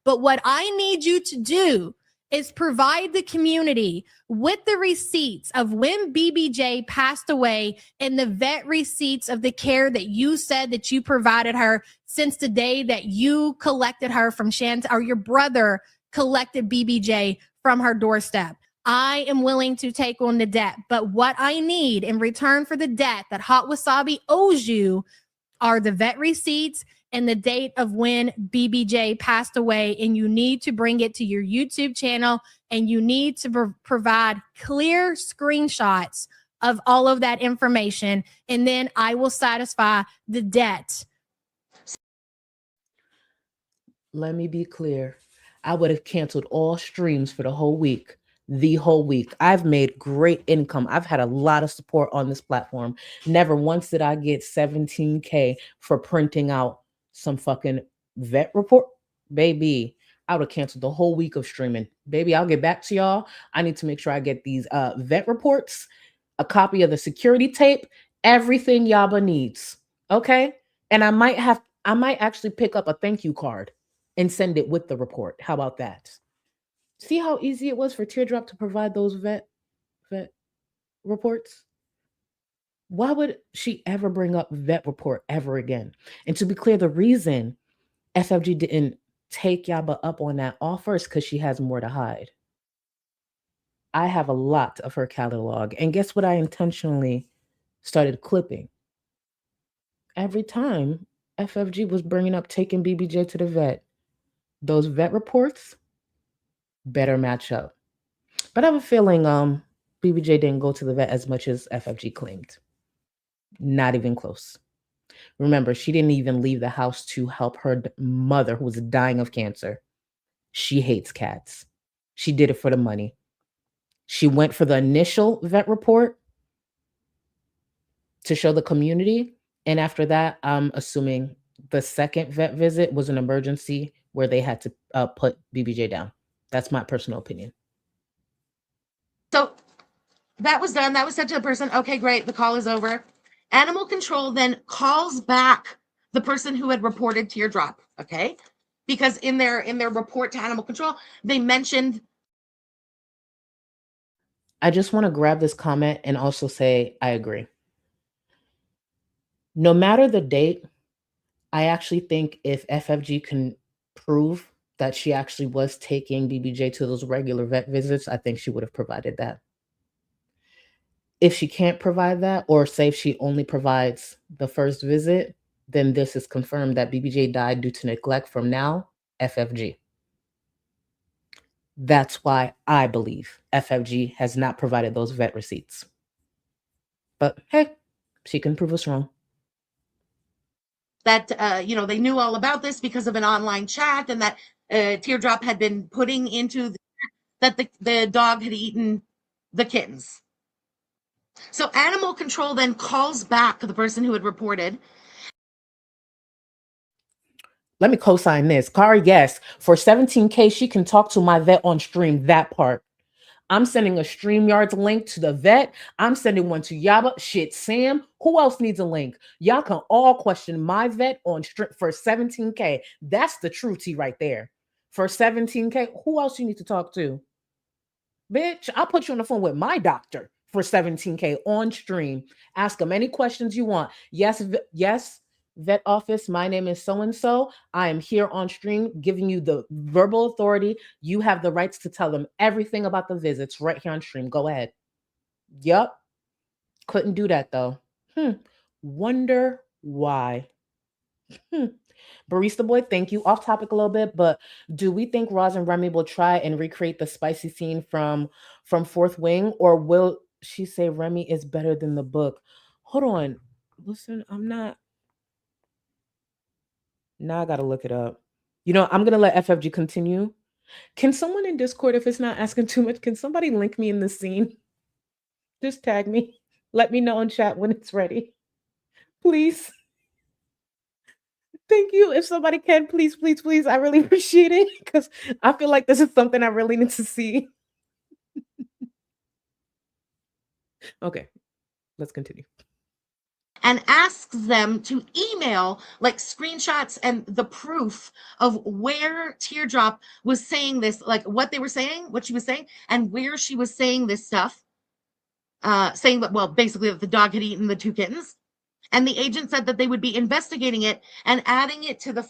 Speaker 8: But what I need you to do is provide the community with the receipts of when BBJ passed away and the vet receipts of the care that you said that you provided her since the day that you collected her from or your brother collected BBJ from her doorstep. I am willing to take on the debt, but what I need in return for the debt that Hot Wasabi owes you are the vet receipts and the date of when BBJ passed away. And you need to bring it to your YouTube channel and you need to provide clear screenshots of all of that information. And then I will satisfy the debt.
Speaker 6: Let me be clear. I would have canceled all streams for the whole week. I've made great income. I've had a lot of support on this platform. Never once did I get 17K for printing out some fucking vet report, baby, I would have canceled the whole week of streaming. Baby, I'll get back to y'all. I need to make sure I get these vet reports, a copy of the security tape, everything Yaba needs. Okay? And I might actually pick up a thank you card and send it with the report. How about that? See how easy it was for Teardrop to provide those vet reports? Why would she ever bring up vet report ever again? And to be clear, the reason FFG didn't take Yaba up on that offer is because she has more to hide. I have a lot of her catalog. And guess what I intentionally started clipping? Every time FFG was bringing up taking BBJ to the vet, those vet reports better match up. But I have a feeling BBJ didn't go to the vet as much as FFG claimed. Not even close. Remember, she didn't even leave the house to help her mother who was dying of cancer. She hates cats. She did it for the money. She went for the initial vet report to show the community. And after that, I'm assuming the second vet visit was an emergency where they had to put BBJ down. That's my personal opinion.
Speaker 1: So that was done. That was sent to the person. Okay, great. The call is over. Animal control then calls back the person who had reported Teardrop. Okay, because in their report to animal control, they mentioned.
Speaker 6: I just want to grab this comment and also say I agree. No matter the date, I actually think if FFG can prove that she actually was taking BBJ to those regular vet visits, I think she would have provided that. If she can't provide that, or say if she only provides the first visit, then this is confirmed that BBJ died due to neglect from now FFG. That's why I believe FFG has not provided those vet receipts. But hey, she can prove us wrong.
Speaker 1: That they knew all about this because of an online chat, and that Teardrop had been putting into that the dog had eaten the kittens. So animal control then calls back the person who had reported.
Speaker 6: Let me co-sign this. Kari, yes, for 17K, she can talk to my vet on stream, that part. I'm sending a StreamYards link to the vet. I'm sending one to Yaba. Shit, Sam. Who else needs a link? Y'all can all question my vet on stream for 17K. That's the true tea right there. For 17K, who else you need to talk to? Bitch, I'll put you on the phone with my doctor for 17K on stream. Ask him any questions you want. Yes, vet office, my name is so-and-so. I am here on stream giving you the verbal authority. You have the rights to tell them everything about the visits right here on stream. Go ahead. Yup. Couldn't do that though. Wonder why. Barista Boy, thank you. Off topic a little bit, but do we think Roz and Remy will try and recreate the spicy scene from Fourth Wing, or will she say Remy is better than the book? Hold on. Listen, I'm not. Now I gotta look it up. I'm gonna let FFG continue. Can someone in Discord, if it's not asking too much, can somebody link me in the scene? Just tag me. Let me know in chat when it's ready. Please. Thank you. If somebody can, please, please, please. I really appreciate it because I feel like this is something I really need to see. Okay, let's continue.
Speaker 1: And asks them to email like screenshots and the proof of where Teardrop was saying this, like what they were saying, what she was saying, and where she was saying this stuff. Saying that, well, basically that the dog had eaten the two kittens. And the agent said that they would be investigating it and adding it to the.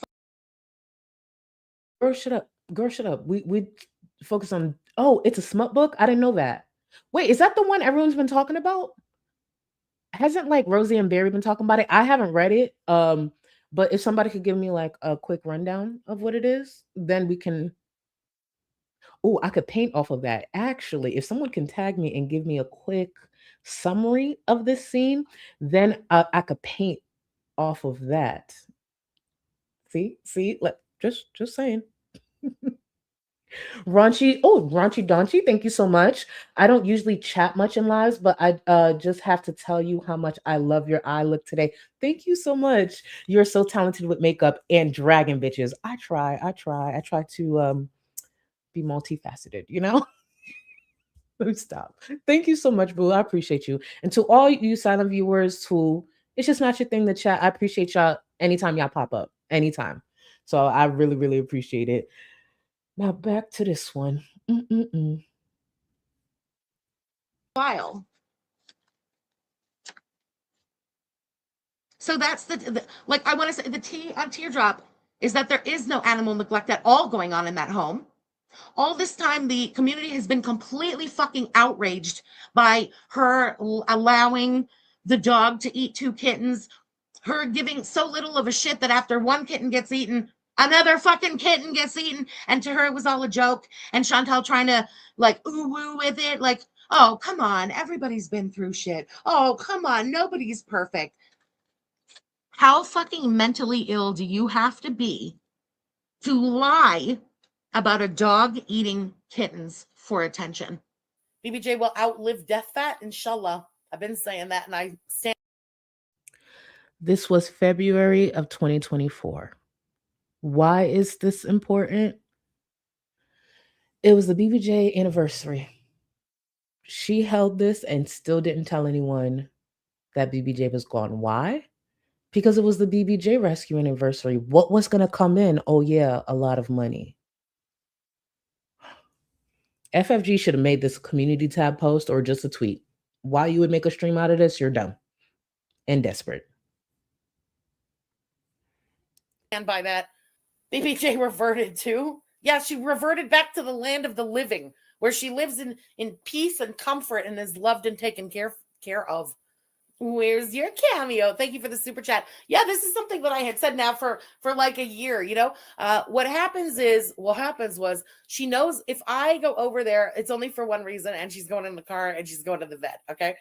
Speaker 6: Girl, shut up. Girl, shut up. We focus on. Oh, it's a smut book. I didn't know that. Wait, is that the one everyone's been talking about? Hasn't like Rosie and Barry been talking about it? I haven't read it. But if somebody could give me like a quick rundown of what it is, then we can. Oh, I could paint off of that. Actually, if someone can tag me and give me a quick summary of this scene, then I could paint off of that. See, just saying. Raunchy Daunchy, thank you so much. I don't usually chat much in lives, but I just have to tell you how much I love your eye look today. Thank you so much. You're so talented with makeup and dragging bitches. I try to be multifaceted, you know? Let me stop. Thank you so much, Boo. I appreciate you. And to all you silent viewers who it's just not your thing to chat, I appreciate y'all anytime y'all pop up. Anytime. So I really, really appreciate it. Now back to this one. Mm-mm-mm.
Speaker 1: While. So that's like I want to say the tea on Teardrop is that there is no animal neglect at all going on in that home. All this time, the community has been completely fucking outraged by her allowing the dog to eat 2 kittens, her giving so little of a shit that after 1 kitten gets eaten, another fucking kitten gets eaten. And to her, it was all a joke. And Chantal trying to like ooh woo with it. Like, oh, come on. Everybody's been through shit. Oh, come on. Nobody's perfect. How fucking mentally ill do you have to be to lie about a dog eating kittens for attention?
Speaker 4: BBJ will outlive Death Fat, inshallah. I've been saying that, and I stand.
Speaker 6: This was February of 2024. Why is this important? It was the BBJ anniversary. She held this and still didn't tell anyone that BBJ was gone. Why? Because it was the BBJ rescue anniversary. What was going to come in? Oh, yeah, a lot of money. FFG should have made this community tab post or just a tweet. Why you would make a stream out of this? You're dumb and desperate.
Speaker 4: Stand by that. BBJ reverted to. Yeah, she reverted back to the land of the living, where she lives in peace and comfort and is loved and taken care of. Where's your cameo? Thank you for the super chat. Yeah, this is something that I had said now for like a year, you know. What happens was she knows if I go over there, it's only for one reason, and she's going in the car and she's going to the vet, okay?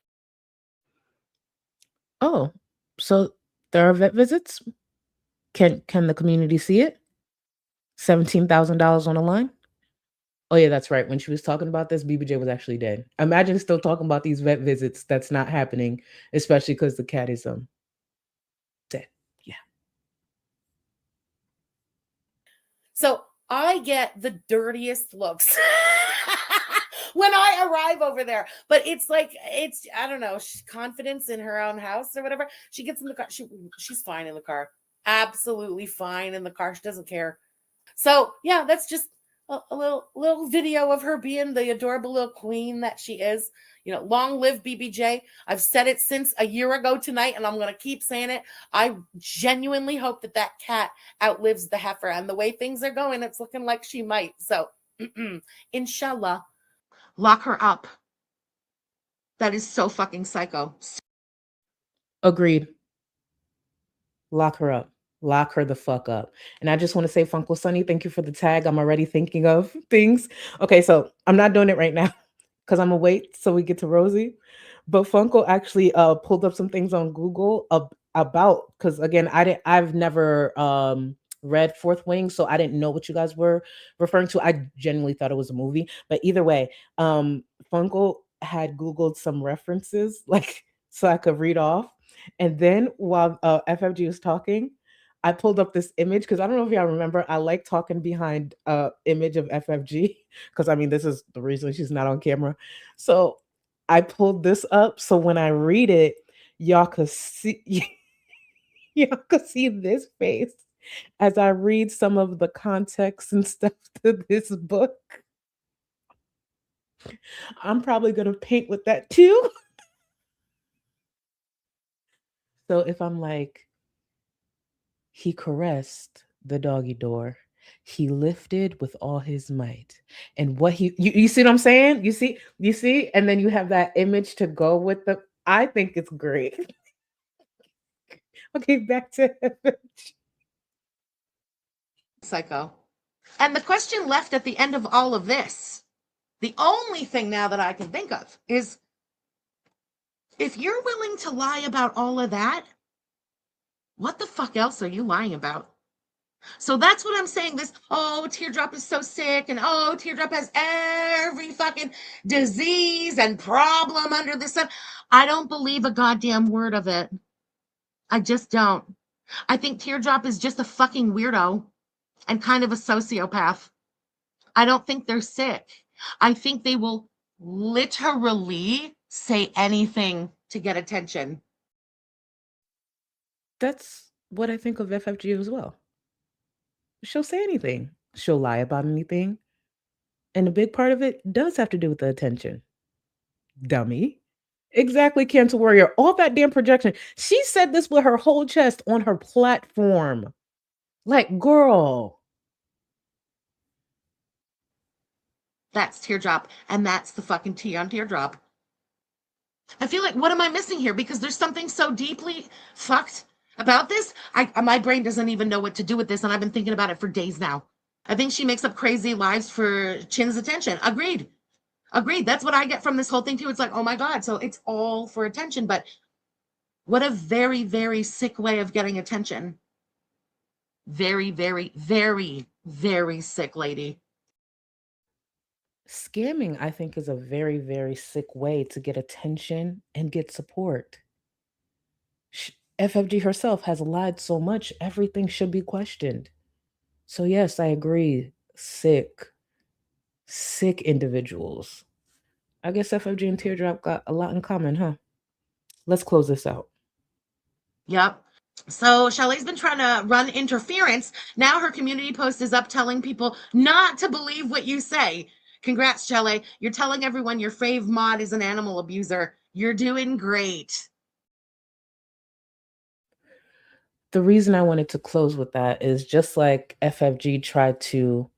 Speaker 6: Oh, so there are vet visits? Can the community see it? $17,000 on the line? Oh yeah, that's right. When she was talking about this, BBJ was actually dead. Imagine still talking about these vet visits. That's not happening, especially because the cat is dead. Yeah.
Speaker 4: So I get the dirtiest looks when I arrive over there. But it's like, I don't know, confidence in her own house or whatever. She gets in the car. She's fine in the car. Absolutely fine in the car. She doesn't care. So yeah, that's just a little video of her being the adorable little queen that she is. You know, long live BBJ. I've said it since a year ago tonight, and I'm going to keep saying it. I genuinely hope that cat outlives the heifer. And the way things are going, it's looking like she might. So, inshallah.
Speaker 1: Lock her up. That is so fucking psycho.
Speaker 6: Agreed. Lock her up. Lock her the fuck up. And I just want to say, Funkle Sunny, thank you for the tag. I'm already thinking of things. Okay, so I'm not doing it right now because I'm gonna wait so we get to Rosie. But Funkle actually pulled up some things on Google about, because again, I've never read Fourth Wing, so I didn't know what you guys were referring to. I genuinely thought it was a movie. But either way, Funkle had Googled some references, like so I could read off. And then while FFG was talking, I pulled up this image because I don't know if y'all remember. I like talking behind image of FFG because I mean this is the reason she's not on camera. So I pulled this up so when I read it, y'all could see y'all could see this face as I read some of the context and stuff to this book. I'm probably gonna paint with that too. So if I'm like, he caressed the doggy door. He lifted with all his might. And what you see what I'm saying? You see? And then you have that image to go with the I think it's great. Okay, back to
Speaker 1: Psycho. And the question left at the end of all of this, the only thing now that I can think of is if you're willing to lie about all of that, what the fuck else are you lying about? So that's what I'm saying. This, oh, Teardrop is so sick, and oh, Teardrop has every fucking disease and problem under the sun. I don't believe a goddamn word of it. I just don't. I think Teardrop is just a fucking weirdo and kind of a sociopath. I don't think they're sick. I think they will literally say anything to get attention.
Speaker 6: That's what I think of FFG as well. She'll say anything. She'll lie about anything. And a big part of it does have to do with the attention. Dummy. Exactly, Cancer Warrior. All that damn projection. She said this with her whole chest on her platform. Like, girl.
Speaker 1: That's Teardrop, and that's the fucking tea on Teardrop. I feel like, what am I missing here? Because there's something so deeply fucked about this. My brain doesn't even know what to do with this, and I've been thinking about it for days now. I think she makes up crazy lies for Chin's attention. Agreed. That's what I get from this whole thing too. It's like, oh my God, so it's all for attention. But what a very, very sick way of getting attention. Very, very, very, very sick lady.
Speaker 6: Scamming, I think, is a very, very sick way to get attention and get support. FFG herself has lied so much, everything should be questioned. So, yes, I agree. Sick individuals. I guess FFG and Teardrop got a lot in common, huh? Let's close this out.
Speaker 1: Yep. So Chalette's been trying to run interference. Now her community post is up telling people not to believe what you say. Congrats, Chalet. You're telling everyone your fave mod is an animal abuser. You're doing great.
Speaker 6: The reason I wanted to close with that is just like FFG tried to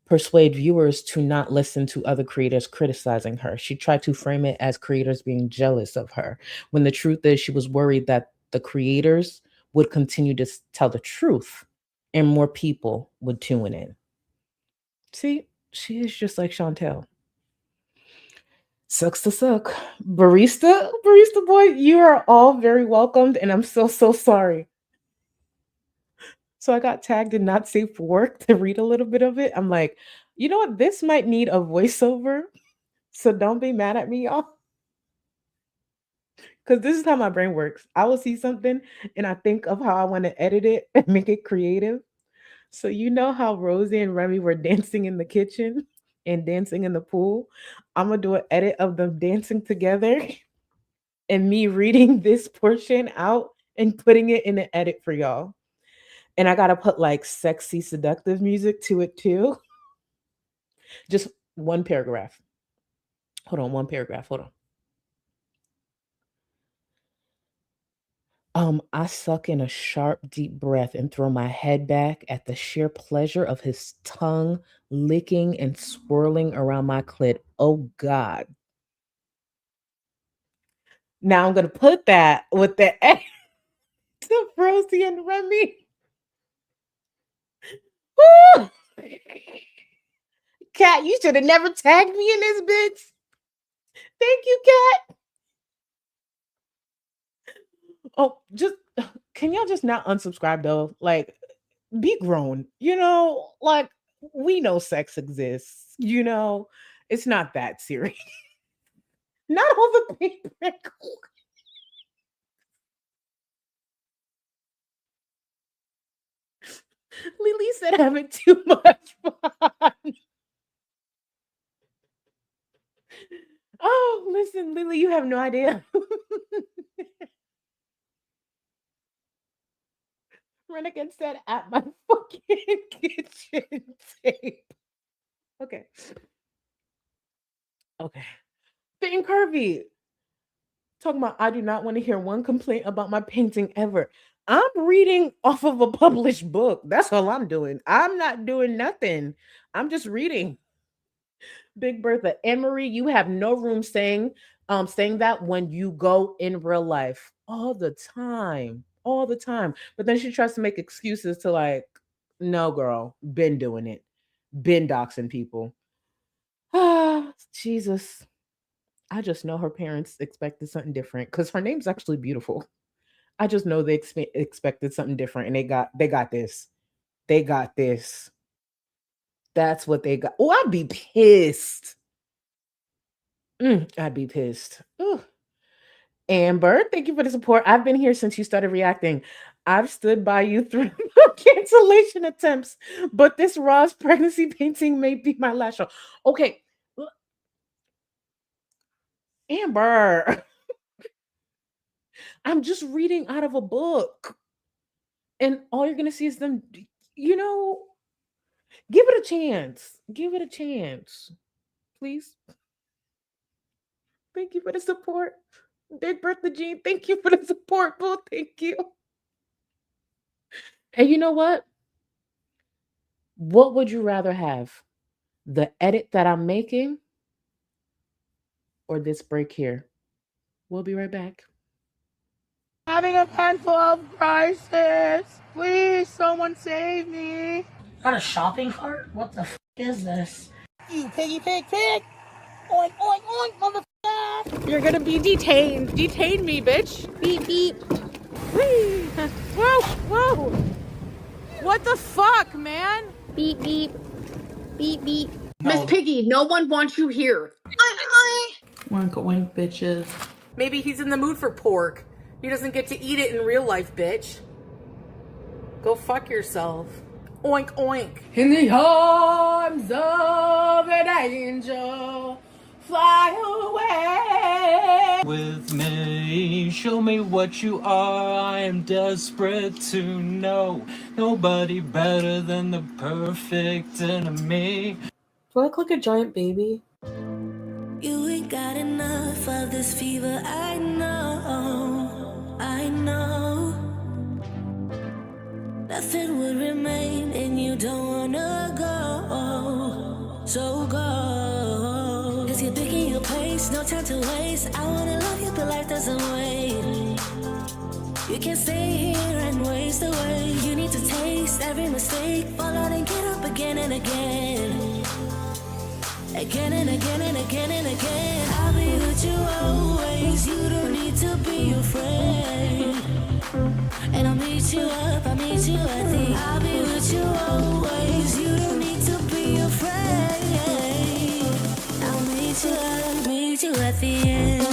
Speaker 6: persuade viewers to not listen to other creators criticizing her. She tried to frame it as creators being jealous of her, when the truth is she was worried that the creators would continue to tell the truth and more people would tune in. See, she is just like Chantel. Sucks to suck. Barista boy, you are all very welcomed, and I'm so sorry. So I got tagged in Not Safe for Work to read a little bit of it. I'm like, you know what? This might need a voiceover. So don't be mad at me, y'all. Because this is how my brain works. I will see something and I think of how I want to edit it and make it creative. So you know how Rosie and Remy were dancing in the kitchen and dancing in the pool? I'm going to do an edit of them dancing together and me reading this portion out and putting it in an edit for y'all. And I got to put like sexy, seductive music to it too. Just one paragraph. Hold on, one paragraph. Hold on. I suck in a sharp, deep breath and throw my head back at the sheer pleasure of his tongue licking and swirling around my clit. Oh, God. Now I'm going to put that with the to Rosie and Remy. Woo! Cat, you should have never tagged me in this bitch. Thank you, Cat. Oh, just can y'all just not unsubscribe though? Like, be grown, you know, like we know sex exists, you know, it's not that serious. Not all the paper. Lily said having too much fun. Oh, listen, Lily, you have no idea. Renegade said at my fucking kitchen tape. Okay. Being curvy. Talking about I do not want to hear one complaint about my painting ever. I'm reading off of a published book. That's all I'm doing. I'm not doing nothing. I'm just reading. Big Bertha, Emery, you have no room saying that when you go in real life all the time. But then she tries to make excuses to like, no, girl, been doing it, been doxing people. Ah, Jesus. I just know her parents expected something different because her name's actually beautiful. I just know they expected something different and they got this. They got this. That's what they got. Oh, I'd be pissed. I'd be pissed. Ooh. Amber, thank you for the support. I've been here since you started reacting. I've stood by you through cancellation attempts, but this Ross pregnancy painting may be my last show. Okay. Amber, I'm just reading out of a book. And all you're going to see is them, you know, give it a chance. Give it a chance. Please. Thank you for the support. Big Bertha Jean, thank you for the support, boo. Thank you. And you know what? What would you rather have? The edit that I'm making or this break here? We'll be right back.
Speaker 5: Having a mental health crisis. Please, someone save me.
Speaker 1: Got a shopping cart? What the f is this?
Speaker 5: You piggy pig pig. Oink, oink, oink, motherfucker. You're gonna be detained. Detain me, bitch. Beep, beep. Whee. Whoa, whoa. What the fuck, man? Beep, beep. Beep, beep. Miss Piggy, no one wants you here.
Speaker 3: Wink, wink, bitches.
Speaker 5: Maybe he's in the mood for pork. He doesn't get to eat it in real life, bitch. Go fuck yourself. Oink, oink. In the arms of an angel, fly away.
Speaker 9: With me, show me what you are. I am desperate to know. Nobody better than the perfect enemy.
Speaker 2: Do I look like a giant baby?
Speaker 7: You ain't got enough of this fever, I know, I know. Nothing would remain and you don't wanna go, so go. Cause you're picking your place, no time to waste. I wanna love you but life doesn't wait. You can't stay here and waste away. You need to taste every mistake, fall out and get up again and again. Again and again and again and again. I'll be with you always. You don't need to be afraid. And I'll meet you up, I'll meet you at the. I'll be with you always. You don't need to be afraid. I'll meet you up, meet you at the end.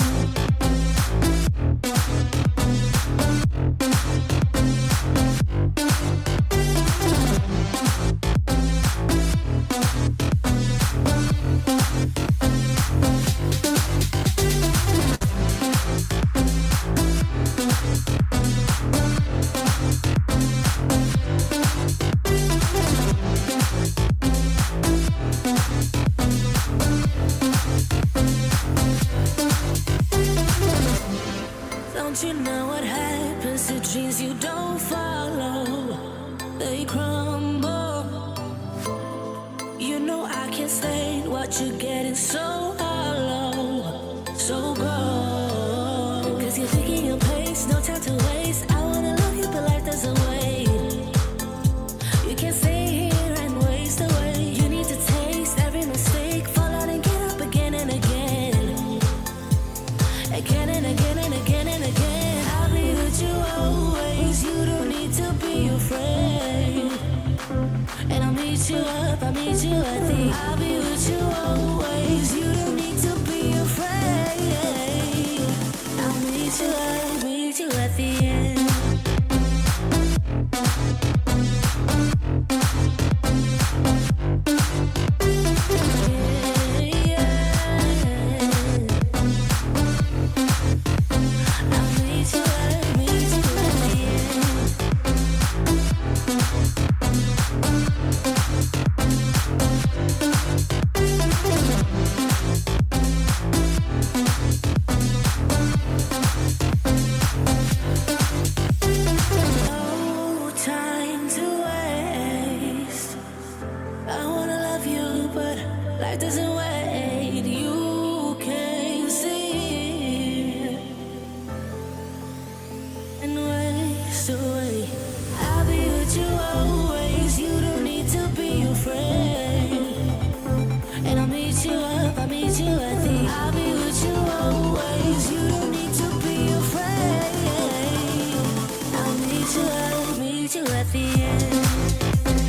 Speaker 7: Don't you know what happens to dreams you don't follow? They crumble. You know I can't stand what you're getting so hollow. So go. Cause you're thinking your pace, no time to waste. I wanna love you but life doesn't wait. You can't stay here and waste away. You need to taste every mistake, fall out and get up again and again. Again and again and again and again. I'll be with you always. You don't need to be afraid. And I'll meet you up, I'll meet you at the. I'll be with you always. You don't need to be afraid. I'll meet you up, meet you at the end. No time to waste. I wanna love you, but life doesn't wait. You can't see and waste away. I'll be with you always. You don't need to be afraid. And I'll meet you up, I'll meet you at the. I'll be with you always. You don't need to be afraid. I'll meet you up, meet you at the end.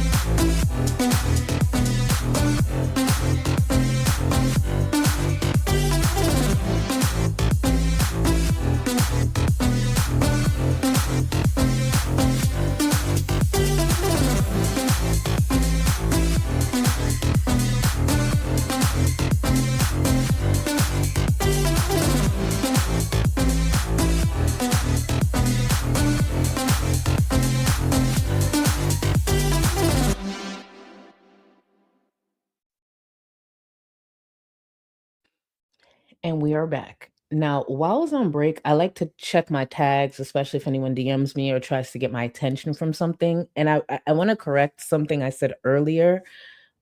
Speaker 6: And we are back. Now, while I was on break, I like to check my tags, especially if anyone DMs me or tries to get my attention from something. And I want to correct something I said earlier.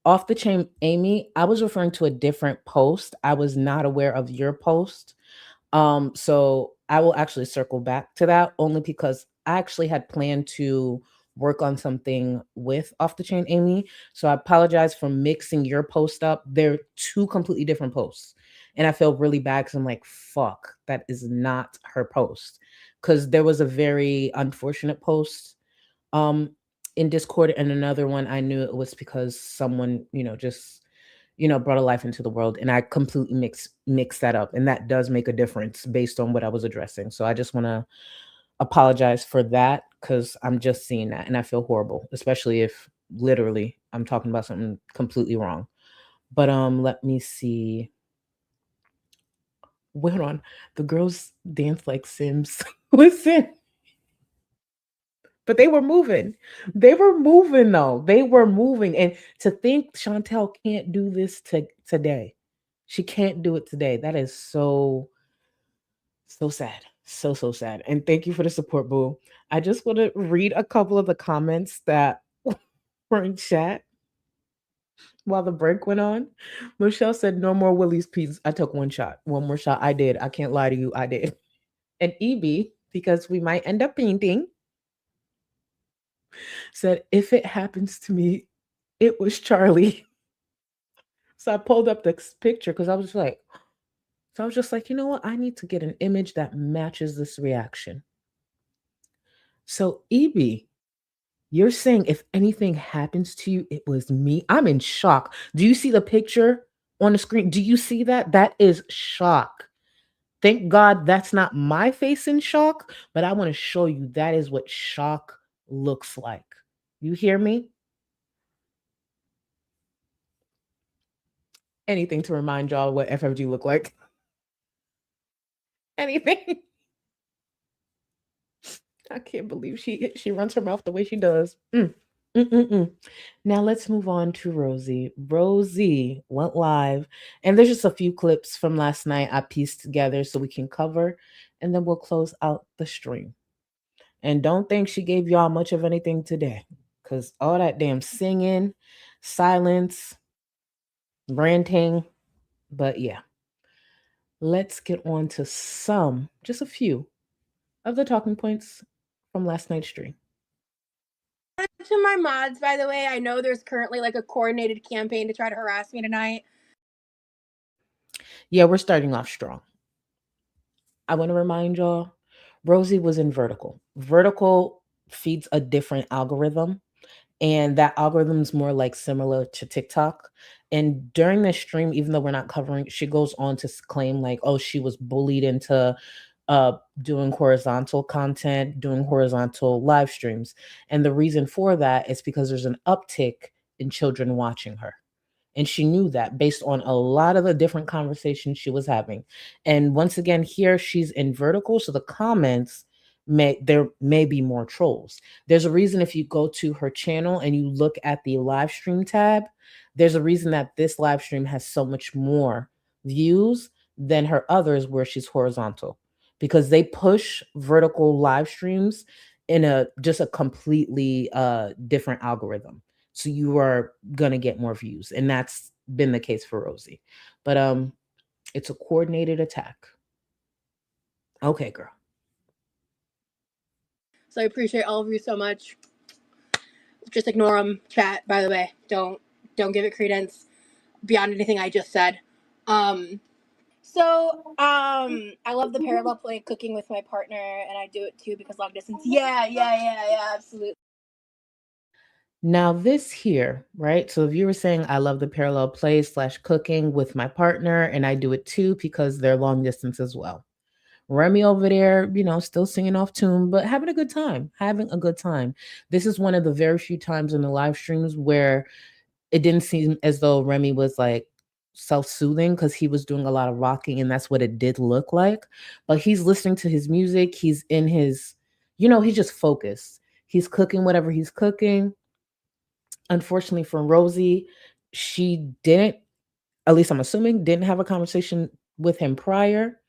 Speaker 6: Off the chain, Amy, I was referring to a different post. I was not aware of your post. So I will actually circle back to that only because I actually had planned to work on something with Off the Chain Amy. So I apologize for mixing your post up. They're two completely different posts. And I feel really bad because I'm like, fuck, that is not her post. Because there was a very unfortunate post in Discord, and another one I knew it was because someone, just brought a life into the world, and I completely mix that up, and that does make a difference based on what I was addressing. So I just want to apologize for that because I'm just seeing that and I feel horrible, especially if literally I'm talking about something completely wrong. But let me see. Wait on. The girls dance like Sims. Listen. But they were moving. They were moving though. They were moving. And to think Chantel can't do this today. She can't do it today. That is so sad. So sad. And thank you for the support, boo. I just want to read a couple of the comments that were in chat while the break went on. Michelle said, "No more Willie's Peas. I took one shot. One more shot. I did. I can't lie to you. I did." And EB, because we might end up painting, said, "If it happens to me, it was Charlie." So I pulled up this picture because I was just like, you know what? I need to get an image that matches this reaction. So EB, you're saying if anything happens to you, it was me. I'm in shock. Do you see the picture on the screen? Do you see that? That is shock. Thank God that's not my face in shock, but I want to show you that is what shock looks like. You hear me? Anything to remind y'all what FFG look like. Anything. I can't believe she runs her mouth the way she does. Now let's move on to Rosie. Rosie went live, and there's just a few clips from last night I pieced together so we can cover, and then we'll close out the stream. And don't think she gave y'all much of anything today, because all that damn singing, silence, ranting, but yeah. Let's get on to just a few of the talking points from last night's stream.
Speaker 5: To my mods, by the way, I know there's currently like a coordinated campaign to try to harass me tonight.
Speaker 6: Yeah, we're starting off strong. I want to remind y'all, Rosie was in Vertical. Vertical feeds a different algorithm, and that algorithm's more like similar to TikTok. And during this stream, even though we're not covering, she goes on to claim like, oh, she was bullied into doing horizontal content, doing horizontal live streams. And the reason for that is because there's an uptick in children watching her. And she knew that based on a lot of the different conversations she was having. And once again, here she's in Vertical. So the comments there may be more trolls. There's a reason if you go to her channel and you look at the live stream tab, there's a reason that this live stream has so much more views than her others where she's horizontal, because they push vertical live streams in a completely different algorithm. So you are going to get more views. And that's been the case for Rosie. But it's a coordinated attack. Okay, girl.
Speaker 5: So I appreciate all of you so much. Just ignore them, chat, by the way. Don't give it credence beyond anything I just said. I love the parallel play cooking with my partner, and I do it too because long distance. Yeah, absolutely.
Speaker 6: Now this here, right? So if you were saying I love the parallel play / cooking with my partner, and I do it too because they're long distance as well. Remy over there, still singing off tune, but having a good time. This is one of the very few times in the live streams where it didn't seem as though Remy was like self-soothing, because he was doing a lot of rocking, and that's what it did look like. But he's listening to his music. He's in his, he's just focused. He's cooking whatever he's cooking. Unfortunately for Rosie, she didn't, at least I'm assuming, didn't have a conversation with him prior,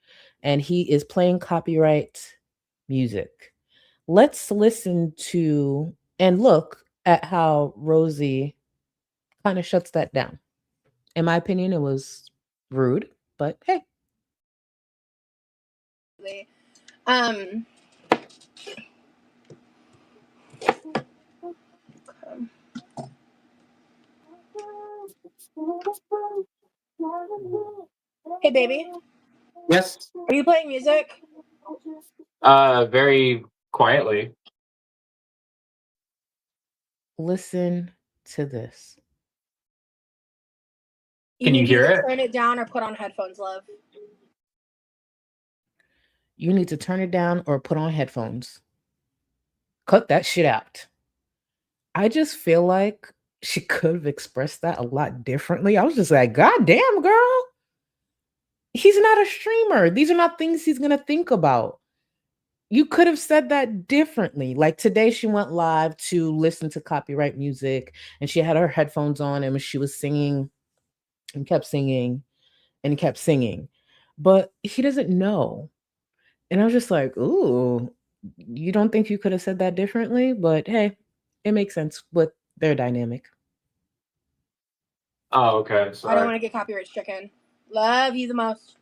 Speaker 6: and he is playing copyright music. Let's listen to and look at how Rosie kind of shuts that down. In my opinion, it was rude, but hey.
Speaker 5: Um. Hey, baby.
Speaker 9: Yes.
Speaker 5: Are you playing music?
Speaker 9: Very quietly.
Speaker 6: Listen to this.
Speaker 9: Can you
Speaker 5: need to
Speaker 9: hear
Speaker 5: either
Speaker 9: it?
Speaker 5: turn it down or put on headphones, love.
Speaker 6: You need to turn it down or put on headphones. Cut that shit out. I just feel like she could have expressed that a lot differently. I was just like, God damn, girl. He's not a streamer. These are not things he's going to think about. You could have said that differently. Like today, she went live to listen to copyright music and she had her headphones on and she was singing and kept singing and kept singing. But he doesn't know. And I was just like, ooh, you don't think you could have said that differently? But hey, it makes sense with their dynamic.
Speaker 9: Oh, okay.
Speaker 5: I don't
Speaker 9: Sorry.
Speaker 5: want to get copyright stricken. Love you the most.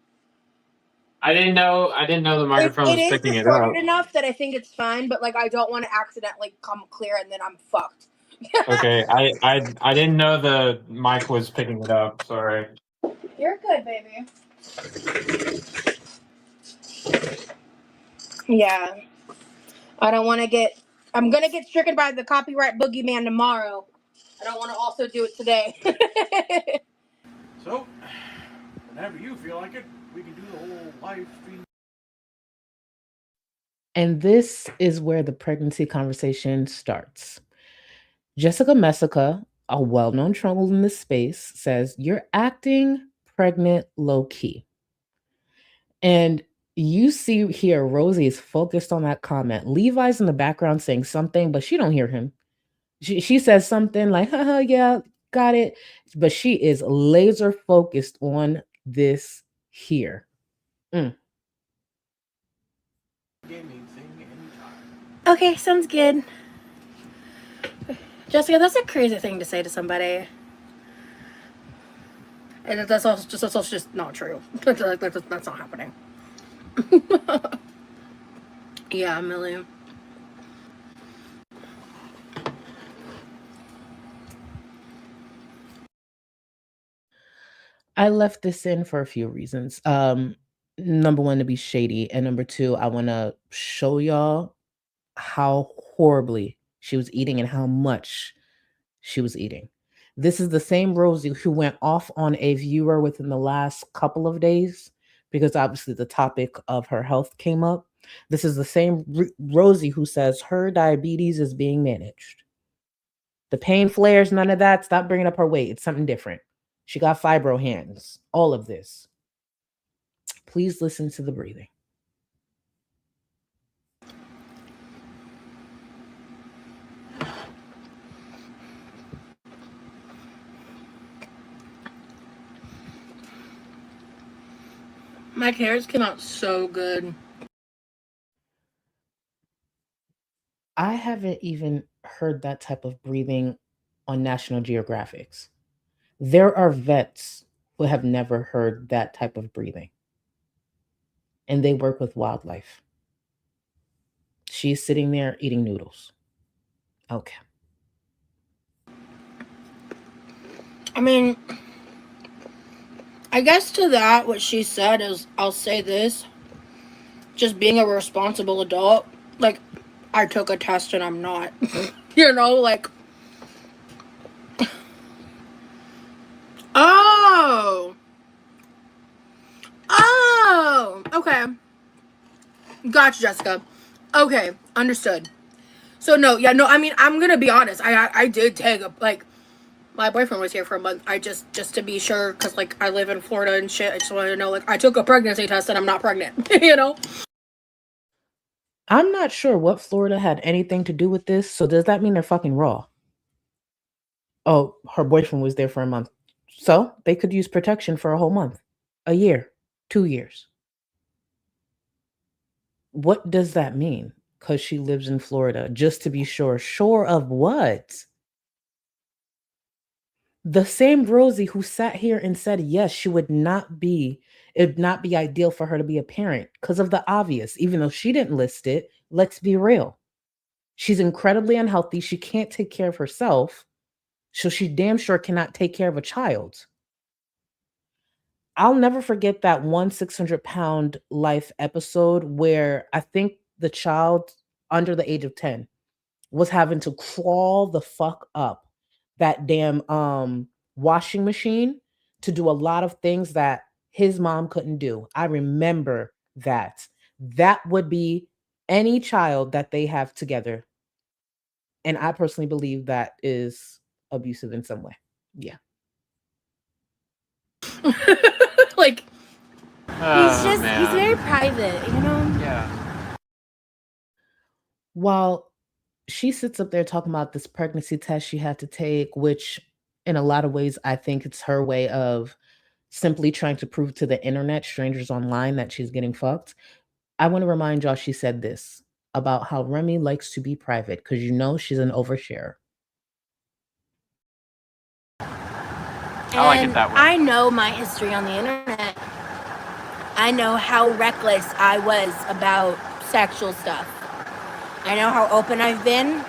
Speaker 9: I didn't know the microphone was
Speaker 5: It is
Speaker 9: picking it
Speaker 5: distorted
Speaker 9: up.
Speaker 5: enough that I think it's fine, but like I don't want to accidentally come clear and then I'm fucked.
Speaker 9: Okay. I didn't know the mic was picking it up. Sorry.
Speaker 5: You're good, baby. Yeah. I don't want to get. I'm gonna get stricken by the copyright boogeyman tomorrow. I don't want to also do it today.
Speaker 10: So, whenever you feel like it, we can do the whole live stream.
Speaker 6: And this is where the pregnancy conversation starts. Jessica Messica, a well-known troll in this space, says, "You're acting pregnant low-key." And you see here, Rosie is focused on that comment. Levi's in the background saying something, but she don't hear him. She says something like, haha, yeah, got it. But she is laser focused on this here.
Speaker 5: Okay, sounds good. Jessica, that's a crazy thing to say to somebody. And that's also just not true. That's not happening. Yeah, Millie.
Speaker 6: I left this in for a few reasons. Number one, to be shady, and number two, I want to show y'all how horribly she was eating and how much she was eating. This is the same Rosie who went off on a viewer within the last couple of days because obviously the topic of her health came up. This is the same Rosie who says her diabetes is being managed. The pain flares, none of that. Stop bringing up her weight. It's something different. She got fibro hands. All of this. Please listen to the breathing.
Speaker 5: My carrots came out so good.
Speaker 6: I haven't even heard that type of breathing on National Geographics. There are vets who have never heard that type of breathing. And they work with wildlife. She's sitting there eating noodles. Okay.
Speaker 5: I mean, I guess to that, what she said is, I'll say this. Just being a responsible adult, like, I took a test and I'm not. You know, like. Oh! Okay. Gotcha, Jessica. Okay, understood. So, no, I mean, I'm gonna be honest. I did take like, my boyfriend was here for a month. I just to be sure, because, like, I live in Florida and shit. I just wanted to know, like, I took a pregnancy test and I'm not pregnant, you know?
Speaker 6: I'm not sure what Florida had anything to do with this. So does that mean they're fucking raw? Oh, her boyfriend was there for a month. So they could use protection for a whole month, a year. 2 years. What does that mean? Because she lives in Florida, just to be sure. Sure of what? The same Rosie who sat here and said, yes, she would not be, it would not be ideal for her to be a parent because of the obvious, even though she didn't list it. Let's be real. She's incredibly unhealthy. She can't take care of herself. So she damn sure cannot take care of a child. I'll never forget that one 600-pound life episode where I think the child under the age of 10 was having to crawl the fuck up that damn washing machine to do a lot of things that his mom couldn't do. I remember that. That would be any child that they have together. And I personally believe that is abusive in some way. Yeah.
Speaker 5: Like,
Speaker 8: he's very private, you know?
Speaker 9: Yeah.
Speaker 6: While she sits up there talking about this pregnancy test she had to take, which in a lot of ways, I think it's her way of simply trying to prove to the internet, strangers online, that she's getting fucked. I want to remind y'all she said this about how Remy likes to be private because you know she's an oversharer.
Speaker 9: I like it that way.
Speaker 8: I know my history on the internet. I know how reckless I was about sexual stuff. I know how open I've been.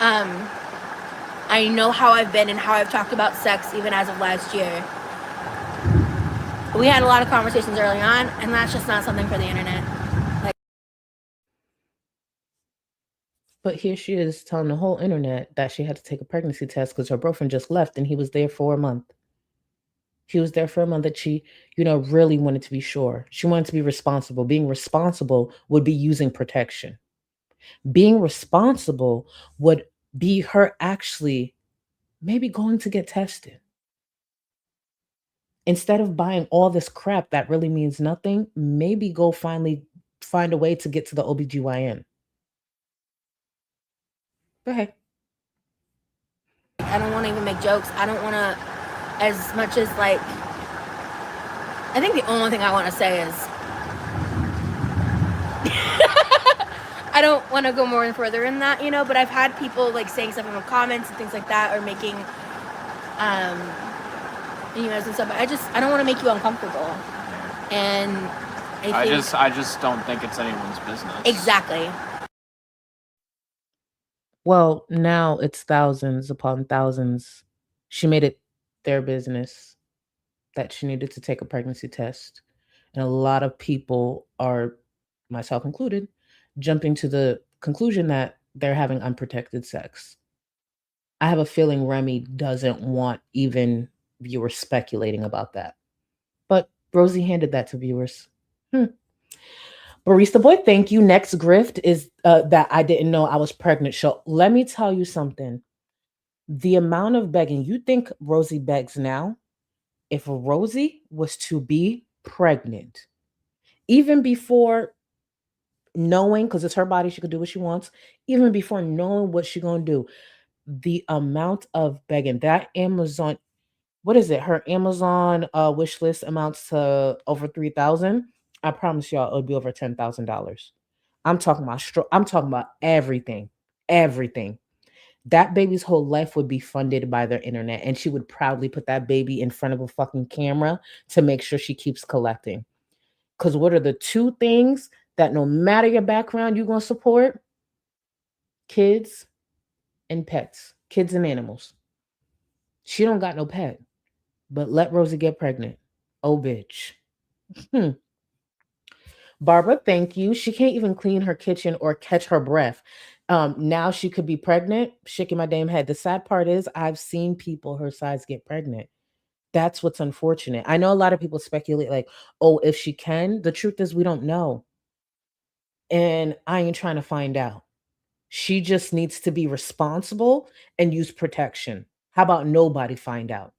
Speaker 8: I know how I've been and how I've talked about sex even as of last year. We had a lot of conversations early on, and that's just not something for the internet.
Speaker 6: But here she is telling the whole internet that she had to take a pregnancy test because her boyfriend just left and he was there for a month. He was there for a month that she, really wanted to be sure. She wanted to be responsible. Being responsible would be using protection. Being responsible would be her actually maybe going to get tested. Instead of buying all this crap that really means nothing, maybe go finally find a way to get to the OBGYN. Go ahead.
Speaker 8: I don't want to even make jokes. I don't want to, as much as like, I think the only thing I want to say is, I don't want to go more and further in that, but I've had people like saying stuff in the comments and things like that, or making, emails and stuff. But I don't want to make you uncomfortable. And I
Speaker 9: just don't think it's anyone's business.
Speaker 8: Exactly.
Speaker 6: Well, now it's thousands upon thousands. She made it their business that she needed to take a pregnancy test. And a lot of people are, myself included, jumping to the conclusion that they're having unprotected sex. I have a feeling Remy doesn't want even viewers speculating about that. But Rosie handed that to viewers. Barista Boy, thank you. Next grift is that I didn't know I was pregnant. So let me tell you something. The amount of begging, you think Rosie begs now? If Rosie was to be pregnant, even before knowing, because it's her body, she could do what she wants, even before knowing what she's going to do, the amount of begging, that Amazon, what is it? Her Amazon wish list amounts to over 3,000. I promise y'all it would be over $10,000. I'm talking about everything. That baby's whole life would be funded by their internet, and she would proudly put that baby in front of a fucking camera to make sure she keeps collecting. Because what are the two things that no matter your background, you're going to support? Kids and pets. Kids and animals. She don't got no pet. But let Rosie get pregnant. Oh, bitch. Barbara, thank you. She can't even clean her kitchen or catch her breath. Now she could be pregnant. Shaking my damn head. The sad part is I've seen people her size get pregnant. That's what's unfortunate. I know a lot of people speculate like, oh, if she can. The truth is we don't know. And I ain't trying to find out. She just needs to be responsible and use protection. How about nobody find out?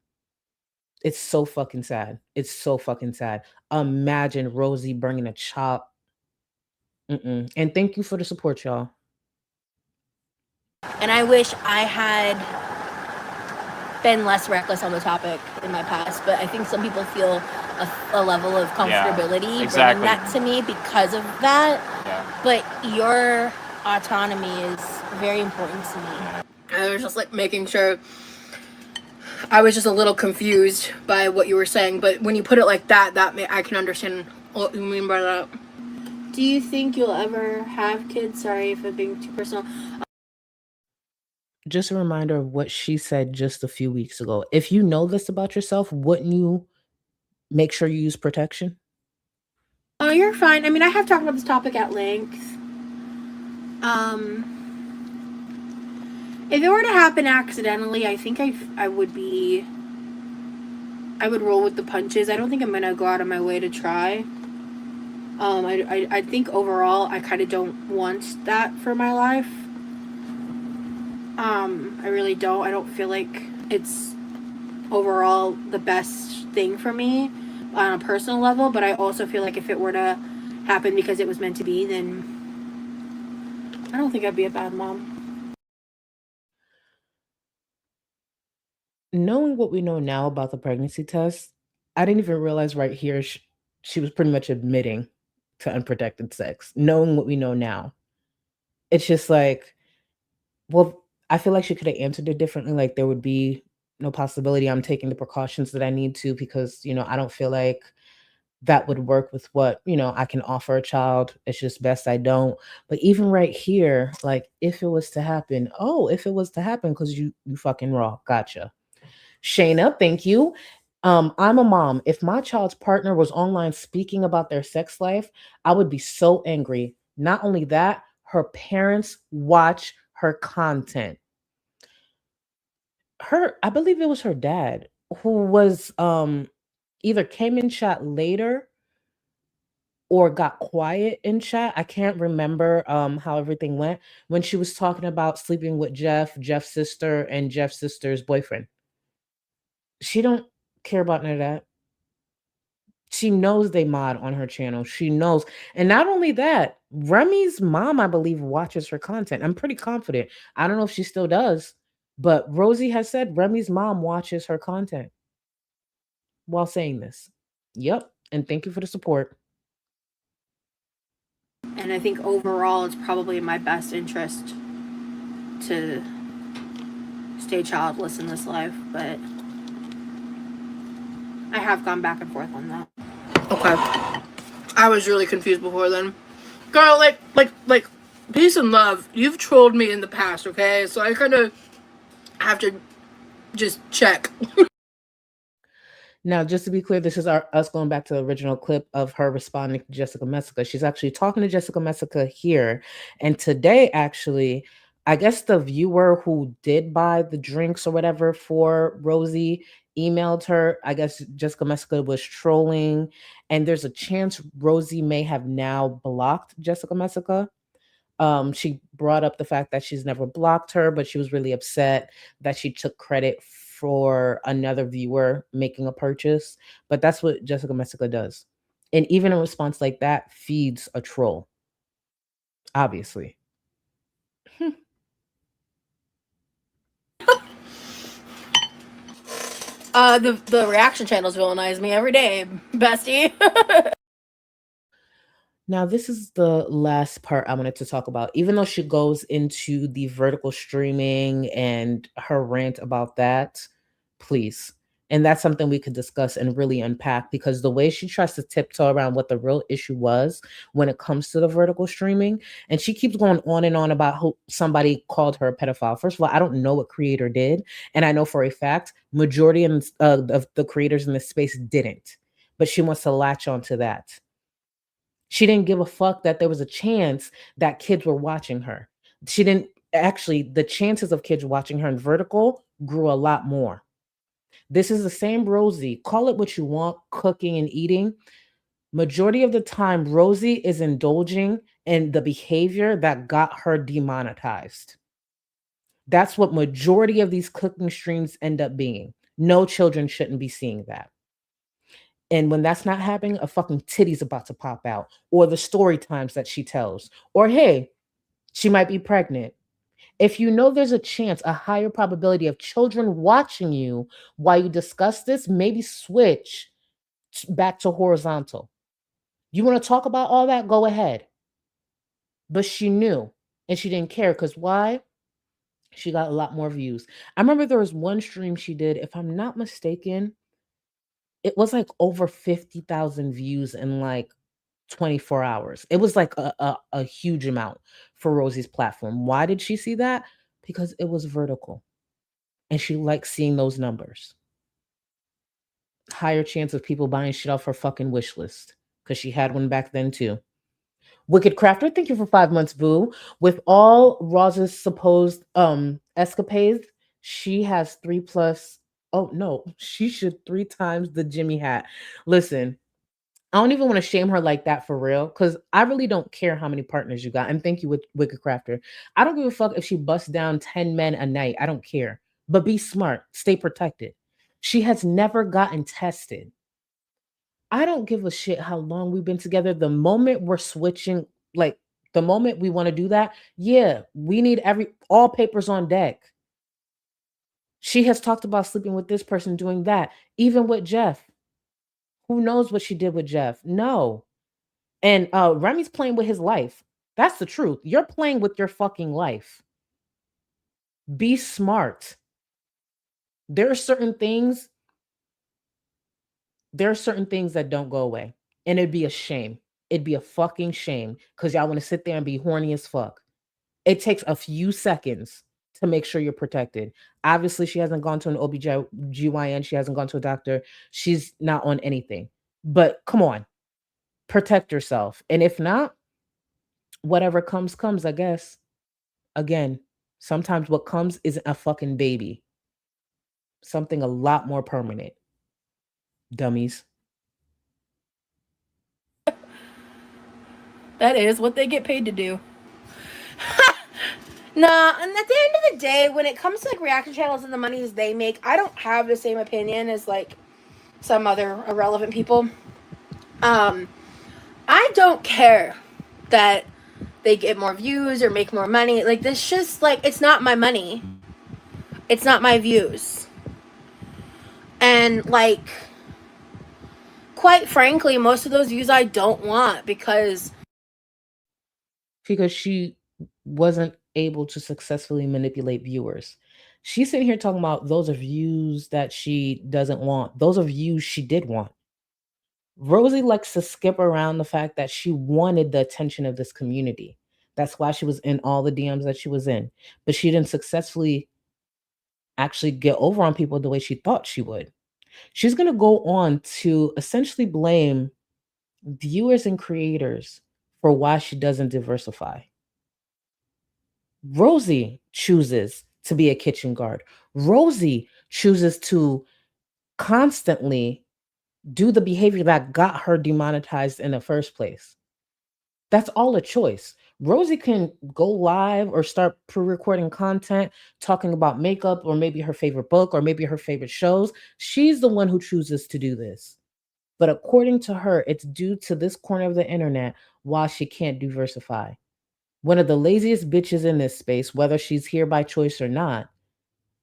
Speaker 6: It's so fucking sad. It's so fucking sad. Imagine Rosie bringing a child. And thank you for the support, y'all.
Speaker 8: And I wish I had been less reckless on the topic in my past, but I think some people feel a level of comfortability
Speaker 9: exactly.
Speaker 8: bringing that to me because of that.
Speaker 9: Yeah.
Speaker 8: But your autonomy is very important to me.
Speaker 5: I was just like making sure. I was just a little confused by what you were saying, but when you put it like that, I can understand what you mean by that. Do you think you'll ever have kids? Sorry if I'm being too personal.
Speaker 6: Just a reminder of what she said just a few weeks ago. If you know this about yourself, wouldn't you make sure you use protection?
Speaker 5: Oh, you're fine. I mean, I have talked about this topic at length. If it were to happen accidentally, I think I would roll with the punches. I don't think I'm gonna go out of my way to try. I think overall I kind of don't want that for my life. I really don't. I don't feel like it's overall the best thing for me on a personal level, but I also feel like if it were to happen because it was meant to be, then I don't think I'd be a bad mom.
Speaker 6: Knowing what we know now about the pregnancy test, I didn't even realize right here she was pretty much admitting to unprotected sex. Knowing what we know now, it's just like, well, I feel like she could have answered it differently. Like there would be no possibility I'm taking the precautions that I need to because, I don't feel like that would work with what, I can offer a child. It's just best I don't. But even right here, like if it was to happen, because you fucking raw. Gotcha. Shayna, thank you. I'm a mom. If my child's partner was online speaking about their sex life, I would be so angry. Not only that, her parents watch her content. I believe it was her dad who was either came in chat later or got quiet in chat. I can't remember how everything went when she was talking about sleeping with Jeff's sister, and Jeff's sister's boyfriend. She don't care about none of that. She knows they mod on her channel. She knows. And not only that, Remy's mom, I believe, watches her content. I'm pretty confident. I don't know if she still does, but Rosie has said Remy's mom watches her content while saying this. Yep. And thank you for the support.
Speaker 5: And I think overall it's probably in my best interest to stay childless in this life, but I have gone back and forth on that. Okay. I was really confused before then. Girl, like, peace and love. You've trolled me in the past, okay? So I kind of have to just check.
Speaker 6: Now, just to be clear, this is us going back to the original clip of her responding to Jessica Messica. She's actually talking to Jessica Messica here. And today, actually, I guess the viewer who did buy the drinks or whatever for Rosie emailed her. I guess Jessica Messica was trolling. And there's a chance Rosie may have now blocked Jessica Messica. She brought up the fact that she's never blocked her, but she was really upset that she took credit for another viewer making a purchase. But that's what Jessica Messica does. And even a response like that feeds a troll. Obviously.
Speaker 5: The reaction channels villainize me every day, bestie.
Speaker 6: Now, this is the last part I wanted to talk about. Even though she goes into the vertical streaming and her rant about that, please. And that's something we could discuss and really unpack, because the way she tries to tiptoe around what the real issue was when it comes to the vertical streaming, and she keeps going on and on about how somebody called her a pedophile. First of all, I don't know what creator did. And I know for a fact, majority of the creators in this space didn't. But she wants to latch onto that. She didn't give a fuck that there was a chance that kids were watching her. She didn't actually, the chances of kids watching her in vertical grew a lot more. This is the same Rosie. Call it what you want, cooking and eating. Majority of the time, Rosie is indulging in the behavior that got her demonetized. That's what majority of these cooking streams end up being. No children shouldn't be seeing that. And when that's not happening, a fucking titty's about to pop out, or the story times that she tells, or hey, she might be pregnant. If you know there's a chance, a higher probability of children watching you while you discuss this, maybe switch back to horizontal. You want to talk about all that? Go ahead. But she knew and she didn't care because why? She got a lot more views. I remember there was one stream she did, if I'm not mistaken, it was like over 50,000 views in like 24 hours. It was like a huge amount for Rosie's platform. Why did she see that? Because it was vertical and she liked seeing those numbers. Higher chance of people buying shit off her fucking wish list because she had one back then too. Wicked Crafter, thank you for 5 months, boo. With all Roz's supposed escapades, she has 3+. Oh no, she should 3 times the Jimmy hat. Listen, I don't even want to shame her like that for real, because I really don't care how many partners you got. And thank you, Wicked Crafter. I don't give a fuck if she busts down 10 men a night. I don't care. But be smart, stay protected. She has never gotten tested. I don't give a shit how long we've been together. The moment we're switching, like the moment we want to do that, yeah, we need all papers on deck. She has talked about sleeping with this person, doing that, even with Jeff. Who knows what she did with Jeff? No. And Remy's playing with his life. That's the truth. You're playing with your fucking life. Be smart. There are certain things that don't go away. And it'd be a shame. It'd be a fucking shame because y'all want to sit there and be horny as fuck. It takes a few seconds to make sure you're protected. Obviously, she hasn't gone to an OBGYN. She hasn't gone to a doctor. She's not on anything. But come on. Protect yourself. And if not, whatever comes, I guess. Again, sometimes what comes isn't a fucking baby. Something a lot more permanent. Dummies.
Speaker 5: That is what they get paid to do. Nah, and at the end of the day, when it comes to like reaction channels and the monies they make, I don't have the same opinion as like some other irrelevant people. I don't care that they get more views or make more money. Like, this just like, it's not my money. It's not my views. And like, quite frankly, most of those views I don't want because
Speaker 6: she wasn't able to successfully manipulate viewers. She's sitting here talking about those are views that she doesn't want. Those are views she did want. Rosie likes to skip around the fact that she wanted the attention of this community. That's why she was in all the DMs that she was in. But she didn't successfully actually get over on people the way she thought she would. She's going to go on to essentially blame viewers and creators for why she doesn't diversify. Rosie chooses to be a kitchen guard. Rosie chooses to constantly do the behavior that got her demonetized in the first place. That's all a choice. Rosie can go live or start pre-recording content talking about makeup or maybe her favorite book or maybe her favorite shows. She's the one who chooses to do this. But according to her, it's due to this corner of the internet why she can't diversify. One of the laziest bitches in this space, whether she's here by choice or not,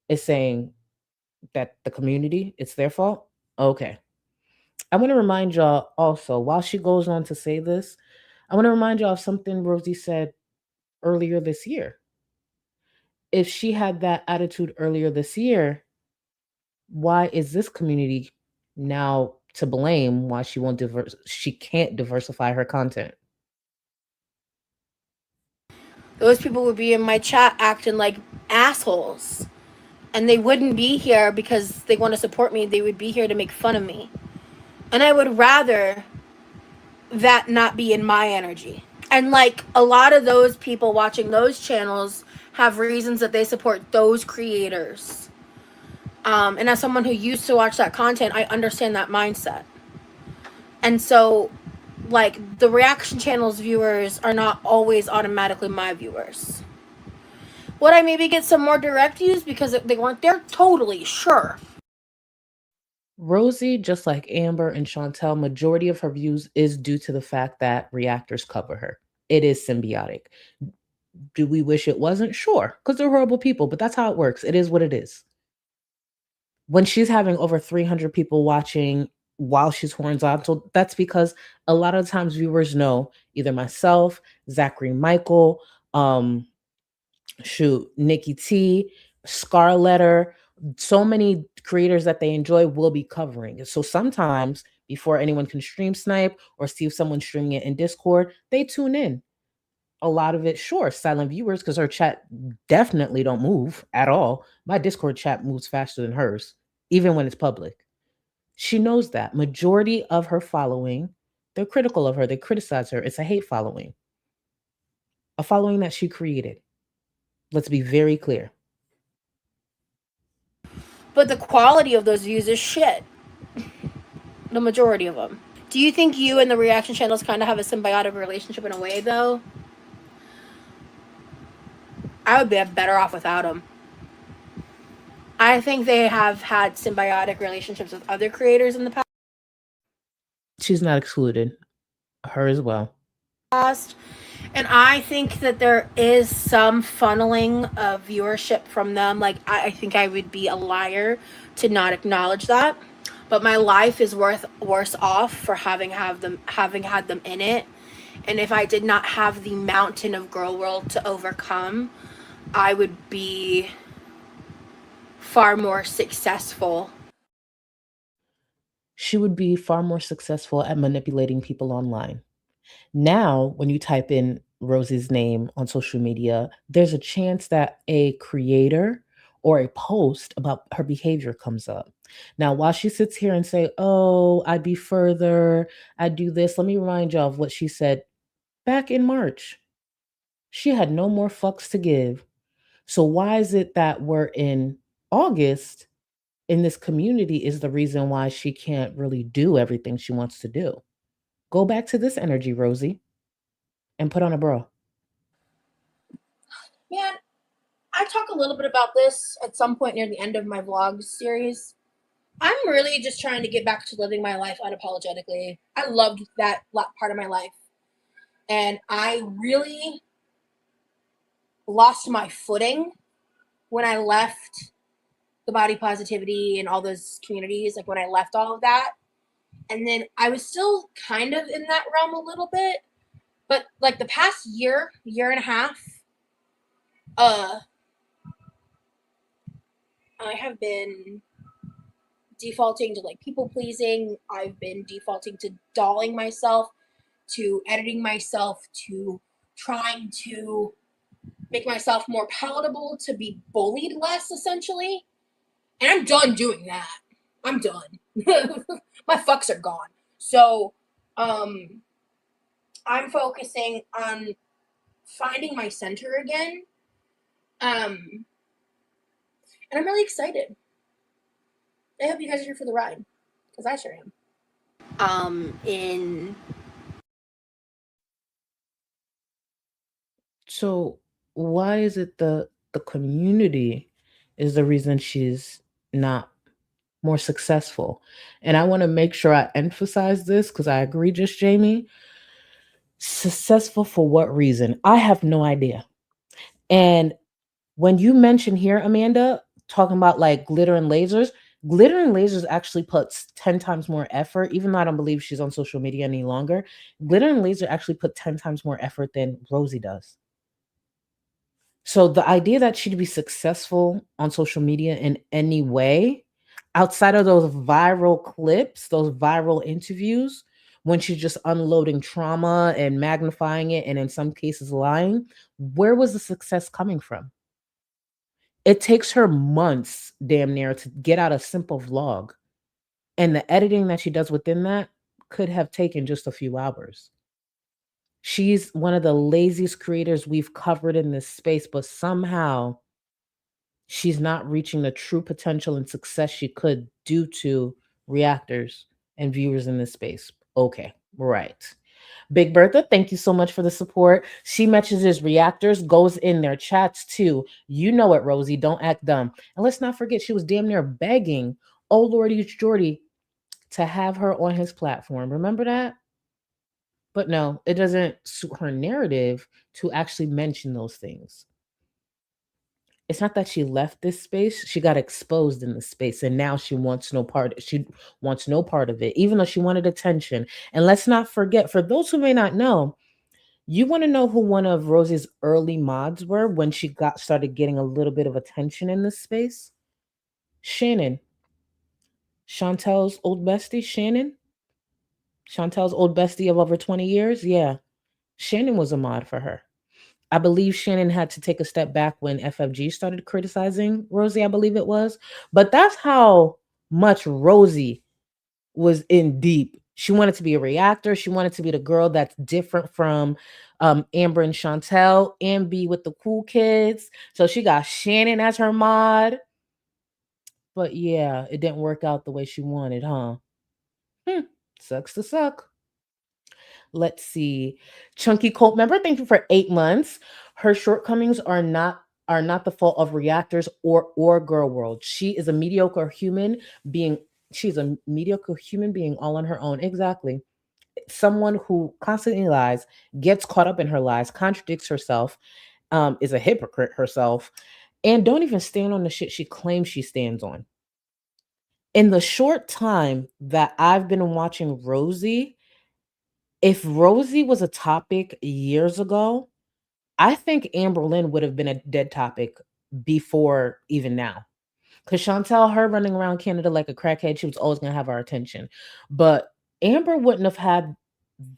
Speaker 6: is saying that the community, it's their fault. Okay. I want to remind y'all also, while she goes on to say this, I want to remind y'all of something Rosie said earlier this year. If she had that attitude earlier this year, why is this community now to blame why she can't diversify her content?
Speaker 5: those people would be in my chat acting like assholes. And they wouldn't be here because they want to support me. They would be here to make fun of me. And I would rather that not be in my energy. And like a lot of those people watching those channels have reasons that they support those creators. And as someone who used to watch that content, I understand that mindset. And so, like, the reaction channels viewers are not always automatically my viewers. Would I maybe get some more direct views because they weren't there? Totally, sure.
Speaker 6: Rosie, just like Amber and Chantel, majority of her views is due to the fact that reactors cover her. It is symbiotic. Do we wish it wasn't? Sure, because they're horrible people, but that's how it works. It is what it is. When she's having over 300 people watching while she's horizontal. That's because a lot of times viewers know either myself, Zachary Michael, um, shoot, Nikki T, Scarletter, so many creators that they enjoy will be covering it. So sometimes before anyone can stream snipe or see if someone's streaming it in Discord, they tune in. A lot of it, sure, silent viewers, because her chat definitely don't move at all. My Discord chat moves faster than hers, even when it's public. She knows that. Majority of her following, they're critical of her. They criticize her. It's a hate following. A following that she created. Let's be very clear.
Speaker 5: But the quality of those views is shit. The majority of them. Do you think you and the reaction channels kind of have a symbiotic relationship in a way, though? I would be better off without them. I think they have had symbiotic relationships with other creators in the
Speaker 6: She's not excluded. Her as well.
Speaker 5: past. And I think that there is some funneling of viewership from them. Like, I think I would be a liar to not acknowledge that. But my life is worse off for having had them in it. And if I did not have the mountain of Girl World to overcome, I would be far more successful.
Speaker 6: She would be far more successful at manipulating people online. Now, when you type in Rosie's name on social media, there's a chance that a creator or a post about her behavior comes up. Now, while she sits here and say, "Oh, I'd be further, I'd do this," let me remind y'all of what she said back in March. She had no more fucks to give. So why is it that we're in August in this community is the reason why she can't really do everything she wants to do? Go back to this energy, Rosie, and put on a bra.
Speaker 5: Man, I talk a little bit about this at some point near the end of my vlog series. I'm really just trying to get back to living my life unapologetically. I loved that part of my life. And I really lost my footing when I left the body positivity and all those communities, like when I left all of that. And then I was still kind of in that realm a little bit. But like the past year and a half, I have been defaulting to like people pleasing. I've been defaulting to dolling myself, to editing myself, to trying to make myself more palatable, to be bullied less, essentially. And I'm done doing that. I'm done. My fucks are gone. So, I'm focusing on finding my center again. And I'm really excited. I hope you guys are here for the ride, because I sure am.
Speaker 6: So why is it the community is the reason she's not more successful? And I want to make sure I emphasize this because I agree, just Jamie. Successful for what reason? I have no idea. And when you mention here, Amanda, talking about like glitter and lasers actually puts 10 times more effort, even though I don't believe she's on social media any longer. Glitter and laser actually put 10 times more effort than Rosie does. So the idea that she'd be successful on social media in any way, outside of those viral clips, those viral interviews, when she's just unloading trauma and magnifying it, and in some cases lying, where was the success coming from? It takes her months, damn near, to get out a simple vlog. And the editing that she does within that could have taken just a few hours. She's one of the laziest creators we've covered in this space, but somehow she's not reaching the true potential and success she could due to reactors and viewers in this space. Okay, right. Big Bertha, thank you so much for the support. She messages reactors, goes in their chats too. You know it, Rosie. Don't act dumb. And let's not forget, she was damn near begging, oh Lordy Jordy, to have her on his platform. Remember that? But no, it doesn't suit her narrative to actually mention those things. It's not that she left this space, she got exposed in the space and now she wants no part of it, even though she wanted attention. And let's not forget, for those who may not know, you want to know who one of Rosie's early mods were when she got started getting a little bit of attention in this space? Shannon. Chantel's old bestie, Shannon. Chantel's old bestie of over 20 years. Yeah. Shannon was a mod for her. I believe Shannon had to take a step back when FFG started criticizing Rosie, I believe it was. But that's how much Rosie was in deep. She wanted to be a reactor. She wanted to be the girl that's different from Amber and Chantel and be with the cool kids. So she got Shannon as her mod. But yeah, it didn't work out the way she wanted, huh? Sucks to suck. Let's see. Chunky cult member, thank you for 8 months. Her shortcomings are not the fault of reactors or girl world. She's a mediocre human being all on her own. Exactly. Someone who constantly lies, gets caught up in her lies, contradicts herself, is a hypocrite herself, and don't even stand on the shit she claims she stands on. In the short time that I've been watching Rosie, if Rosie was a topic years ago, I think Amber Lynn would have been a dead topic before even now. Because Chantel, her running around Canada like a crackhead, she was always going to have our attention. But Amber wouldn't have had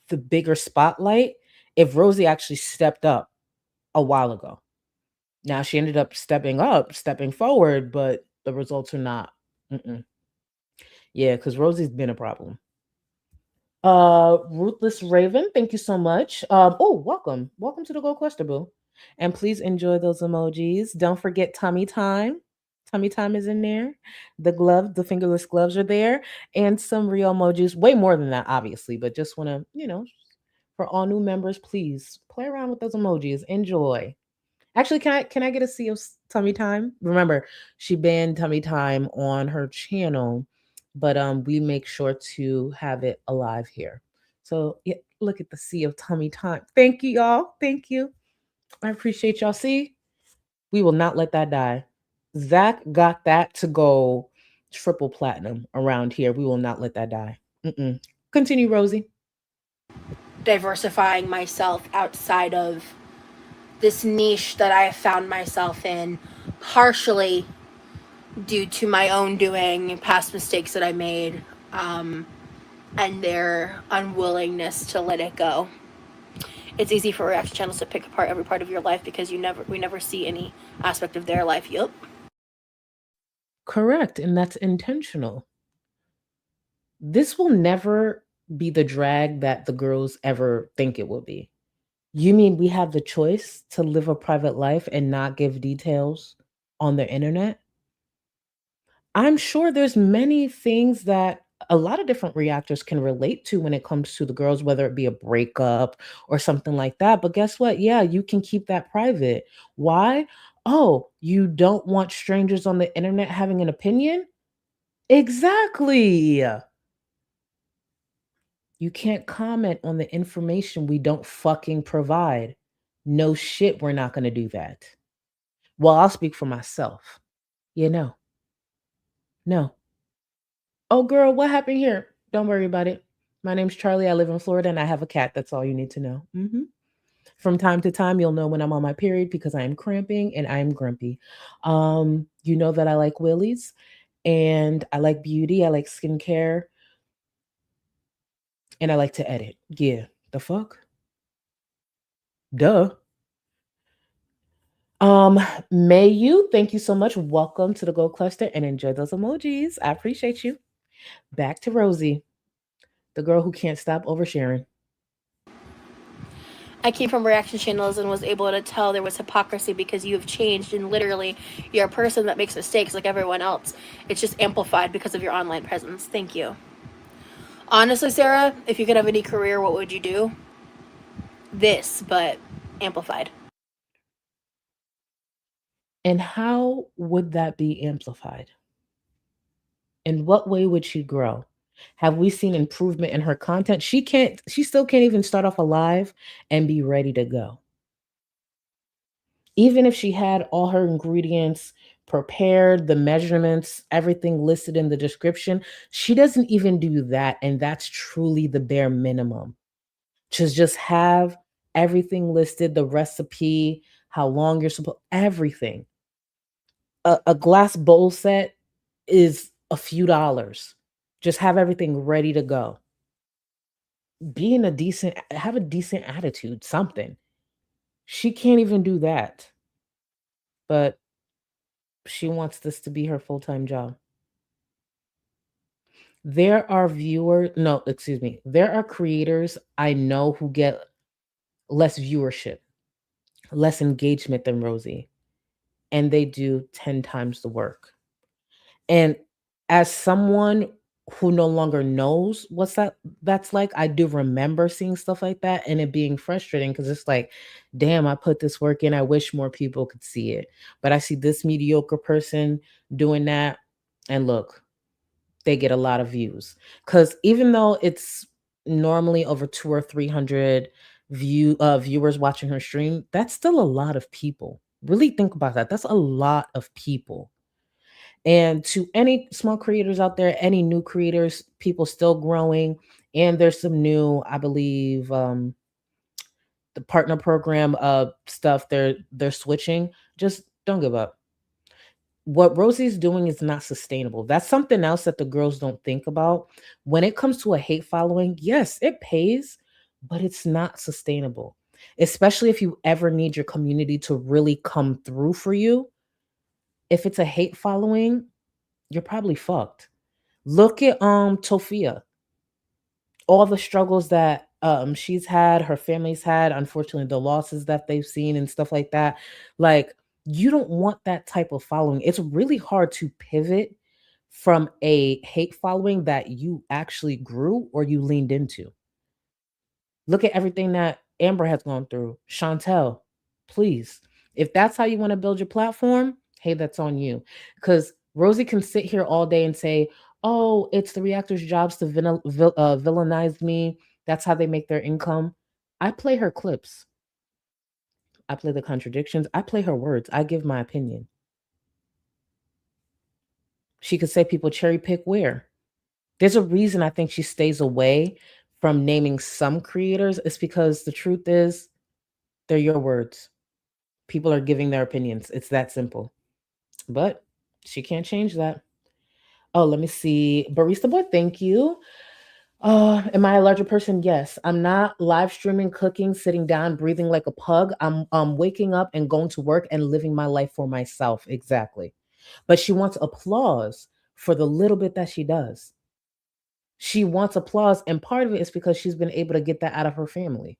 Speaker 6: the bigger spotlight if Rosie actually stepped up a while ago. Now she ended up stepping forward, but the results are not. Yeah, because Rosie's been a problem. Ruthless Raven, thank you so much. Welcome to the Gold Cluster, boo. And please enjoy those emojis. Don't forget tummy time. Tummy time is in there. The fingerless gloves are there, and some real emojis. Way more than that, obviously, but just want to, for all new members, please play around with those emojis. Enjoy. Actually, can I get a sea of tummy time? Remember, she banned tummy time on her channel, but we make sure to have it alive here. So yeah, look at the sea of tummy time. Thank you, y'all. Thank you. I appreciate y'all. See, we will not let that die. Zach got that to go triple platinum around here. We will not let that die. Continue, Rosie.
Speaker 5: Diversifying myself outside of this niche that I have found myself in, partially due to my own doing, past mistakes that I made, and their unwillingness to let it go. It's easy for reaction channels to pick apart every part of your life because we never see any aspect of their life. Yup.
Speaker 6: Correct, and that's intentional. This will never be the drag that the girls ever think it will be. You mean we have the choice to live a private life and not give details on the internet? I'm sure there's many things that a lot of different reactors can relate to when it comes to the girls, whether it be a breakup or something like that. But guess what? Yeah, you can keep that private. Why? Oh, you don't want strangers on the internet having an opinion? Exactly. You can't comment on the information we don't fucking provide. No shit, we're not going to do that. Well, I'll speak for myself. No. Oh, girl, what happened here? Don't worry about it. My name's Charlie. I live in Florida and I have a cat. That's all you need to know. From time to time, you'll know when I'm on my period because I am cramping and I am grumpy. You know that I like willies and I like beauty. I like skincare. And I like to edit. Yeah. The fuck? Duh. May you, thank you so much. Welcome to the Gold Cluster and enjoy those emojis. I appreciate you. Back to Rosie, the girl who can't stop oversharing.
Speaker 5: I came from reaction channels and was able to tell there was hypocrisy because you have changed and literally you're a person that makes mistakes like everyone else. It's just amplified because of your online presence. Thank you. Honestly, Sarah, if you could have any career, what would you do? This, but amplified.
Speaker 6: And how would that be amplified? In what way would she grow? Have we seen improvement in her content? She still can't even start off a live and be ready to go. Even if she had all her ingredients prepared, the measurements, everything listed in the description, she doesn't even do that. And that's truly the bare minimum. To just have everything listed, the recipe, how long you're supposed, everything. A glass bowl set is a few dollars. Just have everything ready to go. Have a decent attitude, something. She can't even do that. But she wants this to be her full-time job. There are there are creators I know who get less viewership, less engagement than Rosie, and they do 10 times the work. And as someone who no longer knows that's like, I do remember seeing stuff like that and it being frustrating because it's like, damn, I put this work in. I wish more people could see it. But I see this mediocre person doing that, and look, they get a lot of views. Because even though it's normally over 200 or 300 viewers watching her stream, that's still a lot of people. Really think about that. That's a lot of people. And to any small creators out there, any new creators, people still growing, and there's some new, I believe, the partner program stuff they're switching. Just don't give up. What Rosie's doing is not sustainable. That's something else that the girls don't think about. When it comes to a hate following, yes, it pays, but it's not sustainable. Especially if you ever need your community to really come through for you. If it's a hate following, you're probably fucked. Look at Tofia. All the struggles that she's had, her family's had, unfortunately the losses that they've seen and stuff like that. Like, you don't want that type of following. It's really hard to pivot from a hate following that you actually grew or you leaned into. Look at everything that Amber has gone through. Chantel, please. If that's how you want to build your platform, hey, that's on you. Because Rosie can sit here all day and say, oh, it's the reactors' jobs to villainize me. That's how they make their income. I play her clips. I play the contradictions. I play her words. I give my opinion. She could say people cherry pick where. There's a reason I think she stays away from naming some creators. It's because the truth is, they're your words. People are giving their opinions. It's that simple. But she can't change that. Oh, let me see. Barista Boy, thank you. Am I a larger person? Yes. I'm not live streaming, cooking, sitting down, breathing like a pug. I'm waking up and going to work and living my life for myself. Exactly. But she wants applause for the little bit that she does. She wants applause, and part of it is because she's been able to get that out of her family,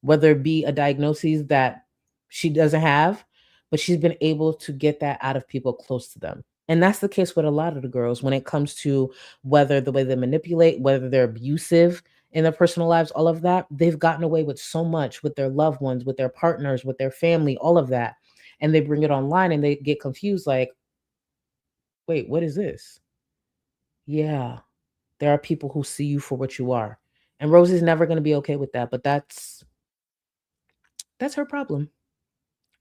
Speaker 6: whether it be a diagnosis that she doesn't have, but she's been able to get that out of people close to them. And that's the case with a lot of the girls when it comes to whether the way they manipulate, whether they're abusive in their personal lives, all of that. They've gotten away with so much with their loved ones, with their partners, with their family, all of that. And they bring it online and they get confused like, wait, what is this? Yeah, there are people who see you for what you are. And Rosie's never going to be okay with that, but that's her problem.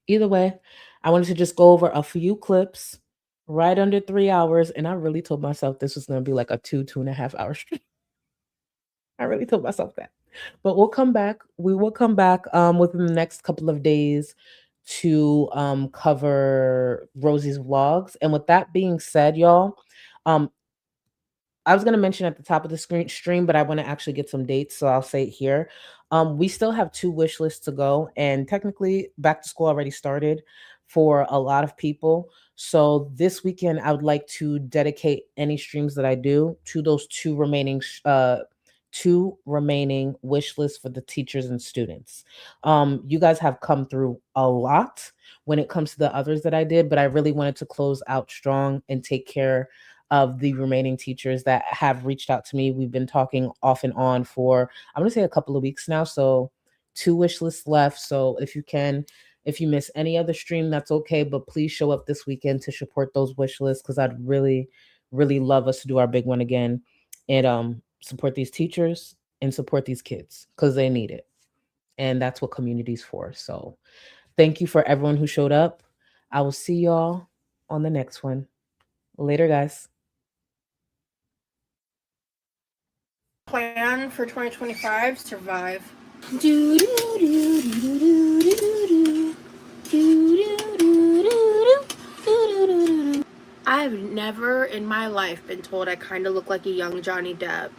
Speaker 6: Either way, I wanted to just go over a few clips right under 3 hours. And I really told myself this was going to be like a 2.5 hour stream. I really told myself that. But we'll come back. We will come back within the next couple of days to cover Rosie's vlogs. And with that being said, y'all, I was going to mention at the top of the stream, but I want to actually get some dates, so I'll say it here. We still have 2 wish lists to go, and technically back to school already started for a lot of people. So this weekend, I would like to dedicate any streams that I do to those 2 remaining wish lists for the teachers and students. You guys have come through a lot when it comes to the others that I did, but I really wanted to close out strong and take care of the remaining teachers that have reached out to me. We've been talking off and on for, I'm going to say a couple of weeks now. So 2 wish lists left. So if you miss any other stream, that's okay. But please show up this weekend to support those wish lists, because I'd really, really love us to do our big one again and support these teachers and support these kids because they need it. And that's what community's for. So Thank you for everyone who showed up. I will see y'all on the next one. Later, guys.
Speaker 5: Plan for 2025, survive. I've never in my life been told I kind of look like a young Johnny Depp.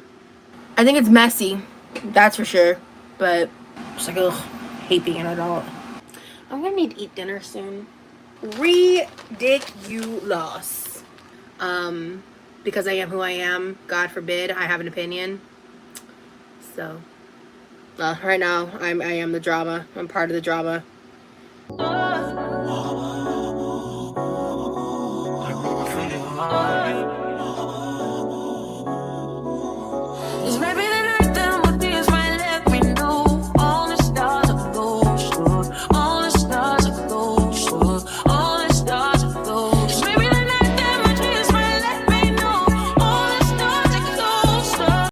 Speaker 5: I think it's messy, that's for sure. But it's like, ugh, hate being an adult. I'm gonna need to eat dinner soon. Ridiculous. Because I am who I am. God forbid I have an opinion. So, right now I am the drama. I'm part of the drama.